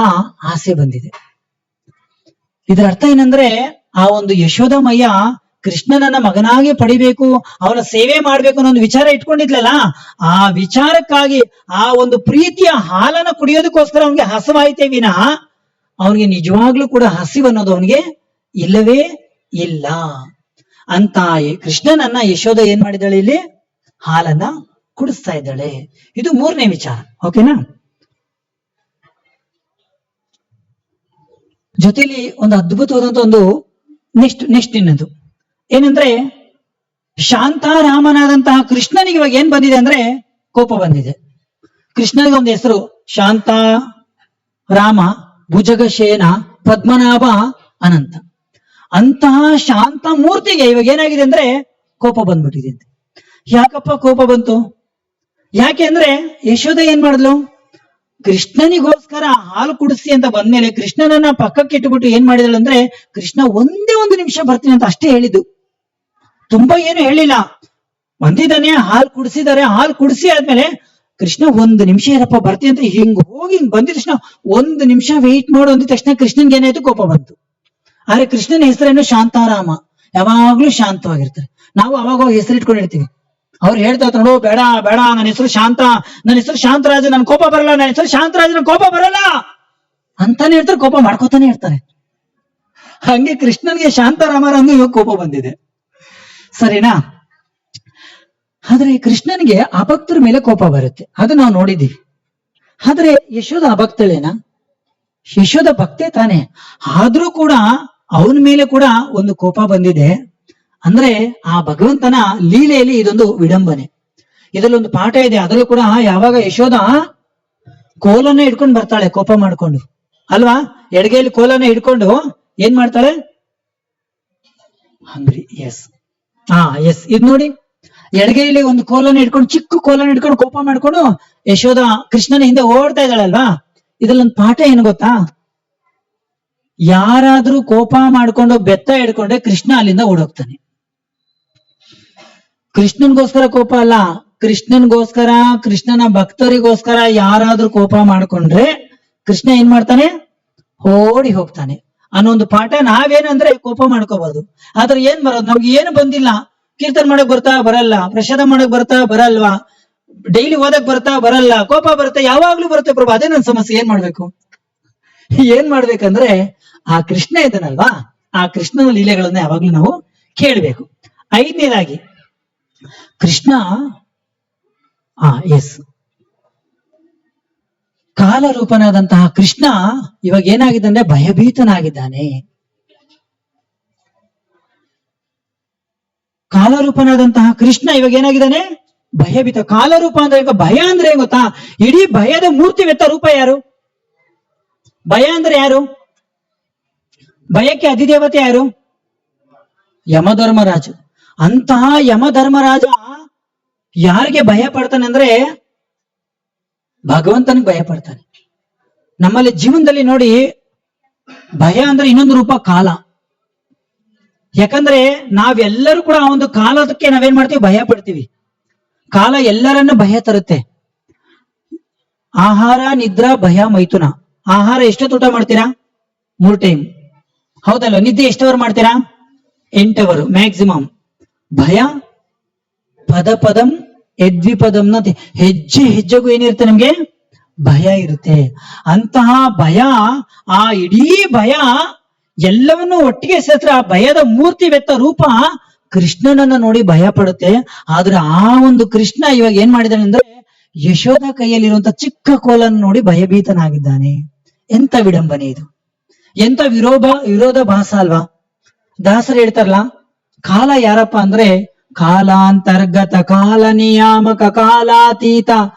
ಆಸೆ ಬಂದಿದೆ. ಇದರ ಅರ್ಥ ಏನಂದ್ರೆ ಆ ಒಂದು ಯಶೋಧಮಯ್ಯ ಕೃಷ್ಣನನ್ನ ಮಗನಾಗಿ ಪಡಿಬೇಕು, ಅವನ ಸೇವೆ ಮಾಡ್ಬೇಕು ಅನ್ನೋ ಒಂದು ವಿಚಾರ ಇಟ್ಕೊಂಡಿದ್ಲಲ್ಲ, ಆ ವಿಚಾರಕ್ಕಾಗಿ ಆ ಒಂದು ಪ್ರೀತಿಯ ಹಾಲನ್ನ ಕುಡಿಯೋದಕ್ಕೋಸ್ಕರ ಅವನಿಗೆ ಹಸವಾಯ್ತೇ ವಿನಃ ಅವನಿಗೆ ನಿಜವಾಗ್ಲೂ ಕೂಡ ಹಸಿವು ಅನ್ನೋದು ಅವನಿಗೆ ಇಲ್ಲವೇ ಇಲ್ಲ ಅಂತ ಕೃಷ್ಣನನ್ನ ಯಶೋಧ ಏನ್ ಮಾಡಿದಾಳೆ? ಇಲ್ಲಿ ಹಾಲನ್ನ ಕುಡಿಸ್ತಾ ಇದ್ದಾಳೆ. ಇದು ಮೂರನೇ ವಿಚಾರ. ಓಕೆನಾ? ಜೊತೆಲಿ ಒಂದು ಅದ್ಭುತವಾದಂತ ಒಂದು ನೆಕ್ಸ್ಟ್ ಇನ್ನೊಂದು ಏನಂದ್ರೆ, ಶಾಂತಾರಾಮನಾದಂತಹ ಕೃಷ್ಣನಿಗೆ ಇವಾಗ ಏನ್ ಬಂದಿದೆ ಅಂದ್ರೆ ಕೋಪ ಬಂದಿದೆ. ಕೃಷ್ಣನಿಗೆ ಒಂದು ಹೆಸರು ಶಾಂತ ರಾಮ, ಭುಜಗಶೇನ, ಪದ್ಮನಾಭ, ಅನಂತ. ಅಂತಹ ಶಾಂತ ಮೂರ್ತಿಗೆ ಇವಾಗ ಏನಾಗಿದೆ ಅಂದ್ರೆ ಕೋಪ ಬಂದ್ಬಿಟ್ಟಿದೆ ಅಂತ. ಯಾಕಪ್ಪ ಕೋಪ ಬಂತು? ಯಾಕೆ ಅಂದ್ರೆ ಯಶೋಧ ಏನ್ ಮಾಡಿದ್ಲು? ಕೃಷ್ಣನಿಗೋಸ್ಕರ ಹಾಲು ಕುಡಿಸಿ ಅಂತ ಬಂದ್ಮೇಲೆ ಕೃಷ್ಣನನ್ನ ಪಕ್ಕಕ್ಕೆ ಇಟ್ಟುಬಿಟ್ಟು ಏನ್ ಮಾಡಿದಳು ಅಂದ್ರೆ, ಕೃಷ್ಣ ಒಂದೇ ಒಂದು ನಿಮಿಷ ಬರ್ತೀನಿ ಅಂತ ಅಷ್ಟೇ ಹೇಳಿದ್ದು, ತುಂಬಾ ಏನು ಹೇಳಿಲ್ಲ. ಬಂದಿದ್ದಾನೆ, ಹಾಲು ಕುಡಿಸಿದ್ದಾರೆ, ಹಾಲು ಕುಡಿಸಿ ಆದ್ಮೇಲೆ ಕೃಷ್ಣ ಒಂದು ನಿಮಿಷ ಇರಪ್ಪ ಬರ್ತೀನಿ ಅಂತ ಹಿಂಗ್ ಹೋಗಿ ಹಿಂಗ್ ಬಂದಿದ ತಕ್ಷಣ ಒಂದು ನಿಮಿಷ ವೆಯ್ಟ್ ಮಾಡು ಅಂದಿದ ತಕ್ಷಣ ಕೃಷ್ಣನ್ಗೆ ಏನಾಯ್ತು? ಕೋಪ ಬಂತು. ಆದ್ರೆ ಕೃಷ್ಣನ ಹೆಸರೇನು ಶಾಂತಾರಾಮ, ಯಾವಾಗ್ಲೂ ಶಾಂತವಾಗಿರ್ತಾರೆ. ನಾವು ಅವಾಗ ಹೆಸರಿಟ್ಕೊಂಡಿರ್ತೀವಿ. ಅವ್ರು ಹೇಳ್ತಾ ನೋಡು, ಬೇಡ ಬೇಡ, ನನ್ನ ಹೆಸರು ಶಾಂತ, ನನ್ನ ಹೆಸರು ಶಾಂತರಾಜ, ನನ್ ಕೋಪ ಬರಲ್ಲ, ನನ್ನ ಹೆಸರು ಶಾಂತರಾಜ, ನನ್ ಕೋಪ ಬರಲ್ಲ ಅಂತಾನೆ ಹೇಳ್ತಾರೆ, ಕೋಪ ಮಾಡ್ಕೋತಾನೆ ಇರ್ತಾರೆ. ಹಂಗೆ ಕೃಷ್ಣನ್ಗೆ ಶಾಂತಾರಾಮರಂಗೂ ಇವಾಗ ಕೋಪ ಬಂದಿದೆ. ಸರಿನಾ? ಆದ್ರೆ ಕೃಷ್ಣನಿಗೆ ಅಭಕ್ತರ ಮೇಲೆ ಕೋಪ ಬರುತ್ತೆ, ಅದು ನಾವು ನೋಡಿದ್ದೀವಿ. ಆದ್ರೆ ಯಶೋದ ಅಭಕ್ತಳೇನಾ? ಯಶೋದ ಭಕ್ತೆ ತಾನೆ. ಆದ್ರೂ ಕೂಡ ಅವನ ಮೇಲೆ ಕೂಡ ಒಂದು ಕೋಪ ಬಂದಿದೆ. ಅಂದ್ರೆ ಆ ಭಗವಂತನ ಲೀಲೆಯಲ್ಲಿ ಇದೊಂದು ವಿಡಂಬನೆ. ಇದರಲ್ಲಿ ಒಂದು ಪಾಠ ಇದೆ. ಅದರಲ್ಲೂ ಕೂಡ ಯಾವಾಗ ಯಶೋದ ಕೋಲನ್ನ ಹಿಡ್ಕೊಂಡು ಬರ್ತಾಳೆ ಕೋಪ ಮಾಡ್ಕೊಂಡು, ಅಲ್ವಾ? ಎಡಗೈಲಿ ಕೋಲನ್ನ ಹಿಡ್ಕೊಂಡು ಏನ್ ಮಾಡ್ತಾಳೆ? ಹಂಗ್ರಿ, ಎಸ್ ಇದು ನೋಡಿ, ಎಡಗೈಲಿ ಒಂದು ಕೋಲನ್ನ ಹಿಡ್ಕೊಂಡು, ಚಿಕ್ಕ ಕೋಲನ್ನ ಹಿಡ್ಕೊಂಡು ಕೋಪ ಮಾಡ್ಕೊಂಡು ಯಶೋದ ಕೃಷ್ಣನ ಹಿಂದೆ ಓಡ್ತಾ ಇದ್ದಾಳಲ್ವಾ? ಇದ್ರಲ್ಲೊಂದು ಪಾಠ ಏನು ಗೊತ್ತಾ? ಯಾರಾದ್ರೂ ಕೋಪ ಮಾಡ್ಕೊಂಡು ಬೆತ್ತ ಹಿಡ್ಕೊಂಡ್ರೆ ಕೃಷ್ಣ ಅಲ್ಲಿಂದ ಓಡೋಗ್ತಾನೆ. ಕೃಷ್ಣನ್ಗೋಸ್ಕರ ಕೋಪ ಅಲ್ಲ, ಕೃಷ್ಣನ್ಗೋಸ್ಕರ, ಕೃಷ್ಣನ ಭಕ್ತರಿಗೋಸ್ಕರ ಯಾರಾದ್ರೂ ಕೋಪ ಮಾಡ್ಕೊಂಡ್ರೆ ಕೃಷ್ಣ ಏನ್ ಮಾಡ್ತಾನೆ? ಓಡಿ ಹೋಗ್ತಾನೆ ಅನ್ನೋ ಒಂದು ಪಾಠ. ನಾವೇನಂದ್ರೆ ಕೋಪ ಮಾಡ್ಕೋಬಾರ್ದು. ಆದ್ರೆ ಏನ್ ಬರೋದು? ನಮ್ಗೆ ಏನು ಬಂದಿಲ್ಲ. ಕೀರ್ತನೆ ಮಾಡಕ್ ಬರ್ತಾ ಬರಲ್ಲ, ಪ್ರಸಾದ ಮಾಡಕ್ ಬರ್ತಾ ಬರಲ್ವಾ, ಡೈಲಿ ಓದಕ್ ಬರ್ತಾ ಬರಲ್ಲ, ಕೋಪ ಬರುತ್ತೆ, ಯಾವಾಗ್ಲೂ ಬರುತ್ತೆ ಪ್ರಭು. ಅದೇ ನನ್ನ ಸಮಸ್ಯೆ. ಏನ್ ಮಾಡ್ಬೇಕಂದ್ರೆ ಆ ಕೃಷ್ಣ ಇದನ್ನಲ್ವಾ, ಆ ಕೃಷ್ಣನ ಲೀಲೆಗಳನ್ನ ಯಾವಾಗ್ಲೂ ನಾವು ಕೇಳ್ಬೇಕು. ಐದನೇದಾಗಿ ಕೃಷ್ಣ ಕಾಲರೂಪನಾದಂತಹ ಕೃಷ್ಣ ಇವಾಗ ಏನಾಗಿದೆ ಅಂದ್ರೆ ಭಯಭೀತನಾಗಿದ್ದಾನೆ. ಕಾಲರೂಪನಾದಂತಹ ಕೃಷ್ಣ ಇವಾಗ ಏನಾಗಿದ್ದಾನೆ? ಭಯಭೀತ. ಕಾಲರೂಪ ಅಂದ್ರೆ ಈಗ ಭಯ ಅಂದ್ರೆ ಏನ್ ಗೊತ್ತಾ? ಇಡೀ ಭಯದ ಮೂರ್ತಿವೆತ್ತ ರೂಪ ಯಾರು? ಭಯ ಅಂದ್ರೆ ಯಾರು? ಭಯಕ್ಕೆ ಅಧಿದೇವತೆ ಯಾರು? ಯಮಧರ್ಮರಾಜ. ಅಂತಹ ಯಮಧರ್ಮರಾಜ ಯಾರಿಗೆ ಭಯ ಪಡ್ತಾನೆ ಅಂದ್ರೆ ಭಗವಂತನಿಗೆ ಭಯ ಪಡ್ತಾನೆ. ನಮ್ಮಲ್ಲಿ ಜೀವನದಲ್ಲಿ ನೋಡಿ, ಭಯ ಅಂದ್ರೆ ಇನ್ನೊಂದು ರೂಪ ಕಾಲ. ಯಾಕಂದ್ರೆ ನಾವೆಲ್ಲರೂ ಕೂಡ ಆ ಒಂದು ಕಾಲದಕ್ಕೆ ನಾವೇನ್ ಮಾಡ್ತೀವಿ? ಭಯ ಪಡ್ತೀವಿ. ಕಾಲ ಎಲ್ಲರನ್ನ ಭಯ ತರುತ್ತೆ. ಆಹಾರ, ನಿದ್ರಾ, ಭಯ, ಮೈಥುನ. ಆಹಾರ ಎಷ್ಟೊತ್ತು ಊಟ ಮಾಡ್ತೀರಾ? 3 ಟೈಮ್, ಹೌದಲ್ವ? ನಿದ್ದೆ ಎಷ್ಟು ಅವರ್ ಮಾಡ್ತೀರಾ? 8 ಅವರ್ ಮ್ಯಾಕ್ಸಿಮಮ್. ಭಯ ಪದಂ ಯದ್ವಿಪದಂ ನ, ಹೆಜ್ಜೆ ಹೆಜ್ಜೆಗೂ ಏನಿರುತ್ತೆ? ನಮ್ಗೆ ಭಯ ಇರುತ್ತೆ. ಅಂತಹ ಭಯ, ಆ ಇಡೀ ಭಯ ಎಲ್ಲವನ್ನೂ ಒಟ್ಟಿಗೆ ಸೇರಿದ್ರೆ ಆ ಭಯದ ಮೂರ್ತಿವೆತ್ತ ರೂಪ ಕೃಷ್ಣನನ್ನ ನೋಡಿ ಭಯ ಪಡುತ್ತೆ. ಆದ್ರೆ ಆ ಒಂದು ಕೃಷ್ಣ ಇವಾಗ ಏನ್ ಮಾಡಿದಾನೆ ಅಂದ್ರೆ ಯಶೋಧ ಕೈಯಲ್ಲಿರುವಂತ ಚಿಕ್ಕ ಕೋಲನ್ನು ನೋಡಿ ಭಯಭೀತನಾಗಿದ್ದಾನೆ. ಎಂತ ವಿಡಂಬನೆ ಇದು! ಎಂತ ವಿರೋಧಾಭಾಸ ಅಲ್ವಾ? ದಾಸರು ಹೇಳ್ತಾರಲ್ಲ, ಕಾಲ ಯಾರಪ್ಪ ಅಂದ್ರೆ ಕಾಲಾಂತರ್ಗತ, ಕಾಲ ನಿಯಾಮಕ, ಕಾಲಾತೀತ,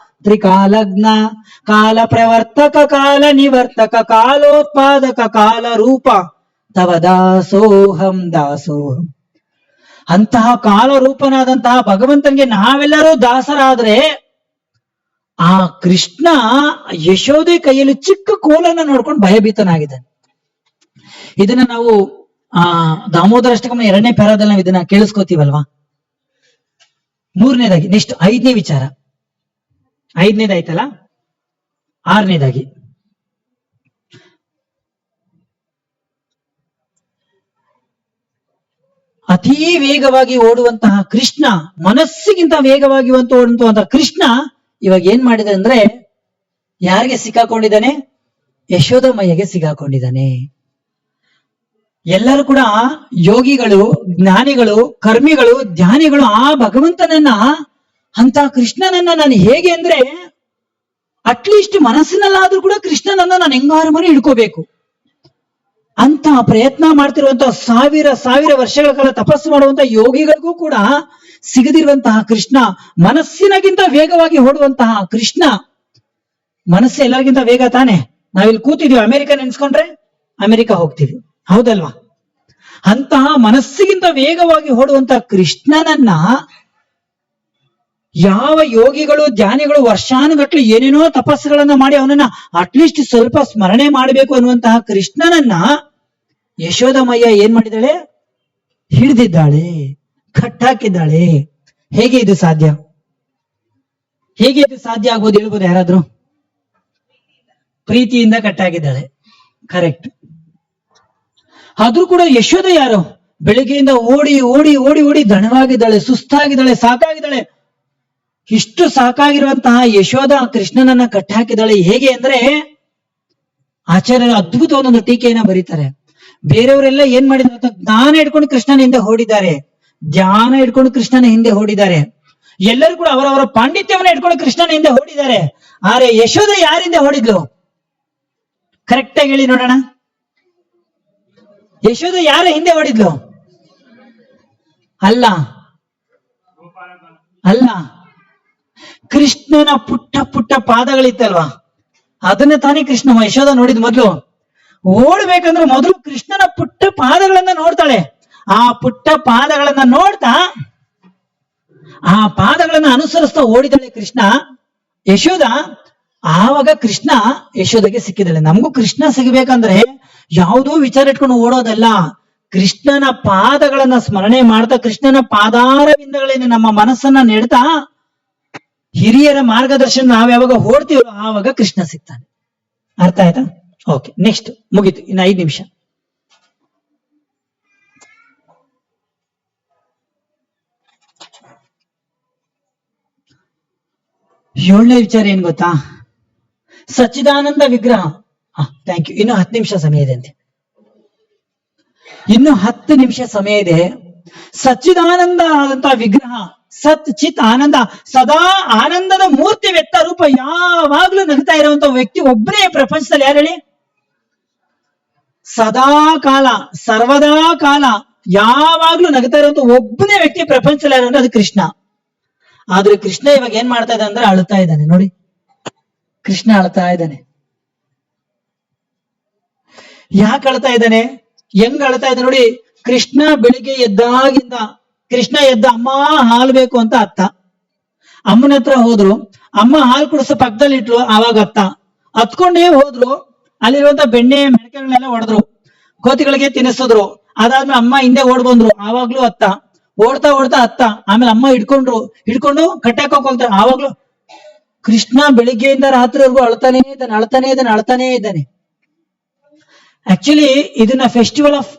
ತ್ರಿಕಾಲಜ್ಞ, ಕಾಲ ಪ್ರವರ್ತಕ, ಕಾಲ ನಿವರ್ತಕ, ಕಾಲೋತ್ಪಾದಕ, ಕಾಲ ರೂಪ, ತವ ದಾಸೋಹಂ ದಾಸೋಹಂ. ಅಂತಹ ಕಾಲರೂಪನಾದಂತಹ ಭಗವಂತನಿಗೆ ನಾವೆಲ್ಲರೂ ದಾಸರಾದ್ರೆ ಆ ಕೃಷ್ಣ ಯಶೋದೆ ಕೈಯಲ್ಲಿ ಚಿಕ್ಕ ಕೋಲನ್ನ ನೋಡ್ಕೊಂಡು ಭಯಭೀತನಾಗಿದ್ದಾನೆ. ಇದನ್ನ ನಾವು ದಾಮೋದರ ಅಷ್ಟಕಂನ 2ನೇ ಪ್ಯಾರಾದಲ್ಲಿ ನಾವು ಇದನ್ನ ಕೇಳಿಸ್ಕೋತೀವಲ್ವಾ? 3ನೇದಾಗಿ ನೆಕ್ಸ್ಟ್ 5ನೇ ವಿಚಾರ. 5ನೇದಾಯ್ತಲ್ಲ, 6ನೇದಾಗಿ ಅತೀ ವೇಗವಾಗಿ ಓಡುವಂತಹ ಕೃಷ್ಣ, ಮನಸ್ಸಿಗಿಂತ ವೇಗವಾಗಿ ಓಡುವಂತಹ ಕೃಷ್ಣ ಇವಾಗ ಏನ್ ಮಾಡಿದೆ ಅಂದ್ರೆ ಯಾರಿಗೆ ಸಿಕ್ಕಾಕೊಂಡಿದ್ದಾನೆ? ಯಶೋದಮಯ್ಯಗೆ ಸಿಕ್ಕಾಕೊಂಡಿದ್ದಾನೆ. ಎಲ್ಲರೂ ಕೂಡ ಯೋಗಿಗಳು, ಜ್ಞಾನಿಗಳು, ಕರ್ಮಿಗಳು, ಧ್ಯಾನಿಗಳು ಆ ಭಗವಂತನನ್ನ, ಅಂತ ಕೃಷ್ಣನನ್ನ ನಾನು ಹೇಗೆ ಅಂದ್ರೆ ಅಟ್ಲೀಸ್ಟ್ ಮನಸ್ಸಿನಲ್ಲಾದ್ರೂ ಕೂಡ ಕೃಷ್ಣನನ್ನ ನಾನು ಹೆಂಗಾರು ಮನೆ ಹಿಡ್ಕೋಬೇಕು ಅಂತ ಪ್ರಯತ್ನ ಮಾಡ್ತಿರುವಂತಹ ಸಾವಿರ ವರ್ಷಗಳ ಕಾಲ ತಪಸ್ಸು ಮಾಡುವಂತಹ ಯೋಗಿಗಳಿಗೂ ಕೂಡ ಸಿಗದಿರುವಂತಹ ಕೃಷ್ಣ, ಮನಸ್ಸಿನಗಿಂತ ವೇಗವಾಗಿ ಓಡುವಂತಹ ಕೃಷ್ಣ. ಮನಸ್ಸು ಎಲ್ಲರಿಗಿಂತ ವೇಗ ತಾನೆ. ನಾವಿಲ್ಲಿ ಕೂತಿದೀವಿ, ಅಮೆರಿಕ ನೆನ್ಸ್ಕೊಂಡ್ರೆ ಅಮೆರಿಕ ಹೋಗ್ತೀವಿ, ಹೌದಲ್ವಾ? ಅಂತಹ ಮನಸ್ಸಿಗಿಂತ ವೇಗವಾಗಿ ಓಡುವಂತಹ ಕೃಷ್ಣನನ್ನ ಯಾವ ಯೋಗಿಗಳು, ಧ್ಯಾನಿಗಳು ವರ್ಷಾನುಗಟ್ಲೆ ಏನೇನೋ ತಪಸ್ಸುಗಳನ್ನ ಮಾಡಿ ಅವನನ್ನ ಅಟ್ಲೀಸ್ಟ್ ಸ್ವಲ್ಪ ಸ್ಮರಣೆ ಮಾಡಬೇಕು ಅನ್ನುವಂತಹ ಕೃಷ್ಣನನ್ನ ಯಶೋದಮಯ್ಯ ಏನ್ ಮಾಡಿದಾಳೆ? ಹಿಡಿದಿದ್ದಾಳೆ, ಕಟ್ಟಾಕಿದ್ದಾಳೆ. ಹೇಗೆ ಇದು ಸಾಧ್ಯ? ಹೇಗೆ ಇದು ಸಾಧ್ಯ ಆಗ್ಬೋದು ಹೇಳ್ಬೋದು ಯಾರಾದ್ರೂ? ಪ್ರೀತಿಯಿಂದ ಕಟ್ಟಾಕಿದ್ದಾಳೆ, ಕರೆಕ್ಟ್. ಆದ್ರೂ ಕೂಡ ಯಶೋದ ಯಾರು? ಬೆಳಿಗ್ಗೆಯಿಂದ ಓಡಿ ಓಡಿ ಓಡಿ ಓಡಿ ದಣವಾಗಿದ್ದಾಳೆ, ಸುಸ್ತಾಗಿದ್ದಾಳೆ, ಸಾಕಾಗಿದ್ದಾಳೆ. ಇಷ್ಟು ಸಾಕಾಗಿರುವಂತಹ ಯಶೋದ ಕೃಷ್ಣನನ್ನ ಕಟ್ಟಾಕಿದ್ದಾಳೆ. ಹೇಗೆ ಅಂದ್ರೆ ಆಚಾರ್ಯರು ಅದ್ಭುತವಾದೊಂದು ಟೀಕೆಯನ್ನ ಬರೀತಾರೆ. ಬೇರೆಯವರೆಲ್ಲ ಏನ್ ಮಾಡಿದ್ದಾರೆ? ಜ್ಞಾನ ಇಟ್ಕೊಂಡು ಕೃಷ್ಣನ ಹಿಂದೆ ಓಡಿದ್ದಾರೆ, ಧ್ಯಾನ ಇಟ್ಕೊಂಡು ಕೃಷ್ಣನ ಹಿಂದೆ ಓಡಿದ್ದಾರೆ. ಎಲ್ಲರೂ ಕೂಡ ಅವರವರ ಪಾಂಡಿತ್ಯವನ್ನ ಇಟ್ಕೊಂಡು ಕೃಷ್ಣನ ಹಿಂದೆ ಓಡಿದ್ದಾರೆ. ಆದ್ರೆ ಯಶೋಧ ಯಾರಿಂದ ಓಡಿದ್ಲು? ಕರೆಕ್ಟ್ ಆಗಿ ಹೇಳಿ ನೋಡೋಣ. ಯಶೋಧ ಯಾರ ಹಿಂದೆ ಓಡಿದ್ಲು? ಅಲ್ಲ ಅಲ್ಲ, ಕೃಷ್ಣನ ಪುಟ್ಟ ಪುಟ್ಟ ಪಾದಗಳಿತ್ತಲ್ವಾ, ಅದನ್ನ ತಾನೇ ಕೃಷ್ಣ ಯಶೋಧ ನೋಡಿದ್ ಮೊದ್ಲು. ಓಡ್ಬೇಕಂದ್ರೆ ಮೊದಲು ಕೃಷ್ಣನ ಪುಟ್ಟ ಪಾದಗಳನ್ನ ನೋಡ್ತಾಳೆ. ಆ ಪುಟ್ಟ ಪಾದಗಳನ್ನ ನೋಡ್ತಾ ಆ ಪಾದಗಳನ್ನ ಅನುಸರಿಸ್ತಾ ಓಡಿದಾಳೆ ಕೃಷ್ಣ. ಯಶೋಧ ಆವಾಗ ಕೃಷ್ಣ ಯಶೋಧೆಗೆ ಸಿಕ್ಕಿದಾಳೆ. ನಮಗೂ ಕೃಷ್ಣ ಸಿಗಬೇಕಂದ್ರೆ ಯಾವುದೋ ವಿಚಾರ ಇಟ್ಕೊಂಡು ಓಡೋದಲ್ಲ, ಕೃಷ್ಣನ ಪಾದಗಳನ್ನ ಸ್ಮರಣೆ ಮಾಡ್ತಾ, ಕೃಷ್ಣನ ಪಾದಾರವಿಂದಗಳೇನೆ ನಮ್ಮ ಮನಸ್ಸನ್ನ ನೆಡ್ತಾ, ಹಿರಿಯರ ಮಾರ್ಗದರ್ಶನ ನಾವ್ ಯಾವಾಗ ಓಡ್ತೀವೋ ಆವಾಗ ಕೃಷ್ಣ ಸಿಗ್ತಾನೆ. ಅರ್ಥ ಆಯ್ತಾ? ಓಕೆ, ನೆಕ್ಸ್ಟ್ ಮುಗೀತು. ಇನ್ನು 5 ನಿಮಿಷ. ಏಳನೇ ವಿಚಾರ ಏನ್ ಗೊತ್ತಾ? ಸಚ್ಚಿದಾನಂದ ವಿಗ್ರಹ. Thank you. ಇನ್ನು 10 ನಿಮಿಷ ಸಮಯ ಇದೆ ಅಂತೆ. ಇನ್ನು 10 ನಿಮಿಷ ಸಮಯ ಇದೆ. ಸಚ್ಚಿದಾನಂದ ಆದಂತಹ ವಿಗ್ರಹ, ಸತ್ ಚಿತ್ ಆನಂದ, ಸದಾ ಆನಂದದ ಮೂರ್ತಿ ವ್ಯಕ್ತ ರೂಪ, ಯಾವಾಗ್ಲೂ ನಗ್ತಾ ಇರುವಂತ ವ್ಯಕ್ತಿ ಒಬ್ಬನೇ ಪ್ರಪಂಚದಲ್ಲಿ. ಯಾರು ಹೇಳಿ? ಸದಾ ಕಾಲ, ಸರ್ವದಾ ಕಾಲ ಯಾವಾಗ್ಲೂ ನಗ್ತಾ ಇರುವಂತ ಒಬ್ಬನೇ ವ್ಯಕ್ತಿ ಪ್ರಪಂಚದಲ್ಲಿ ಯಾರು ಅಂದ್ರೆ ಅದು ಕೃಷ್ಣ. ಆದ್ರೆ ಕೃಷ್ಣ ಇವಾಗ ಏನ್ ಮಾಡ್ತಾ ಇದ್ದಾನೆ ಅಂದ್ರೆ ಅಳ್ತಾ ಇದ್ದಾನೆ. ನೋಡಿ, ಕೃಷ್ಣ ಅಳ್ತಾ ಇದ್ದಾನೆ. ಯಾಕೆ ಅಳ್ತಾ ಇದ್ದಾನೆ? ಹೆಂಗ್ ಅಳ್ತಾ ಇದ್ದಾನೆ ನೋಡಿ. ಕೃಷ್ಣ ಬೆಳಿಗ್ಗೆ ಎದ್ದಾಗಿಂದ, ಕೃಷ್ಣ ಎದ್ದ ಅಮ್ಮ ಹಾಲು ಬೇಕು ಅಂತ ಅತ್ತ, ಅಮ್ಮನ ಹತ್ರ ಹೋದ್ರು, ಅಮ್ಮ ಹಾಲು ಕುಡಿಸೋ ಪಕ್ಕದಲ್ಲಿ ಇಟ್ರು. ಆವಾಗ ಅತ್ತ ಹತ್ಕೊಂಡೇ ಹೋದ್ರು. ಅಲ್ಲಿರುವಂತ ಬೆಣ್ಣೆ ಮೆಣಕೆಗಳನ್ನೆಲ್ಲ ಹೊಡೆದ್ರು, ಕೋತಿಗಳಿಗೆ ತಿನ್ನಿಸಿದ್ರು. ಅದಾದ್ಮೇಲೆ ಅಮ್ಮ ಹಿಂದೆ ಓಡ್ ಬಂದ್ರು. ಆವಾಗ್ಲೂ ಅತ್ತ, ಓಡ್ತಾ ಓಡ್ತಾ ಅತ್ತ. ಆಮೇಲೆ ಅಮ್ಮ ಹಿಡ್ಕೊಂಡು ಕಟ್ಟಾಕೋಕ್ ಹೋಗ್ತಾರೆ. ಆವಾಗ್ಲೂ ಕೃಷ್ಣ ಬೆಳಿಗ್ಗೆಯಿಂದ ರಾತ್ರಿವರೆಗೂ ಅಳ್ತಾನೇ ಇದ್ದಾನೆ. ಆಕ್ಚುಲಿ ಇದನ್ನ ಫೆಸ್ಟಿವಲ್ ಆಫ್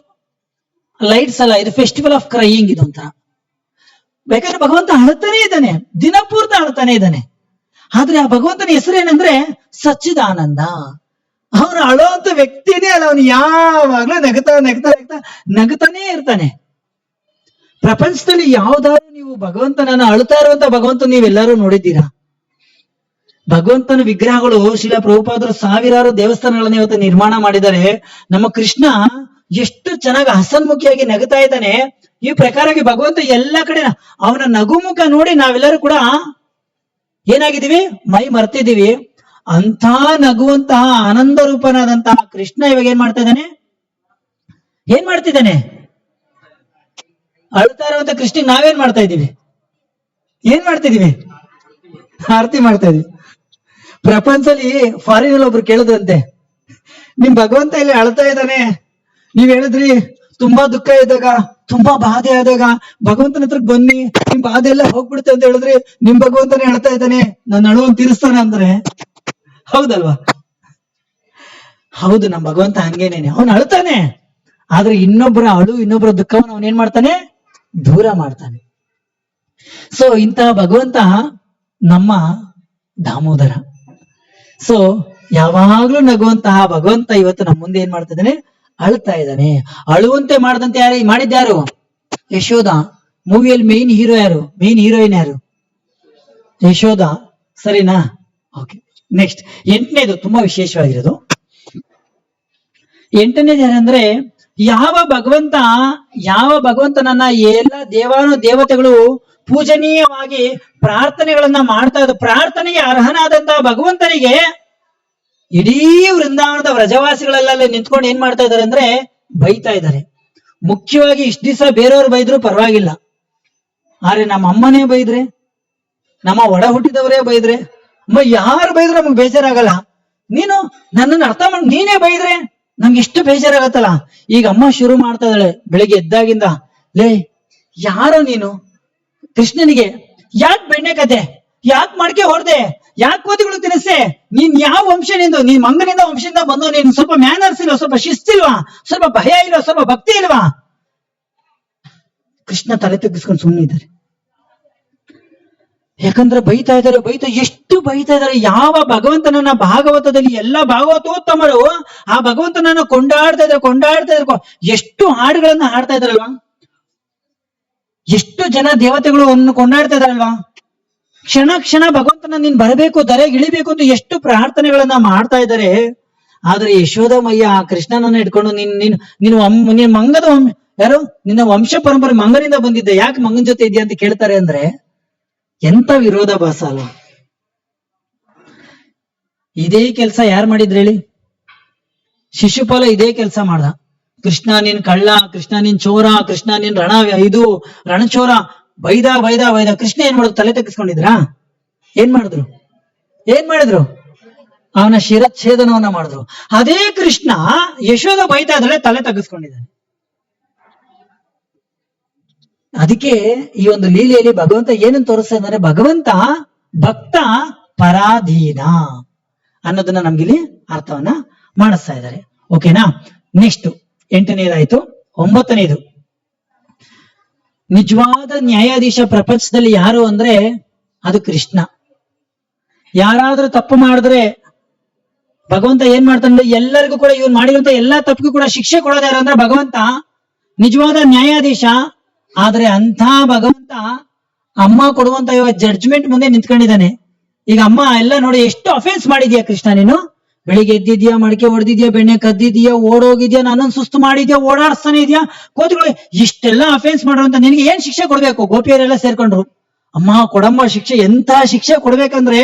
ಲೈಟ್ಸ್ ಅಲ್ಲ, ಇದು ಫೆಸ್ಟಿವಲ್ ಆಫ್ ಕ್ರೈಯಿಂಗ್ ಇದು ಅಂತ. ಬೇಕಾದ್ರೆ ಭಗವಂತ ಅಳ್ತಾನೆ ಇದ್ದಾನೆ, ದಿನಪೂರ್ತಿ ಅಳ್ತಾನೆ ಇದ್ದಾನೆ. ಆದ್ರೆ ಆ ಭಗವಂತನ ಹೆಸರೇನಂದ್ರೆ ಸಚ್ಚಿದಾನಂದ. ಅವನು ಅಳೋಂತ ವ್ಯಕ್ತಿನೇ ಅಲ್ಲ, ಅವನು ಯಾವಾಗ್ಲೂ ನಗತಾನೇ ಇರ್ತಾನೆ. ಪ್ರಪಂಚದಲ್ಲಿ ಯಾವ್ದಾದ್ರು ನೀವು ಭಗವಂತನನ್ನ ಅಳ್ತಾ ಇರುವಂತ ಭಗವಂತ ನೀವೆಲ್ಲರೂ ನೋಡಿದ್ದೀರಾ? ಭಗವಂತನ ವಿಗ್ರಹಗಳು ಶ್ರೀಲ ಪ್ರಭುಪಾದರು ಸಾವಿರಾರು ದೇವಸ್ಥಾನಗಳನ್ನ ಇವತ್ತು ನಿರ್ಮಾಣ ಮಾಡಿದ್ದಾರೆ. ನಮ್ಮ ಕೃಷ್ಣ ಎಷ್ಟು ಚೆನ್ನಾಗಿ ಹಸನ್ಮುಖಿಯಾಗಿ ನಗುತ್ತಾ ಇದ್ದಾನೆ. ಈ ಪ್ರಕಾರವಾಗಿ ಭಗವಂತ ಎಲ್ಲ ಕಡೆ ಅವನ ನಗುಮುಖ ನೋಡಿ ನಾವೆಲ್ಲರೂ ಕೂಡ ಏನಾಗಿದ್ದೀವಿ? ಮೈ ಮರ್ತಿದ್ದೀವಿ. ಅಂತ ನಗುವಂತಹ ಆನಂದ ರೂಪನಾದಂತಹ ಕೃಷ್ಣ ಇವಾಗ ಏನ್ ಮಾಡ್ತಿದ್ದಾನೆ? ಅಳ್ತಾ ಇರುವಂತ ಕೃಷ್ಣ ನಾವೇನ್ ಮಾಡ್ತಾ ಇದ್ದೀವಿ? ಆರತಿ ಮಾಡ್ತಾ ಇದೀವಿ. ಪ್ರಪಂಚದಲ್ಲಿ ಫಾರಿನ್ ಅಲ್ಲಿ ಒಬ್ರು ಕೇಳಿದ್ರಂತೆ, ನಿಮ್ ಭಗವಂತ ಇಲ್ಲಿ ಅಳ್ತಾ ಇದ್ದಾನೆ, ನೀವ್ ಹೇಳಿದ್ರಿ ತುಂಬಾ ದುಃಖ ಇದ್ದಾಗ, ತುಂಬಾ ಬಾಧೆ ಆದಾಗ ಭಗವಂತನ ಹತ್ರಕ್ ಬನ್ನಿ, ನಿಮ್ ಬಾಧೆ ಎಲ್ಲ ಹೋಗ್ಬಿಡುತ್ತೆ ಅಂತ ಹೇಳಿದ್ರಿ, ನಿಮ್ ಭಗವಂತನೇ ಅಳ್ತಾ ಇದ್ದಾನೆ, ನನ್ನ ಅಳುವನ್ನು ತೀರಿಸ್ತಾನೆ ಅಂದ್ರೆ ಹೌದಲ್ವಾ? ಹೌದು, ನಮ್ ಭಗವಂತ ಹಂಗೇನೇನೆ, ಅವನು ಅಳ್ತಾನೆ. ಆದ್ರೆ ಇನ್ನೊಬ್ಬರ ದುಃಖವನ್ನು ಅವನೇನ್ ಮಾಡ್ತಾನೆ? ದೂರ ಮಾಡ್ತಾನೆ. ಸೊ ಇಂತಹ ಭಗವಂತ ನಮ್ಮ ದಾಮೋದರ. ಸೊ ಯಾವಾಗ್ಲೂ ನಗುವಂತಹ ಭಗವಂತ ಇವತ್ತು ನಮ್ಮ ಮುಂದೆ ಏನ್ ಮಾಡ್ತಾ ಇದ್ದಾನೆ? ಅಳ್ತಾ ಇದ್ದಾನೆ. ಅಳುವಂತೆ ಮಾಡದಂತೆ ಮಾಡಿದ್ಯಾರು? ಯಶೋಧ. ಮೂವಿಯಲ್ಲಿ ಮೇನ್ ಹೀರೋಯಿನ್ ಯಾರು? ಯಶೋಧ. ಸರಿನಾ? ಓಕೆ, ನೆಕ್ಸ್ಟ್ 8ನೇದು ತುಂಬಾ ವಿಶೇಷವಾಗಿರೋದು. 8ನೇದು ಏನಂದ್ರೆ, ಯಾವ ಭಗವಂತನನ್ನ ಎಲ್ಲ ದೇವತೆಗಳು ಪೂಜನೀಯವಾಗಿ ಪ್ರಾರ್ಥನೆಗಳನ್ನ ಮಾಡ್ತಾ ಇದ್ದ, ಪ್ರಾರ್ಥನೆಗೆ ಅರ್ಹನಾದಂತಹ ಭಗವಂತನಿಗೆ ಇಡೀ ವೃಂದಾವನದ ವ್ರಜವಾಸಿಗಳೆಲ್ಲ ನಿಂತ್ಕೊಂಡು ಏನ್ ಮಾಡ್ತಾ ಇದಾರೆ ಅಂದ್ರೆ ಬೈತಾ ಇದ್ದಾರೆ. ಮುಖ್ಯವಾಗಿ ಇಷ್ಟ ದಿವಸ ಬೇರೆಯವ್ರು ಬೈದ್ರು ಪರವಾಗಿಲ್ಲ, ಆದ್ರೆ ನಮ್ಮ ಅಮ್ಮನೇ ಬೈದ್ರೆ, ನಮ್ಮ ಒಡ ಹುಟ್ಟಿದವರೇ ಬೈದ್ರೆ, ಯಾರು ಬೈದ್ರು ನಮ್ಗೆ ಬೇಜಾರಾಗಲ್ಲ. ನೀನು ನನ್ನನ್ನು ಅರ್ಥ ಮಾಡಿ ನೀನೇ ಬೈದ್ರೆ ನಮ್ಗೆ ಎಷ್ಟು ಬೇಜಾರಾಗತ್ತಲ್ಲ. ಈಗ ಅಮ್ಮ ಶುರು ಮಾಡ್ತಾ ಇದ್ದಾಳೆ ಬೆಳಿಗ್ಗೆ ಎದ್ದಾಗಿಂದ, ಲೇ ಯಾರೋ ನೀನು, ಕೃಷ್ಣನಿಗೆ ಯಾಕೆ ಬೆಣ್ಣೆ ಕತೆ, ಯಾಕೆ ಮಡಕೆ ಹೊಡೆದೆ, ಯಾಕೆ ಕೋತಿಗಳು ತಿನ್ನಿಸೆ, ನೀನ್ ಯಾವ ವಂಶ ನಿಂದು, ನೀನ್ ಮಂಗನಿಂದ ವಂಶದಿಂದ ಬಂದು, ನೀನ್ ಸ್ವಲ್ಪ ಮ್ಯಾನರ್ಸ್ ಇಲ್ವಾ, ಸ್ವಲ್ಪ ಶಿಸ್ತಿಲ್ವಾ, ಸ್ವಲ್ಪ ಭಯ ಇಲ್ವಾ, ಸ್ವಲ್ಪ ಭಕ್ತಿ ಇಲ್ವಾ? ಕೃಷ್ಣ ತಲೆ ತಗ್ಗಿಸ್ಕೊಂಡು ಸುಮ್ಮನೆ ಇದ್ದಾರೆ. ಯಾಕಂದ್ರೆ ಬೈತಾ ಇದ್ದಾರೆ, ಎಷ್ಟು ಬೈತಾ ಇದ್ದಾರೆ. ಯಾವ ಭಗವಂತನನ್ನ ಭಾಗವತದಲ್ಲಿ ಎಲ್ಲ ಭಾಗವತೋತ್ತಮರು ಆ ಭಗವಂತನನ್ನ ಕೊಂಡಾಡ್ತಾ ಇದ್ದಾರೆ. ಎಷ್ಟು ಹಾಡುಗಳನ್ನ ಹಾಡ್ತಾ ಇದಾರಲ್ವಾ, ಎಷ್ಟು ಜನ ದೇವತೆಗಳು ಕೊಂಡಾಡ್ತಾ ಇದಾರಲ್ವಾ. ಕ್ಷಣ ಕ್ಷಣ ಭಗವಂತನ ನೀನ್ ಬರಬೇಕು, ಧರೆಗೆ ಇಳಿಬೇಕು ಅಂತ ಎಷ್ಟು ಪ್ರಾರ್ಥನೆಗಳನ್ನ ಮಾಡ್ತಾ ಇದ್ದಾರೆ. ಆದ್ರೆ ಯಶೋದಮಯ್ಯ ಆ ಕೃಷ್ಣನನ್ನ ಇಟ್ಕೊಂಡು ನಿನ್ ಮಂಗದ ಯಾರು ನಿನ್ನ ವಂಶ ಪರಂಪರೆ ಮಂಗನಿಂದ ಬಂದಿದ್ದೆ, ಯಾಕೆ ಮಂಗನ ಜೊತೆ ಇದೆಯಾ ಅಂತ ಕೇಳ್ತಾರೆ. ಅಂದ್ರೆ ಎಂತ ವಿರೋಧಾಭಾಸ ಅಲ್ಲ. ಇದೇ ಕೆಲಸ ಯಾರು ಮಾಡಿದ್ರು ಹೇಳಿ? ಶಿಶುಪಾಲ ಇದೇ ಕೆಲಸ ಮಾಡ್ದ. ಕೃಷ್ಣ ನೀನ್ ಕಳ್ಳ, ಕೃಷ್ಣ ನೀನ್ ಚೋರ, ಕೃಷ್ಣ ನೀನ್ ರಣಚೋರ ಬೈದ ಬೈದ ಬೈದ. ಕೃಷ್ಣ ಏನ್ ಮಾಡಿದ್ರು? ತಲೆ ತೆಗೆಸ್ಕೊಂಡಿದ್ರಾ? ಏನ್ ಮಾಡಿದ್ರು? ಅವನ ಶಿರಚ್ಛೇದನವನ್ನ ಮಾಡಿದ್ರು. ಅದೇ ಕೃಷ್ಣ ಯಶೋದ ಬೈತಾ ಇದ್ರೆ ತಲೆ ತೆಗೆಸ್ಕೊಂಡಿದ್ದಾನೆ. ಅದಕ್ಕೆ ಈ ಒಂದು ಲೀಲೆಯಲ್ಲಿ ಭಗವಂತ ಏನನ್ನು ತೋರಿಸ್ತಾ ಇದ್ದಾನೆ? ಭಗವಂತ ಭಕ್ತ ಪರಾಧೀನ ಅನ್ನೋದನ್ನ ನಮ್ಗಿಲ್ಲಿ ಅರ್ಥವನ್ನ ಮಾಡಿಸ್ತಾ ಇದ್ದಾರೆ. ಓಕೆನಾ? ನೆಕ್ಸ್ಟ್ 8ನೇದಾಯ್ತು. 9ನೇದು, ನಿಜವಾದ ನ್ಯಾಯಾಧೀಶ ಪ್ರಪಂಚದಲ್ಲಿ ಯಾರು ಅಂದ್ರೆ ಅದು ಕೃಷ್ಣ. ಯಾರಾದ್ರೂ ತಪ್ಪು ಮಾಡಿದ್ರೆ ಭಗವಂತ ಏನ್ ಮಾಡ್ತಾನೆ? ಎಲ್ಲರಿಗೂ ಕೂಡ ಇವ್ರು ಮಾಡಿರುವಂತ ಎಲ್ಲಾ ತಪ್ಪಿಗೂ ಕೂಡ ಶಿಕ್ಷೆ ಕೊಡೋದು ಯಾರು ಅಂದ್ರೆ ಭಗವಂತ, ನಿಜವಾದ ನ್ಯಾಯಾಧೀಶ. ಆದ್ರೆ ಅಂತ ಭಗವಂತ ಅಮ್ಮ ಕೊಡುವಂತ ಇವಾಗ ಜಡ್ಜ್ಮೆಂಟ್ ಮುಂದೆ ನಿಂತ್ಕೊಂಡಿದ್ದಾನೆ. ಈಗ ಅಮ್ಮ ಎಲ್ಲ ನೋಡಿ, ಎಷ್ಟು ಅಫೆನ್ಸ್ ಮಾಡಿದ್ಯಾ ಕೃಷ್ಣ ನೀನು? ಬೆಳಿಗ್ಗೆ ಎದ್ದಿದ್ಯಾ, ಮಡಿಕೆ ಹೊಡೆದಿದ್ಯಾ, ಬೆಣ್ಣೆ ಕದ್ದಿದ್ಯಾ, ಓಡೋಗಿದ್ಯಾ, ನನ್ನನ್ನು ಸುಸ್ತು ಮಾಡಿದ್ಯಾ, ಓಡಾಡಿಸ್ತಾನೆ ಇದೆಯಾ, ಕೋತಿಗಳು, ಇಷ್ಟೆಲ್ಲ ಅಫೆನ್ಸ್ ಮಾಡುವಂತ ನಿನಗೆ ಏನ್ ಶಿಕ್ಷೆ ಕೊಡ್ಬೇಕು? ಗೋಪಿಯರೆಲ್ಲ ಸೇರ್ಕೊಂಡ್ರು, ಅಮ್ಮ ಕೊಡಮ್ಮ ಶಿಕ್ಷೆ. ಎಂತ ಶಿಕ್ಷೆ ಕೊಡ್ಬೇಕಂದ್ರೆ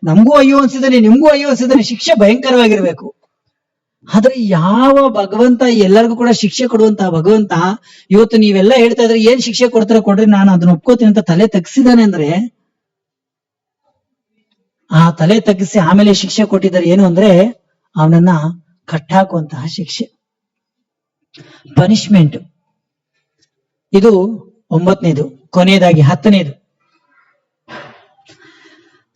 ನಮಗೂ ಅಯ್ಯೋ ಅನ್ಸಿದಾನೆ, ನಿಮ್ಗೂ ಅಯ್ಯೋ ಅನ್ಸಿದಾನೆ, ಶಿಕ್ಷೆ ಭಯಂಕರವಾಗಿರ್ಬೇಕು. ಆದ್ರೆ ಯಾವ ಭಗವಂತ ಎಲ್ಲರಿಗೂ ಕೂಡ ಶಿಕ್ಷೆ ಕೊಡುವಂತ ಭಗವಂತ ಇವತ್ತು ನೀವೆಲ್ಲ ಹೇಳ್ತಾ ಇದ್ರೆ ಏನ್ ಶಿಕ್ಷೆ ಕೊಡ್ತಾರ ಕೊಡ್ರಿ, ನಾನು ಅದನ್ನ ಒಪ್ಕೋತೀನಿ ಅಂತ ತಲೆ ತಗ್ಸಿದಾನೆ. ಅಂದ್ರೆ ಆ ತಲೆ ತಗ್ಗಿಸಿ ಆಮೇಲೆ ಶಿಕ್ಷೆ ಕೊಟ್ಟಿದ್ದಾರೆ. ಏನು ಅಂದ್ರೆ ಅವನನ್ನ ಕಟ್ಟಾಕುವಂತಹ ಶಿಕ್ಷೆ, ಪನಿಷ್ಮೆಂಟ್. ಇದು 9ನೇದು. ಕೊನೆಯದಾಗಿ 10ನೇದು,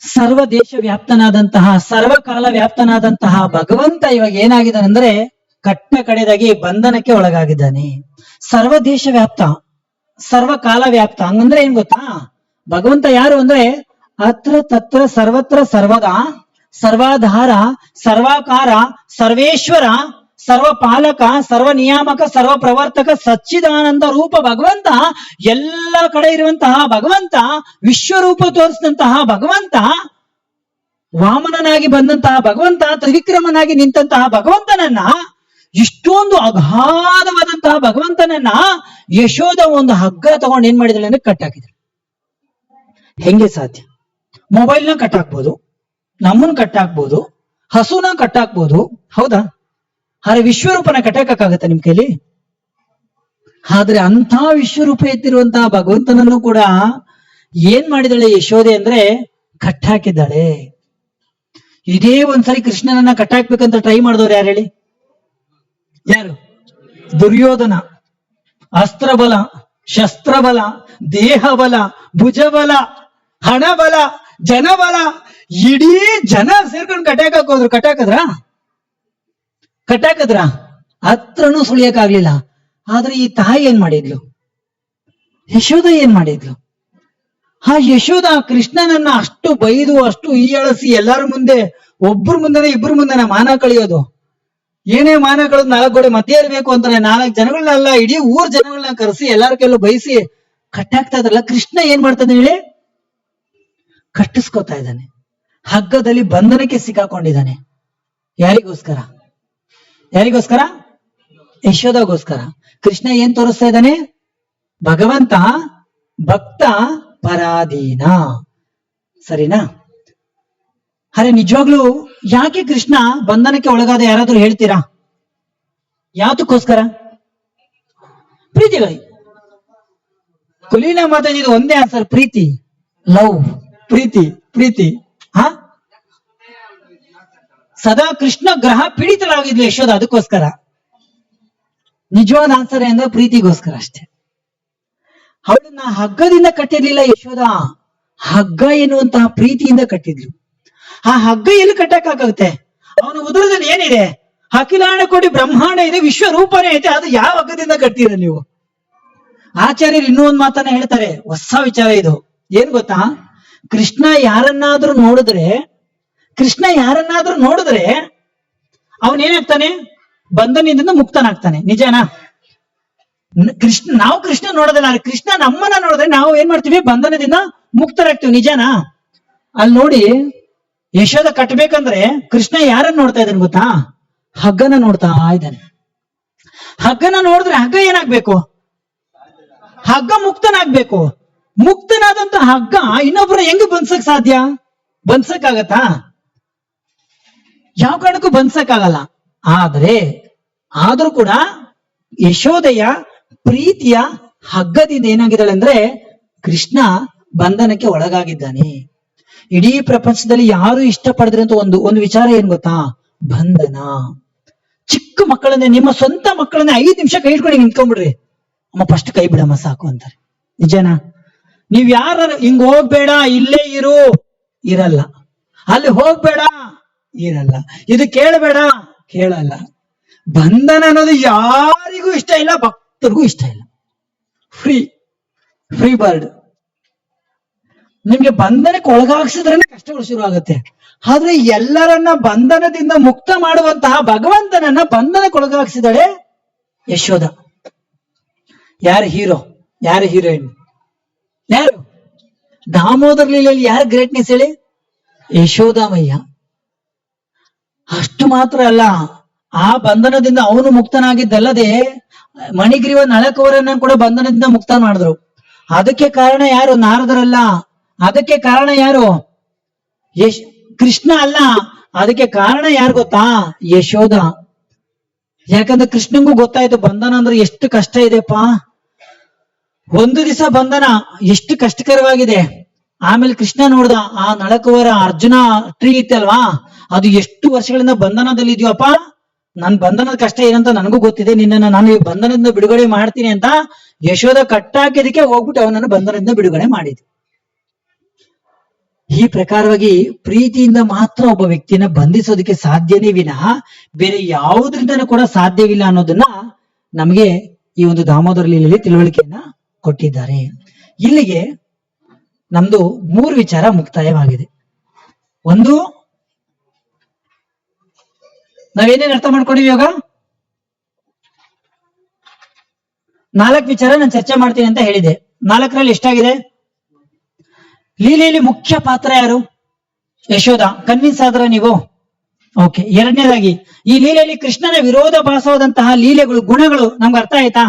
ಸರ್ವ ದೇಶ ವ್ಯಾಪ್ತನಾದಂತಹ, ಸರ್ವಕಾಲ ವ್ಯಾಪ್ತನಾದಂತಹ ಭಗವಂತ ಇವಾಗ ಏನಾಗಿದ್ದಾನೆ ಅಂದ್ರೆ ಕಟ್ಟ ಕಡೆದಾಗಿ ಬಂಧನಕ್ಕೆ ಒಳಗಾಗಿದ್ದಾನೆ. ಸರ್ವ ದೇಶ ವ್ಯಾಪ್ತ, ಸರ್ವಕಾಲ ವ್ಯಾಪ್ತ. ಹಂಗಂದ್ರೆ ಏನ್ ಗೊತ್ತಾ? ಭಗವಂತ ಯಾರು ಅಂದ್ರೆ ಅತ್ರ ತತ್ರ ಸರ್ವತ್ರ ಸರ್ವದಾ, ಸರ್ವಾಧಾರ, ಸರ್ವಾಕಾರ, ಸರ್ವೇಶ್ವರ, ಸರ್ವಪಾಲಕ, ಸರ್ವ ನಿಯಾಮಕ, ಸರ್ವ ಪ್ರವರ್ತಕ, ಸಚ್ಚಿದಾನಂದ ರೂಪ ಭಗವಂತ, ಎಲ್ಲ ಕಡೆ ಇರುವಂತಹ ಭಗವಂತ, ವಿಶ್ವರೂಪ ತೋರಿಸಿದಂತಹ ಭಗವಂತ, ವಾಮನನಾಗಿ ಬಂದಂತಹ ಭಗವಂತ, ತ್ರಿವಿಕ್ರಮನಾಗಿ ನಿಂತಹ ಭಗವಂತನನ್ನ, ಇಷ್ಟೊಂದು ಅಗಾಧವಾದಂತಹ ಭಗವಂತನನ್ನ ಯಶೋದ ಒಂದು ಹಗ್ಗ ತಗೊಂಡು ಏನ್ ಮಾಡಿದಳೆ ಅಂದ್ರೆ ಕಟ್ಟಾಕಿದ್ರು. ಹೆಂಗೆ ಸಾಧ್ಯ? ಮೊಬೈಲ್ನ ಕಟ್ಟಾಕ್ಬೋದು, ನಮ್ಮನ್ನ ಕಟ್ಟಾಕ್ಬೋದು, ಹಸುನ ಕಟ್ಟಾಕ್ಬೋದು, ಹೌದಾ? ಆದ್ರೆ ವಿಶ್ವರೂಪನ ಕಟ್ಟಾಕಕ್ಕಾಗತ್ತ ನಿಮ್ ಕೈಲಿ? ಆದ್ರೆ ಅಂತ ವಿಶ್ವರೂಪ ಎತ್ತಿರುವಂತಹ ಭಗವಂತನನ್ನು ಕೂಡ ಏನ್ ಮಾಡಿದಾಳೆ ಯಶೋದೆ ಅಂದ್ರೆ ಕಟ್ಟಾಕಿದ್ದಾಳೆ. ಇದೇ ಒಂದ್ಸರಿ ಕೃಷ್ಣನನ್ನ ಕಟ್ಟಾಕ್ಬೇಕಂತ ಟ್ರೈ ಮಾಡಿದವ್ರು ಯಾರು ಹೇಳಿ? ಯಾರು? ದುರ್ಯೋಧನ. ಅಸ್ತ್ರಬಲ, ಶಸ್ತ್ರಬಲ, ದೇಹಬಲ, ಭುಜಬಲ, ಹಣಬಲ, ಜನಬಲ, ಇಡೀ ಜನ ಸೇರ್ಕೊಂಡು ಕಟ್ಟಾಕಕ್ ಹೋದ್ರು. ಕಟ್ಟಾಕದ್ರ ಹತ್ರನೂ ಸುಳಿಯಕ್ಕಾಗ್ಲಿಲ್ಲ. ಆದ್ರೆ ಈ ತಾಯಿ ಏನ್ ಮಾಡಿದ್ಲು? ಯಶೋದ ಏನ್ ಮಾಡಿದ್ಲು? ಆ ಯಶೋದ ಕೃಷ್ಣನನ್ನ ಅಷ್ಟು ಬೈದು, ಅಷ್ಟು ಹೀಯಾಳಿಸಿ, ಎಲ್ಲರ ಮುಂದೆ, ಒಬ್ರ ಮುಂದೆನೆ ಇಬ್ರ ಮುಂದೆನೆ ಮಾನ ಕಳಿಯೋದು. ಏನೇ ಮಾನ ಕಳೆದು 4 ಗೋಡೆ ಮಧ್ಯೆ ಇರ್ಬೇಕು ಅಂತಾನೆ 4 ಜನಗಳನ್ನೆಲ್ಲ, ಇಡೀ ಊರ್ ಜನಗಳನ್ನ ಕರೆಸಿ ಎಲ್ಲರ ಕೈಲೂ ಬಯಸಿ ಕಟ್ಟಾಕ್ತಾ ಇದ್ರಲ್ಲ. ಕೃಷ್ಣ ಏನ್ ಮಾಡ್ತಾನೆ ಹೇಳಿ? ಕಟ್ಟಿಸ್ಕೊತಾ ಇದ್ದಾನೆ. ಹಗ್ಗದಲ್ಲಿ ಬಂಧನಕ್ಕೆ ಸಿಕ್ಕಾಕೊಂಡಿದ್ದಾನೆ. ಯಾರಿಗೋಸ್ಕರ? ಯಶೋದಗೋಸ್ಕರ. ಕೃಷ್ಣ ಏನ್ ತೋರಿಸ್ತಾ ಇದ್ದಾನೆ? ಭಗವಂತ ಭಕ್ತ ಪರಾಧೀನ. ಸರಿನಾ? ಅರೆ ನಿಜವಾಗ್ಲೂ ಯಾಕೆ ಕೃಷ್ಣ ಬಂಧನಕ್ಕೆ ಒಳಗಾದ? ಯಾರಾದ್ರೂ ಹೇಳ್ತೀರಾ? ಯಾತಕ್ಕೋಸ್ಕರ? ಪ್ರೀತಿಗಾಗಿ. ಕುಲೀನ ಮಾತಾಡಿದ ಒಂದೇ ಆನ್ಸರ್, ಪ್ರೀತಿ, ಲವ್, ಪ್ರೀತಿ. ಸದಾ ಕೃಷ್ಣ ಗ್ರಹ ಪೀಡಿತಳಾಗಿದ್ಲು ಯಶೋದ, ಅದಕ್ಕೋಸ್ಕರ. ನಿಜವಾದ ಆನ್ಸರ್ ಅಂದ್ರೆ ಪ್ರೀತಿಗೋಸ್ಕರ ಅಷ್ಟೇ. ಅವಳನ್ನ ಹಗ್ಗದಿಂದ ಕಟ್ಟಿರ್ಲಿಲ್ಲ ಯಶೋದ, ಹಗ್ಗ ಎನ್ನುವಂತಹ ಪ್ರೀತಿಯಿಂದ ಕಟ್ಟಿದ್ಲು. ಆ ಹಗ್ಗ ಎಲ್ಲಿ ಕಟ್ಟಕ್ಕಾಗುತ್ತೆ? ಅವನ ಉದರದಲ್ಲಿ ಏನಿದೆ? ಅಖಿಲಾಂಡ ಕೋಟಿ ಬ್ರಹ್ಮಾಂಡ ಇದೆ, ವಿಶ್ವರೂಪನೇ ಐತೆ. ಅದು ಯಾವ ಹಗ್ಗದಿಂದ ಕಟ್ತೀರ ನೀವು? ಆಚಾರ್ಯರು ಇನ್ನೂ ಒಂದು ಮಾತನ್ನ ಹೇಳ್ತಾರೆ, ಹೊಸ ವಿಚಾರ ಇದು. ಏನ್ ಗೊತ್ತಾ? ಕೃಷ್ಣ ಯಾರನ್ನಾದ್ರೂ ನೋಡಿದ್ರೆ ಅವನೇನಾಗ್ತಾನೆ? ಬಂಧನದಿಂದ ಮುಕ್ತನಾಗ್ತಾನೆ. ನಿಜನಾ? ನಾವು ಕೃಷ್ಣ ನೋಡೋದಿಲ್ಲ. ಕೃಷ್ಣ ನಮ್ಮನ್ನ ನೋಡಿದ್ರೆ ನಾವು ಏನ್ ಮಾಡ್ತೀವಿ? ಬಂಧನದಿಂದ ಮುಕ್ತರಾಗ್ತೀವಿ. ನಿಜನಾ? ಅಲ್ಲಿ ನೋಡಿ, ಯಶೋದ ಕಟ್ಟಬೇಕಂದ್ರೆ ಕೃಷ್ಣ ಯಾರನ್ನ ನೋಡ್ತಾ ಇದ್ದಾನೆ ಗೊತ್ತಾ? ಹಗ್ಗನ ನೋಡ್ತಾ ಇದ್ದಾನೆ. ಹಗ್ಗನ ನೋಡಿದ್ರೆ ಹಗ್ಗ ಏನಾಗ್ಬೇಕು? ಹಗ್ಗ ಮುಕ್ತನಾಗ್ಬೇಕು. ಮುಕ್ತನಾದಂತ ಹಗ್ಗ ಇನ್ನೊಬ್ಬರ ಹೆಂಗ್ ಬಂದ್ಸಕ್ ಸಾಧ್ಯ? ಬಂದ್ಸಕ್ಕಾಗತ್ತಾ? ಯಾವ ಕಾರಣಕ್ಕೂ ಬಂದ್ಸಕ್ಕಾಗಲ್ಲ. ಆದ್ರೂ ಕೂಡ ಯಶೋದೆಯ ಪ್ರೀತಿಯ ಹಗ್ಗದಿಂದ ಏನಾಗಿದ್ದಾಳೆ ಅಂದ್ರೆ ಕೃಷ್ಣ ಬಂಧನಕ್ಕೆ ಒಳಗಾಗಿದ್ದಾನೆ. ಇಡೀ ಪ್ರಪಂಚದಲ್ಲಿ ಯಾರು ಇಷ್ಟಪಡದ್ರಂತ ಒಂದು ವಿಚಾರ ಏನ್ ಗೊತ್ತಾ? ಬಂಧನ. ಚಿಕ್ಕ ಮಕ್ಕಳನ್ನೇ, ನಿಮ್ಮ ಸ್ವಂತ ಮಕ್ಕಳನ್ನೇ 5 ನಿಮಿಷ ಕೈ ಹಿಡ್ಕೊಂಡು ನಿಂತ್ಕೊಂಡ್ಬಿಡ್ರಿ, ಅಮ್ಮ ಫಸ್ಟ್ ಕೈ ಬಿಡಮ್ಮ ಸಾಕು ಅಂತಾರೆ. ನಿಜನಾ? ನೀವ್ ಯಾರ ಹಿಂಗ್ ಹೋಗ್ಬೇಡ ಇಲ್ಲೇ ಇರು, ಇರಲ್ಲ. ಅಲ್ಲಿ ಹೋಗ್ಬೇಡ, ಇರಲ್ಲ. ಇದು ಕೇಳಬೇಡ, ಕೇಳಲ್ಲ. ಬಂಧನ ಅನ್ನೋದು ಯಾರಿಗೂ ಇಷ್ಟ ಇಲ್ಲ, ಭಕ್ತರಿಗೂ ಇಷ್ಟ ಇಲ್ಲ. Free bird. ನಿಮ್ಗೆ ಬಂಧನಕ್ಕೆ ಒಳಗಾಗಿಸಿದ್ರೆ ಕಷ್ಟಗಳು ಶುರು ಆಗುತ್ತೆ. ಆದ್ರೆ ಎಲ್ಲರನ್ನ ಬಂಧನದಿಂದ ಮುಕ್ತ ಮಾಡುವಂತಹ ಭಗವಂತನನ್ನ ಬಂಧನಕ್ಕೆ ಒಳಗಾಗಿಸಿದಾಳೆ ಯಶೋದ. ಯಾರು ಹೀರೋ, ಯಾರು ಹೀರೋಯಿನ್? ಯಾರು? ದಾಮೋದರ ಲೀಲೆಯಲ್ಲಿ ಯಾರು ಗ್ರೇಟ್ನೆಸ್ ಹೇಳಿ? ಯಶೋದಾಮಯ್ಯ. ಅಷ್ಟು ಮಾತ್ರ ಅಲ್ಲ, ಆ ಬಂಧನದಿಂದ ಅವನು ಮುಕ್ತನಾಗಿದ್ದಲ್ಲದೆ ಮಣಿಗ್ರೀವ ನಳಕವರನ್ನ ಕೂಡ ಬಂಧನದಿಂದ ಮುಕ್ತ ಮಾಡಿದ್ರು. ಅದಕ್ಕೆ ಕಾರಣ ಯಾರು? ನಾರದರಲ್ಲ. ಅದಕ್ಕೆ ಕಾರಣ ಯಾರು? ಕೃಷ್ಣ ಅಲ್ಲ. ಅದಕ್ಕೆ ಕಾರಣ ಯಾರು ಗೊತ್ತಾ? ಯಶೋದ. ಯಾಕಂದ್ರೆ ಕೃಷ್ಣಂಗೂ ಗೊತ್ತಾಯ್ತು ಬಂಧನ ಅಂದ್ರೆ ಎಷ್ಟು ಕಷ್ಟ ಇದೆಪ್ಪ. ಒಂದು ದಿವಸ ಬಂಧನ ಎಷ್ಟು ಕಷ್ಟಕರವಾಗಿದೆ. ಆಮೇಲೆ ಕೃಷ್ಣ ನೋಡ್ದ, ಆ ನಳಕುವರ ಅರ್ಜುನ ಟ್ರೀ ಇತ್ತಲ್ವಾ, ಅದು ಎಷ್ಟು ವರ್ಷಗಳಿಂದ ಬಂಧನದಲ್ಲಿ ಇದೆಯಪ್ಪ, ನನ್ ಬಂಧನದ ಕಷ್ಟ ಏನಂತ ನನಗೂ ಗೊತ್ತಿದೆ, ನಿನ್ನನ್ನು ನಾನು ಈ ಬಂಧನದಿಂದ ಬಿಡುಗಡೆ ಮಾಡ್ತೀನಿ ಅಂತ ಯಶೋದ ಕಟ್ಟಾಕಿದಕ್ಕೆ ಹೋಗ್ಬಿಟ್ಟು ಅವನನ್ನು ಬಂಧನದಿಂದ ಬಿಡುಗಡೆ ಮಾಡಿದ್ರು. ಈ ಪ್ರಕಾರವಾಗಿ ಪ್ರೀತಿಯಿಂದ ಮಾತ್ರ ಒಬ್ಬ ವ್ಯಕ್ತಿಯನ್ನ ಬಂಧಿಸೋದಕ್ಕೆ ಸಾಧ್ಯನೇ ವಿನಃ ಬೇರೆ ಯಾವುದ್ರಿಂದನೂ ಕೂಡ ಸಾಧ್ಯವಿಲ್ಲ ಅನ್ನೋದನ್ನ ನಮಗೆ ಈ ಒಂದು ದಾಮೋದರ ಲೀಲೆಯಲ್ಲಿ ತಿಳುವಳಿಕೆಯನ್ನ ಕೊಟ್ಟಿದ್ದಾರೆ. ಇಲ್ಲಿಗೆ ನಮ್ದು 3 ವಿಚಾರ ಮುಕ್ತಾಯವಾಗಿದೆ. ಒಂದು, ನಾವೇನೇನು ಅರ್ಥ ಮಾಡ್ಕೊಂಡಿವಿ ಇವಾಗ? 4 ವಿಚಾರ ನಾನು ಚರ್ಚೆ ಮಾಡ್ತೀನಿ ಅಂತ ಹೇಳಿದೆ. 4ರಲ್ಲಿ ಎಷ್ಟಾಗಿದೆ? ಲೀಲೆಯಲ್ಲಿ ಮುಖ್ಯ ಪಾತ್ರ ಯಾರು? ಯಶೋದ. ಕನ್ವಿನ್ಸ್ ಆದ್ರ ನೀವು? ಓಕೆ. ಎರಡನೇದಾಗಿ, ಈ ಲೀಲೆಯಲ್ಲಿ ಕೃಷ್ಣನ ವಿರೋಧ ಭಾಸವಾದಂತಹ ಲೀಲೆಗಳು, ಗುಣಗಳು ನಮ್ಗೆ ಅರ್ಥ ಆಯ್ತಾ?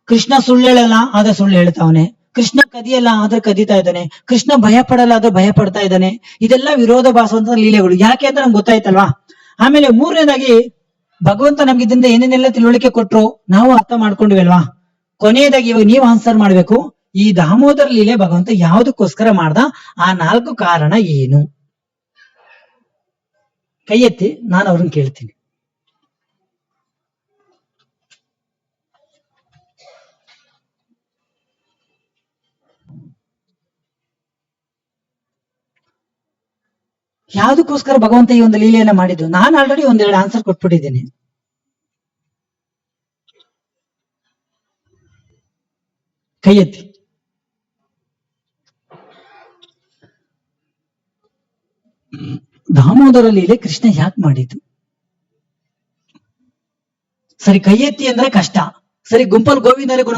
ಕೃಷ್ಣ ಸುಳ್ಳು ಹೇಳಲ್ಲ, ಆದ್ರೆ ಸುಳ್ಳು ಹೇಳ್ತಾವನೆ. ಕೃಷ್ಣ ಕದಿಯಲ್ಲ, ಆದ್ರೆ ಕದೀತಾ ಇದ್ದಾನೆ. ಕೃಷ್ಣ ಭಯ ಪಡಲ್ಲ, ಆದ್ರೆ ಭಯ ಪಡ್ತಾ ಇದ್ದಾನೆ. ಇದೆಲ್ಲ ವಿರೋಧ ಭಾಸವಂತಹ ಲೀಲೆಗಳು. ಯಾಕೆ ಅಂತ ನಮ್ಗೆ ಗೊತ್ತಾಯ್ತಲ್ವಾ? ಆಮೇಲೆ 3ನೇದಾಗಿ, ಭಗವಂತ ನಮ್ಗೆ ಇದರಿಂದ ಏನೇನೆಲ್ಲ ತಿಳುವಳಿಕೆ ಕೊಟ್ರು ನಾವು ಅರ್ಥ ಮಾಡ್ಕೊಂಡ್ವಿ ಅಲ್ವಾ? ಕೊನೆಯದಾಗಿ ಇವಾಗ ನೀವು ಆನ್ಸರ್ ಮಾಡ್ಬೇಕು, ಈ ದಾಮೋದರ ಲೀಲೆ ಭಗವಂತ ಯಾವುದಕ್ಕೋಸ್ಕರ ಮಾಡ್ದ? ಆ 4 ಕಾರಣ ಏನು? ಕೈ ಎತ್ತಿ, ನಾನು ಅವ್ರನ್ನ ಕೇಳ್ತೀನಿ. ಯಾವುದಕ್ಕೋಸ್ಕರ ಭಗವಂತ ಈ ಒಂದು ಲೀಲೆಯನ್ನ ಮಾಡಿದ್ದು? ನಾನು ಆಲ್ರೆಡಿ 1-2 ಆನ್ಸರ್ ಕೊಟ್ಬಿಟ್ಟಿದ್ದೀನಿ. ಕೈ ಎತ್ತಿ. ದಾಮೋದರ ಲೀಲೆ ಕೃಷ್ಣ ಯಾಕೆ ಮಾಡಿದ್ದು? ಸರಿ, ಕೈ ಎತ್ತಿ ಅಂದ್ರೆ ಕಷ್ಟ. ಸರಿ, ಗುಂಪಲ್ ಗೋವಿಂದರೆ ಗುಣ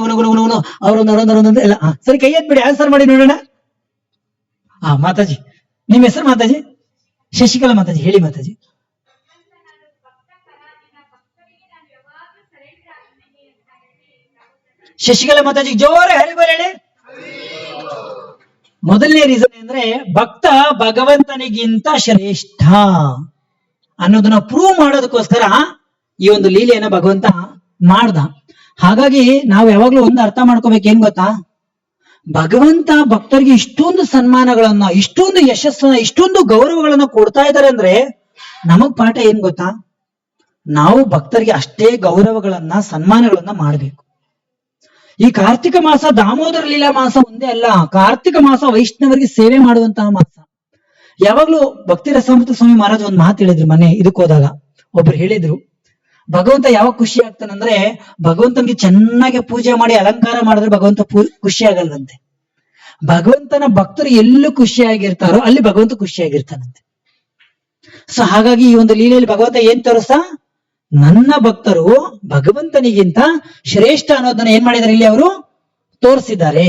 ಅವ್ರೊಂದು ಎಲ್ಲ. ಸರಿ, ಕೈ ಎತ್ಬಿಡಿ, ಆನ್ಸರ್ ಮಾಡಿ ನೋಡೋಣ. ಮಾತಾಜಿ, ನಿಮ್ಮ ಹೆಸರು ಮಾತಾಜಿ? ಶಶಿಕಲಾ ಮಾತಾಜಿ, ಹೇಳಿ ಮಾತಾಜಿ. ಶಶಿಕಲಾ ಮಾತಾಜಿ ಜೋರ ಹೇಳಿ ಹೇಳಿ. ಮೊದಲನೇ ರೀಸನ್ ಅಂದ್ರೆ ಭಕ್ತ ಭಗವಂತನಿಗಿಂತ ಶ್ರೇಷ್ಠ ಅನ್ನೋದನ್ನ ಪ್ರೂವ್ ಮಾಡೋದಕ್ಕೋಸ್ಕರ ಈ ಒಂದು ಲೀಲೆಯನ್ನ ಭಗವಂತ ಮಾಡ್ದ. ಹಾಗಾಗಿ ನಾವು ಯಾವಾಗ್ಲೂ ಒಂದು ಅರ್ಥ ಮಾಡ್ಕೋಬೇಕು, ಏನ್ ಗೊತ್ತಾ? ಭಗವಂತ ಭಕ್ತರಿಗೆ ಇಷ್ಟೊಂದು ಸನ್ಮಾನಗಳನ್ನ, ಇಷ್ಟೊಂದು ಯಶಸ್ಸನ್ನ, ಇಷ್ಟೊಂದು ಗೌರವಗಳನ್ನ ಕೊಡ್ತಾ ಇದ್ದಾರೆ ಅಂದ್ರೆ ನಮಗ್ ಪಾಠ ಏನ್ ಗೊತ್ತಾ? ನಾವು ಭಕ್ತರಿಗೆ ಅಷ್ಟೇ ಗೌರವಗಳನ್ನ, ಸನ್ಮಾನಗಳನ್ನ ಮಾಡ್ಬೇಕು. ಈ ಕಾರ್ತಿಕ ಮಾಸ ದಾಮೋದರ ಲೀಲಾ ಮಾಸ ಒಂದೇ ಅಲ್ಲ, ಕಾರ್ತಿಕ ಮಾಸ ವೈಷ್ಣವರಿಗೆ ಸೇವೆ ಮಾಡುವಂತಹ ಮಾಸ. ಯಾವಾಗ್ಲೂ ಭಕ್ತಿ ರಸಾಮೃತ ಸ್ವಾಮಿ ಮಹಾರಾಜ್ ಒಂದು ಮಾತು ಹೇಳಿದ್ರು, ಮೊನ್ನೆ ಇದಕ್ಕೆ ಹೋದಾಗ ಒಬ್ರು ಹೇಳಿದ್ರು, ಭಗವಂತ ಯಾವಾಗ ಖುಷಿ ಆಗ್ತಾನಂದ್ರೆ ಭಗವಂತನಿಗೆ ಚೆನ್ನಾಗಿ ಪೂಜೆ ಮಾಡಿ ಅಲಂಕಾರ ಮಾಡಿದ್ರೆ ಭಗವಂತ ಖುಷಿ ಆಗಲ್ವಂತೆ. ಭಗವಂತನ ಭಕ್ತರು ಎಲ್ಲೂ ಖುಷಿಯಾಗಿರ್ತಾರೋ ಅಲ್ಲಿ ಭಗವಂತ ಖುಷಿಯಾಗಿರ್ತಾನಂತೆ. ಸೊ ಹಾಗಾಗಿ ಈ ಒಂದು ಲೀಲೆಯಲ್ಲಿ ಭಗವಂತ ಏನ್ ತೋರಿಸ್ತಾ? ನನ್ನ ಭಕ್ತರು ಭಗವಂತನಿಗಿಂತ ಶ್ರೇಷ್ಠ ಅನ್ನೋದನ್ನ ಏನ್ ಮಾಡಿದಾರೆ ಇಲ್ಲಿ ಅವರು ತೋರಿಸಿದ್ದಾರೆ.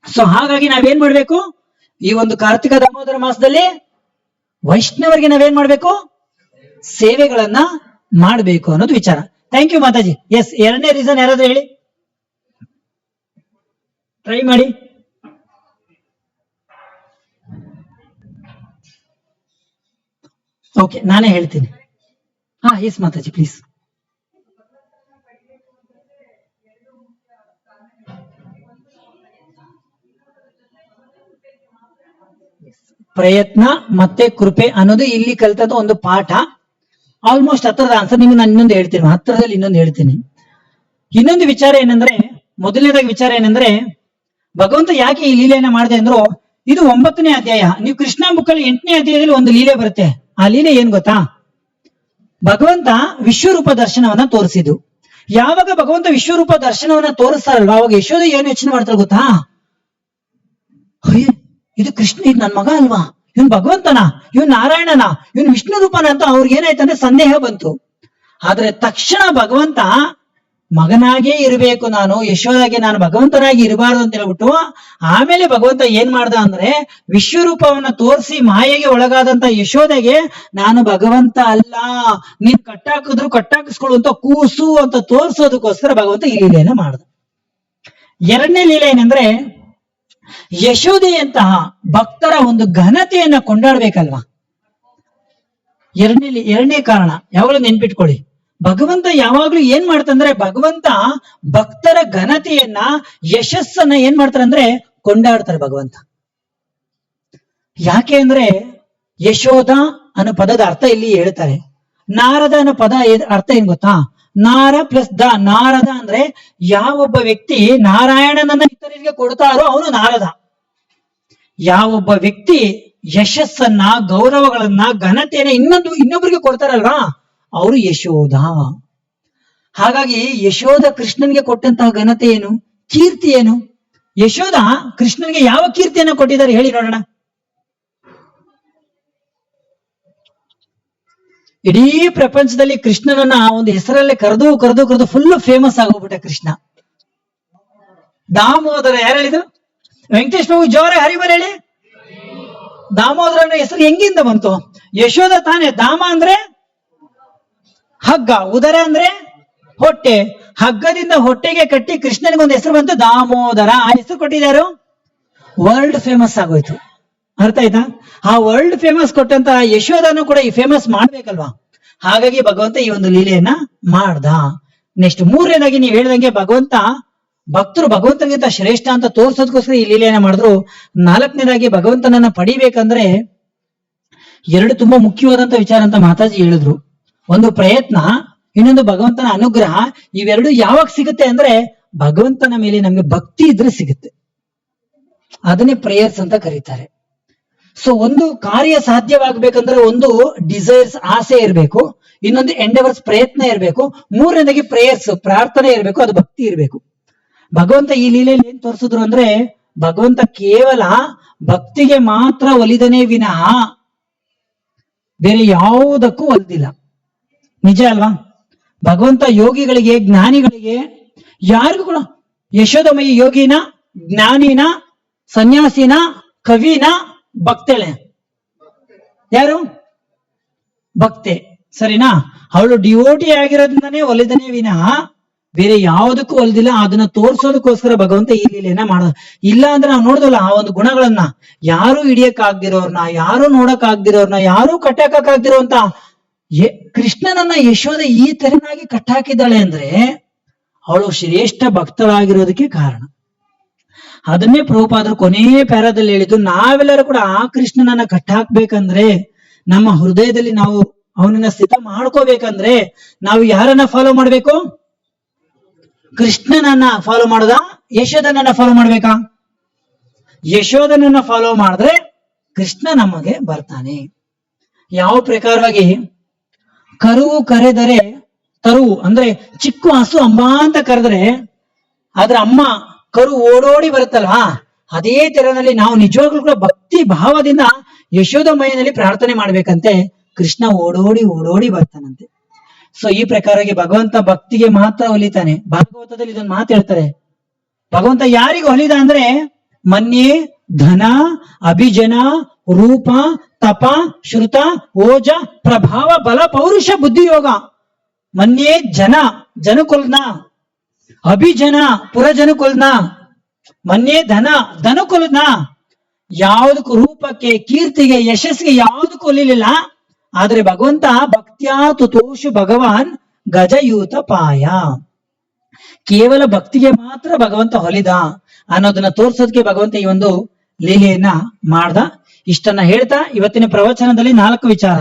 ಸೊ ಹಾಗಾಗಿ ನಾವೇನ್ ಮಾಡ್ಬೇಕು? ಈ ಒಂದು ಕಾರ್ತಿಕ ದಾಮೋದರ ಮಾಸದಲ್ಲಿ ವೈಷ್ಣವರಿಗೆ ನಾವೇನ್ ಮಾಡ್ಬೇಕು, ಸೇವೆಗಳನ್ನ ಮಾಡ್ಬೇಕು ಅನ್ನೋದು ವಿಚಾರ. Thank you Mataji. ಎಸ್, ಎರಡನೇ ರೀಸನ್ ಯಾರಾದ್ರೂ ಹೇಳಿ, ಟ್ರೈ ಮಾಡಿ. ಓಕೆ, ನಾನೇ ಹೇಳ್ತೀನಿ. Yes Mataji please. ಪ್ರಯತ್ನ ಮತ್ತೆ ಕೃಪೆ ಅನ್ನೋದು ಇಲ್ಲಿ ಕಲಿತದ್ದು ಒಂದು ಪಾಠ. ಆಲ್ಮೋಸ್ಟ್ ಹತ್ರದ ಆನ್ಸರ್ ನಿಮ್ಗೆ ನಾನು ಇನ್ನೊಂದು ಹೇಳ್ತೀನಿ, ಹತ್ರದಲ್ಲಿ ಇನ್ನೊಂದು ಹೇಳ್ತೀನಿ. ಇನ್ನೊಂದು ವಿಚಾರ ಏನಂದ್ರೆ, ಮೊದಲನೇದಾಗಿ ವಿಚಾರ ಏನಂದ್ರೆ, ಭಗವಂತ ಯಾಕೆ ಈ ಲೀಲೆಯನ್ನ ಮಾಡಿದೆ ಅಂದ್ರು, ಇದು 9ನೇ ಅಧ್ಯಾಯ. ನೀವು ಕೃಷ್ಣ ಬುಕ್ಕಲ್ಲಿ 8ನೇ ಅಧ್ಯಾಯದಲ್ಲಿ ಒಂದು ಲೀಲೆ ಬರುತ್ತೆ. ಆ ಲೀಲೆ ಏನ್ ಗೊತ್ತಾ, ಭಗವಂತ ವಿಶ್ವರೂಪ ದರ್ಶನವನ್ನ ತೋರಿಸಿದ್ದು. ಯಾವಾಗ ಭಗವಂತ ವಿಶ್ವರೂಪ ದರ್ಶನವನ್ನ ತೋರಿಸ್ತಾರಲ್ವಾ, ಅವಾಗ ಯಶೋಧ ಏನು ಯೋಚನೆ ಮಾಡ್ತಾರೆ ಗೊತ್ತಾ, ಇದು ಕೃಷ್ಣ, ಇದು ನನ್ ಮಗ ಅಲ್ವಾ, ಇವನ್ ಭಗವಂತನ, ಇವನ್ ನಾರಾಯಣನ, ಇವನ್ ವಿಷ್ಣು ರೂಪನ ಅಂತ ಅವ್ರಿಗೆ ಏನಾಯ್ತಂದ್ರೆ ಸಂದೇಹ ಬಂತು. ಆದ್ರೆ ತಕ್ಷಣ ಭಗವಂತ ಮಗನಾಗೇ ಇರಬೇಕು, ನಾನು ಯಶೋದಾಗೆ ನಾನು ಭಗವಂತನಾಗಿ ಇರಬಾರ್ದು ಅಂತ ಹೇಳ್ಬಿಟ್ಟು, ಆಮೇಲೆ ಭಗವಂತ ಏನ್ ಮಾಡ್ದ ಅಂದ್ರೆ ವಿಶ್ವರೂಪವನ್ನ ತೋರಿಸಿ ಮಾಯೆಗೆ ಒಳಗಾದಂತ ಯಶೋದೆಗೆ ನಾನು ಭಗವಂತ ಅಲ್ಲ, ನೀನ್ ಕಟ್ಟಾಕಿದ್ರು ಕಟ್ಟಾಕಿಸ್ಕೊಳ್ಳುವಂತ ಕೂಸು ಅಂತ ತೋರಿಸೋದಕ್ಕೋಸ್ಕರ ಭಗವಂತ ಈ ಲೀಲೆಯನ್ನ ಮಾಡ್ದ. ಎರಡನೇ ಲೀಲೆ ಏನಂದ್ರೆ, ಯಶೋದೆಯಂತಹ ಭಕ್ತರ ಒಂದು ಘನತೆಯನ್ನ ಕೊಂಡಾಡ್ಬೇಕಲ್ವಾ. ಎರಡನೇ ಕಾರಣ ಯಾವಾಗಲೂ ನೆನ್ಪಿಟ್ಕೊಳ್ಳಿ, ಭಗವಂತ ಯಾವಾಗ್ಲೂ ಏನ್ ಮಾಡ್ತಂದ್ರೆ, ಭಗವಂತ ಭಕ್ತರ ಘನತೆಯನ್ನ ಯಶಸ್ಸನ್ನ ಏನ್ ಮಾಡ್ತಾರೆ ಅಂದ್ರೆ ಕೊಂಡಾಡ್ತಾರೆ ಭಗವಂತ. ಯಾಕೆ ಅಂದ್ರೆ ಯಶೋಧ ಅನ್ನೋ ಪದದ ಅರ್ಥ ಇಲ್ಲಿ ಹೇಳ್ತಾರೆ. ನಾರದ ಅನ್ನೋ ಪದ ಅರ್ಥ ಏನ್ ಗೊತ್ತಾ, ನಾರ ಪ್ಲಸ್ ದ. ನಾರದ ಅಂದ್ರೆ ಯಾವೊಬ್ಬ ವ್ಯಕ್ತಿ ನಾರಾಯಣನನ್ನ ಇತರರಿಗೆ ಕೊಡ್ತಾರೋ ಅವನು ನಾರದ. ಯಾವೊಬ್ಬ ವ್ಯಕ್ತಿ ಯಶಸ್ಸನ್ನ, ಗೌರವಗಳನ್ನ, ಘನತೆಯನ್ನ ಇನ್ನೊಬ್ಬರಿಗೆ ಕೊಡ್ತಾರಲ್ವಾ, ಅವರು ಯಶೋಧ. ಹಾಗಾಗಿ ಯಶೋಧ ಕೃಷ್ಣನ್ಗೆ ಕೊಟ್ಟಂತಹ ಘನತೆ ಏನು, ಕೀರ್ತಿ ಏನು? ಯಶೋಧ ಕೃಷ್ಣನ್ಗೆ ಯಾವ ಕೀರ್ತಿಯನ್ನ ಕೊಟ್ಟಿದ್ದಾರೆ ಹೇಳಿ ನೋಡೋಣ. ಇಡೀ ಪ್ರಪಂಚದಲ್ಲಿ ಕೃಷ್ಣನನ್ನ ಒಂದು ಹೆಸರಲ್ಲೇ ಕರೆದು ಕರೆದು ಕರೆದು ಫುಲ್ ಫೇಮಸ್ ಆಗೋಗ್ಬಿಟ್ಟ ಕೃಷ್ಣ. ದಾಮೋದರ ಯಾರು ಹೇಳಿದ್ರು? ವೆಂಕಟೇಶ್ ಬಾಬು ಜೋರ ಹರಿಬರ ಹೇಳಿ. ದಾಮೋದರ ಅನ್ನೋ ಹೆಸರು ಹೆಂಗಿಂದ ಬಂತು? ಯಶೋಧ ತಾನೆ. ದಾಮ ಅಂದ್ರೆ ಹಗ್ಗ, ಉದರ ಅಂದ್ರೆ ಹೊಟ್ಟೆ. ಹಗ್ಗದಿಂದ ಹೊಟ್ಟೆಗೆ ಕಟ್ಟಿ ಕೃಷ್ಣನಿಗೊಂದು ಹೆಸರು ಬಂತು, ದಾಮೋದರ. ಆ ಹೆಸರು ಕೊಟ್ಟಿದ್ದಾರು, ವರ್ಲ್ಡ್ ಫೇಮಸ್ ಆಗೋಯ್ತು. ಅರ್ಥ ಆಯ್ತಾ? ಆ ವರ್ಲ್ಡ್ ಫೇಮಸ್ ಕೊಟ್ಟಂತ ಯಶೋಧನು ಕೂಡ ಈ ಫೇಮಸ್ ಮಾಡ್ಬೇಕಲ್ವಾ. ಹಾಗಾಗಿ ಭಗವಂತ ಈ ಒಂದು ಲೀಲೆಯನ್ನ ಮಾಡ್ದ. ನೆಕ್ಸ್ಟ್ ಮೂರನೇದಾಗಿ ನೀವು ಹೇಳ್ದಂಗೆ, ಭಗವಂತ ಭಕ್ತರು ಭಗವಂತನಿಗಿಂತ ಶ್ರೇಷ್ಠ ಅಂತ ತೋರ್ಸೋದಕ್ಕೋಸ್ಕರ ಈ ಲೀಲೆಯನ್ನ ಮಾಡಿದ್ರು. ನಾಲ್ಕನೇದಾಗಿ ಭಗವಂತನನ್ನ ಪಡಿಬೇಕಂದ್ರೆ ಎರಡು ತುಂಬಾ ಮುಖ್ಯವಾದಂತ ವಿಚಾರ ಅಂತ ಮಾತಾಜಿ ಹೇಳಿದ್ರು. ಒಂದು ಪ್ರಯತ್ನ, ಇನ್ನೊಂದು ಭಗವಂತನ ಅನುಗ್ರಹ. ಇವೆರಡು ಯಾವಾಗ ಸಿಗುತ್ತೆ ಅಂದ್ರೆ ಭಗವಂತನ ಮೇಲೆ ನಮ್ಗೆ ಭಕ್ತಿ ಇದ್ರೆ ಸಿಗುತ್ತೆ. ಅದನ್ನೇ ಪ್ರೇಯರ್ಸ್ ಅಂತ ಕರೀತಾರೆ. ಸೊ ಒಂದು ಕಾರ್ಯ ಸಾಧ್ಯವಾಗಬೇಕಂದ್ರೆ ಒಂದು ಡಿಸೈರ್ಸ್, ಆಸೆ ಇರಬೇಕು, ಇನ್ನೊಂದು ಎಂಡೆವರ್ಸ್, ಪ್ರಯತ್ನ ಇರಬೇಕು, ಮೂರನೇದಾಗಿ ಪ್ರೇಯರ್ಸ್, ಪ್ರಾರ್ಥನೆ ಇರಬೇಕು, ಅದು ಭಕ್ತಿ ಇರಬೇಕು. ಭಗವಂತ ಈ ಲೀಲೆಯಲ್ಲಿ ಏನ್ ತೋರಿಸಿದ್ರು ಅಂದ್ರೆ, ಭಗವಂತ ಕೇವಲ ಭಕ್ತಿಗೆ ಮಾತ್ರ ಒಲಿದನೇ ವಿನಃ ಬೇರೆ ಯಾವುದಕ್ಕೂ ಒಲ್ದಿಲ್ಲ. ನಿಜ ಅಲ್ವಾ? ಭಗವಂತ ಯೋಗಿಗಳಿಗೆ, ಜ್ಞಾನಿಗಳಿಗೆ, ಯಾರಿಗೂ ಕೂಡ ಯಶೋಧಮಯಿ ಯೋಗಿನ, ಜ್ಞಾನಿನ, ಸನ್ಯಾಸಿನ, ಕವಿನ, ಭಕ್ತಳೆ ಯಾರು? ಭಕ್ತೆ. ಸರಿನಾ? ಅವಳು ಡಿವೋಟಿ ಆಗಿರೋದ್ರಿಂದಾನೇ ಒಲಿದನೇ ವಿನಃ ಬೇರೆ ಯಾವುದಕ್ಕೂ ಒಲ್ದಿಲ್ಲ. ಅದನ್ನ ತೋರ್ಸೋದಕ್ಕೋಸ್ಕರ ಭಗವಂತ ಈ ಲೀಲೆಯನ್ನ ಮಾಡ. ಇಲ್ಲ ಅಂದ್ರೆ ನಾವು ನೋಡಿದ್ವಲ್ಲ ಆ ಒಂದು ಗುಣಗಳನ್ನ, ಯಾರು ಹಿಡಿಯಕ್ ಆಗ್ದಿರೋರ್ನ, ಯಾರು ನೋಡಕ್ ಆಗ್ದಿರೋರ್ನ, ಯಾರು ಕಟ್ಟಾಕಕ್ ಆಗ್ದಿರೋಂತ ಕೃಷ್ಣನನ್ನ ಯಶೋಧ ಈ ತರನಾಗಿ ಕಟ್ಟಾಕಿದ್ದಾಳೆ ಅಂದ್ರೆ ಅವಳು ಶ್ರೇಷ್ಠ ಭಕ್ತಳಾಗಿರೋದಕ್ಕೆ ಕಾರಣ. ಅದನ್ನೇ ಪ್ರಭುಪಾದರು ಕೊನೆಯ ಪ್ಯಾರಾದಲ್ಲಿ ಹೇಳಿದ್ದು, ನಾವೆಲ್ಲರೂ ಕೂಡ ಆ ಕೃಷ್ಣನನ್ನ ಕಟ್ಟಾಕ್ಬೇಕಂದ್ರೆ, ನಮ್ಮ ಹೃದಯದಲ್ಲಿ ನಾವು ಅವನನ್ನ ಸ್ಥಿತ ಮಾಡ್ಕೋಬೇಕಂದ್ರೆ ನಾವು ಯಾರನ್ನ ಫಾಲೋ ಮಾಡ್ಬೇಕು? ಕೃಷ್ಣನನ್ನ ಫಾಲೋ ಮಾಡೋದಾ, ಯಶೋಧನನ್ನ ಫಾಲೋ ಮಾಡ್ಬೇಕಾ? ಯಶೋಧನನ್ನ ಫಾಲೋ ಮಾಡಿದ್ರೆ ಕೃಷ್ಣ ನಮಗೆ ಬರ್ತಾನೆ. ಯಾವ ಪ್ರಕಾರವಾಗಿ ಕರುವು ಕರೆದರೆ ತರುವು ಅಂದ್ರೆ ಚಿಕ್ಕ ಹಸು ಅಮ್ಮ ಅಂತ ಕರೆದ್ರೆ ಆದ್ರೆ ಅಮ್ಮ ಕರು ಓಡೋಡಿ ಬರುತ್ತಲ್ವಾ, ಅದೇ ತೆರನಲ್ಲಿ ನಾವು ನಿಜವಾಗ್ಲೂ ಕೂಡ ಭಕ್ತಿ ಭಾವದಿಂದ ಯಶೋಧ ಮೈಯಲ್ಲಿ ಪ್ರಾರ್ಥನೆ ಮಾಡ್ಬೇಕಂತೆ. ಕೃಷ್ಣ ಓಡೋಡಿ ಓಡೋಡಿ ಬರ್ತಾನಂತೆ. ಸೊ ಈ ಪ್ರಕಾರವಾಗಿ ಭಗವಂತ ಭಕ್ತಿಗೆ ಮಾತ್ರ ಒಲಿತಾನೆ. ಭಾಗವತದಲ್ಲಿ ಇದೊಂದು ಮಾತು ಹೇಳ್ತಾರೆ, ಭಗವಂತ ಯಾರಿಗೂ ಒಲಿದ ಅಂದ್ರೆ ಮನ್ಯೇ ಧನ, ಅಭಿಜನ, ರೂಪ, ತಪ, ಶ್ರುತ, ಓಜ, ಪ್ರಭಾವ, ಬಲ, ಪೌರುಷ, ಬುದ್ಧಿಯೋಗ. ಮನ್ಯೇ ಜನಕುಲ್ನ, ಅಭಿಜನ ಪುರಜನಕುಲ್ನ, ಮನ್ಯೇ ಧನಕುಲ್ನ. ಯಾವುದಕ್ಕೂ ರೂಪಕ್ಕೆ, ಕೀರ್ತಿಗೆ, ಯಶಸ್ಸಿಗೆ ಯಾವುದಕ್ಕೂ ಒಲಿಲಿಲ್ಲ. ಆದ್ರೆ ಭಗವಂತ ಭಕ್ತ್ಯಾ ತುತೋಷು ಭಗವಾನ್ ಗಜಯೂತ ಪಾಯ. ಕೇವಲ ಭಕ್ತಿಗೆ ಮಾತ್ರ ಭಗವಂತ ಹೊಲಿದ ಅನ್ನೋದನ್ನ ತೋರ್ಸೋದಕ್ಕೆ ಭಗವಂತ ಈ ಒಂದು ಲೀಲೆಯನ್ನ ಮಾಡ್ದ. ಇಷ್ಟನ್ನ ಹೇಳ್ತಾ ಇವತ್ತಿನ ಪ್ರವಚನದಲ್ಲಿ 4 ವಿಚಾರ.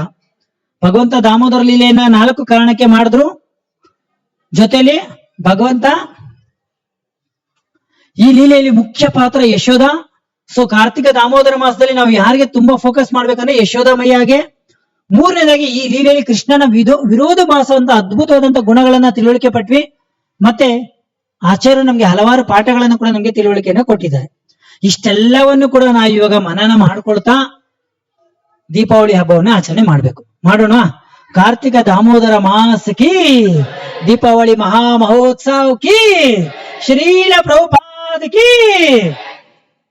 ಭಗವಂತ ದಾಮೋದರ ಲೀಲೆಯನ್ನ 4 ಕಾರಣಕ್ಕೆ ಮಾಡಿದ್ರು. ಜೊತೆಲಿ ಭಗವಂತ ಈ ಲೀಲೆಯಲ್ಲಿ ಮುಖ್ಯ ಪಾತ್ರ ಯಶೋಧ. ಸೊ ಕಾರ್ತಿಕ ದಾಮೋದರ ಮಾಸದಲ್ಲಿ ನಾವು ಯಾರಿಗೆ ತುಂಬಾ ಫೋಕಸ್ ಮಾಡ್ಬೇಕಂದ್ರೆ ಯಶೋಧ ಮೈಯಾಗೆ. 3ನೇದಾಗಿ ಈ ಲೀಲೆಯಲ್ಲಿ ಕೃಷ್ಣನ ವಿರೋಧ ಭಾಸವಂತ ಅದ್ಭುತವಾದಂತ ಗುಣಗಳನ್ನ ತಿಳುವಳಿಕೆ ಪಟ್ವಿ. ಮತ್ತೆ ಆಚಾರ್ಯರು ನಮ್ಗೆ ಹಲವಾರು ಪಾಠಗಳನ್ನು ಕೂಡ ನಮ್ಗೆ ತಿಳುವಳಿಕೆಯನ್ನ ಕೊಟ್ಟಿದ್ದಾರೆ. ಇಷ್ಟೆಲ್ಲವನ್ನು ಕೂಡ ನಾವು ಇವಾಗ ಮನನ ಮಾಡ್ಕೊಳ್ತಾ ದೀಪಾವಳಿ ಹಬ್ಬವನ್ನ ಆಚರಣೆ ಮಾಡ್ಬೇಕು. ಮಾಡೋಣ. ಕಾರ್ತಿಕ ದಾಮೋದರ ಮಾಸಕಿ, ದೀಪಾವಳಿ ಮಹಾ ಮಹೋತ್ಸವ ಕಿ, ಶ್ರೀಲ ಪ್ರಭುಪಾದ ಕಿ.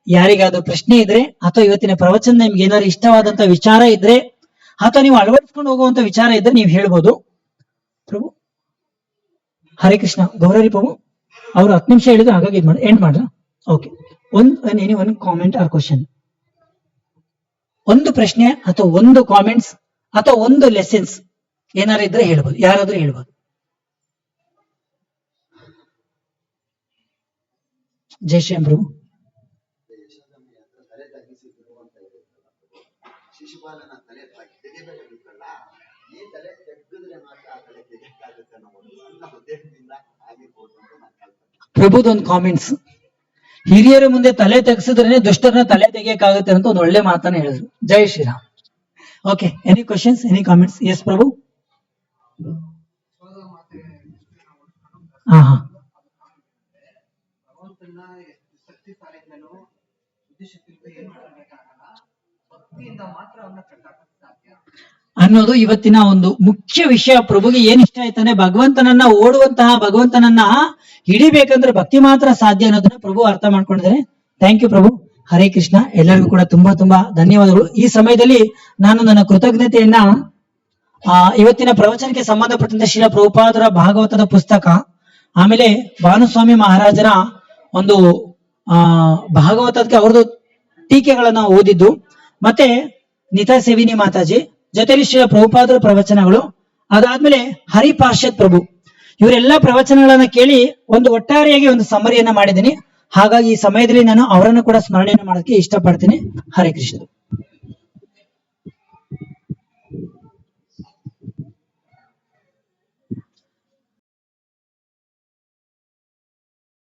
ಯಾರಿಗಾದ್ರೂ ಪ್ರಶ್ನೆ ಇದ್ರೆ ಅಥವಾ ಇವತ್ತಿನ ಪ್ರವಚನ ನಿಮ್ಗೆ ಏನಾದ್ರು ಇಷ್ಟವಾದಂತ ವಿಚಾರ ಇದ್ರೆ ಅಥವಾ ನೀವು ಅಳವಡಿಸ್ಕೊಂಡು ಹೋಗುವಂತ ವಿಚಾರ ಇದ್ರೆ ನೀವು ಹೇಳ್ಬೋದು. ಪ್ರಭು ಹರೇ ಕೃಷ್ಣ. ಗೌರರಿ ಪ್ರಭು ಅವ್ರು 10 ನಿಮಿಷ ಹೇಳಿದ್ರು, ಹಾಗಾಗಿ ಎಂಡ್ ಮಾಡ್ರ. ಓಕೆ, ಒಂದು ಕಾಮೆಂಟ್ ಆರ್ ಕ್ವಶನ್, ಒಂದು ಪ್ರಶ್ನೆ ಅಥವಾ ಒಂದು ಕಾಮೆಂಟ್ಸ್ ಅಥವಾ ಒಂದು ಲೆಸನ್ಸ್ ಏನಾರು ಇದ್ರೆ ಹೇಳ್ಬೋದು. ಯಾರಾದ್ರೂ ಹೇಳ್ಬೋದು. ಜೈ ಶ್ರೀರಾಮ್ ಪ್ರಭು. ಶಿಶುಪಾಲನ ತಲೆ ತೆಗೆಬೇಕಲ್ಲ, ಈ ತಲೆ ತೆಗೆದ್ರೆ ಮಾತ್ರ ಆ ತಲೆ ತೆಗೆಯಕ್ಕಾಗುತ್ತೆ ಅನ್ನೋ ಉದ್ದೇಶದಿಂದ ಆಗಿರ್ಬೋದು ಅಂತ ನಾನು ಕಲ್ಪನೆ. ಪ್ರಭುದೊಂದು ಕಾಮೆಂಟ್ಸ್, ಹಿರಿಯರ ಮುಂದೆ ತಲೆ ತೆಗೆಸಿದ್ರೆ ದುಷ್ಟರನ್ನ ತಲೆ ತೆಗಿಯಕ್ಕಾಗುತ್ತೆ ಅಂತ ಒಂದು ಒಳ್ಳೆ ಮಾತನ್ನ ಹೇಳಿದ್ರು. ಜೈ Shriram. Okay, any questions, any comments? Yes Prabhu. ಹಾ ಹಾ ಅನ್ನೋದು ಇವತ್ತಿನ ಒಂದು ಮುಖ್ಯ ವಿಷಯ. ಪ್ರಭುಗೆ ಏನ್ ಇಷ್ಟ ಆಯ್ತಾನೆ, ಭಗವಂತನನ್ನ ಓಡುವಂತಹ ಭಗವಂತನನ್ನ ಹಿಡಿಬೇಕಂದ್ರೆ ಭಕ್ತಿ ಮಾತ್ರ ಸಾಧ್ಯ ಅನ್ನೋದನ್ನ ಪ್ರಭು ಅರ್ಥ ಮಾಡ್ಕೊಂಡಿದ್ದಾರೆ. ಥ್ಯಾಂಕ್ ಯು ಪ್ರಭು. ಹರೇ ಕೃಷ್ಣ. ಎಲ್ಲರಿಗೂ ಕೂಡ ತುಂಬಾ ತುಂಬಾ ಧನ್ಯವಾದಗಳು. ಈ ಸಮಯದಲ್ಲಿ ನಾನು ನನ್ನ ಕೃತಜ್ಞತೆಯನ್ನ ಇವತ್ತಿನ ಪ್ರವಚನಕ್ಕೆ ಸಂಬಂಧಪಟ್ಟಂತೆ ಶ್ರೀಲ ಪ್ರಭುಪಾದರ ಭಾಗವತದ ಪುಸ್ತಕ, ಆಮೇಲೆ ಭಾನುಸ್ವಾಮಿ ಮಹಾರಾಜರ ಒಂದು ಭಾಗವತಕ್ಕೆ ಅವ್ರದ್ದು ಟೀಕೆಗಳನ್ನ ಓದಿದ್ದು, ಮತ್ತೆ ನಿತಾ ಸೇವಿನಿ ಮಾತಾಜಿ ಜೊತೆಲಿ ಶ್ರೀಲ ಪ್ರಭುಪಾದರ ಪ್ರವಚನಗಳು, ಅದಾದ್ಮೇಲೆ ಹರಿಪಾರ್ಷದ್ ಪ್ರಭು, ಇವರೆಲ್ಲ ಪ್ರವಚನಗಳನ್ನ ಕೇಳಿ ಒಂದು ಒಟ್ಟಾರೆಯಾಗಿ ಒಂದು ಸಮರಿಯನ್ನ ಮಾಡಿದ್ದೀನಿ. ಹಾಗಾಗಿ ಈ ಸಮಯದಲ್ಲಿ ನಾನು ಅವರನ್ನು ಕೂಡ ಸ್ಮರಣೆಯನ್ನು ಮಾಡೋದಕ್ಕೆ ಇಷ್ಟಪಡ್ತೀನಿ. ಹರೇ ಕೃಷ್ಣ.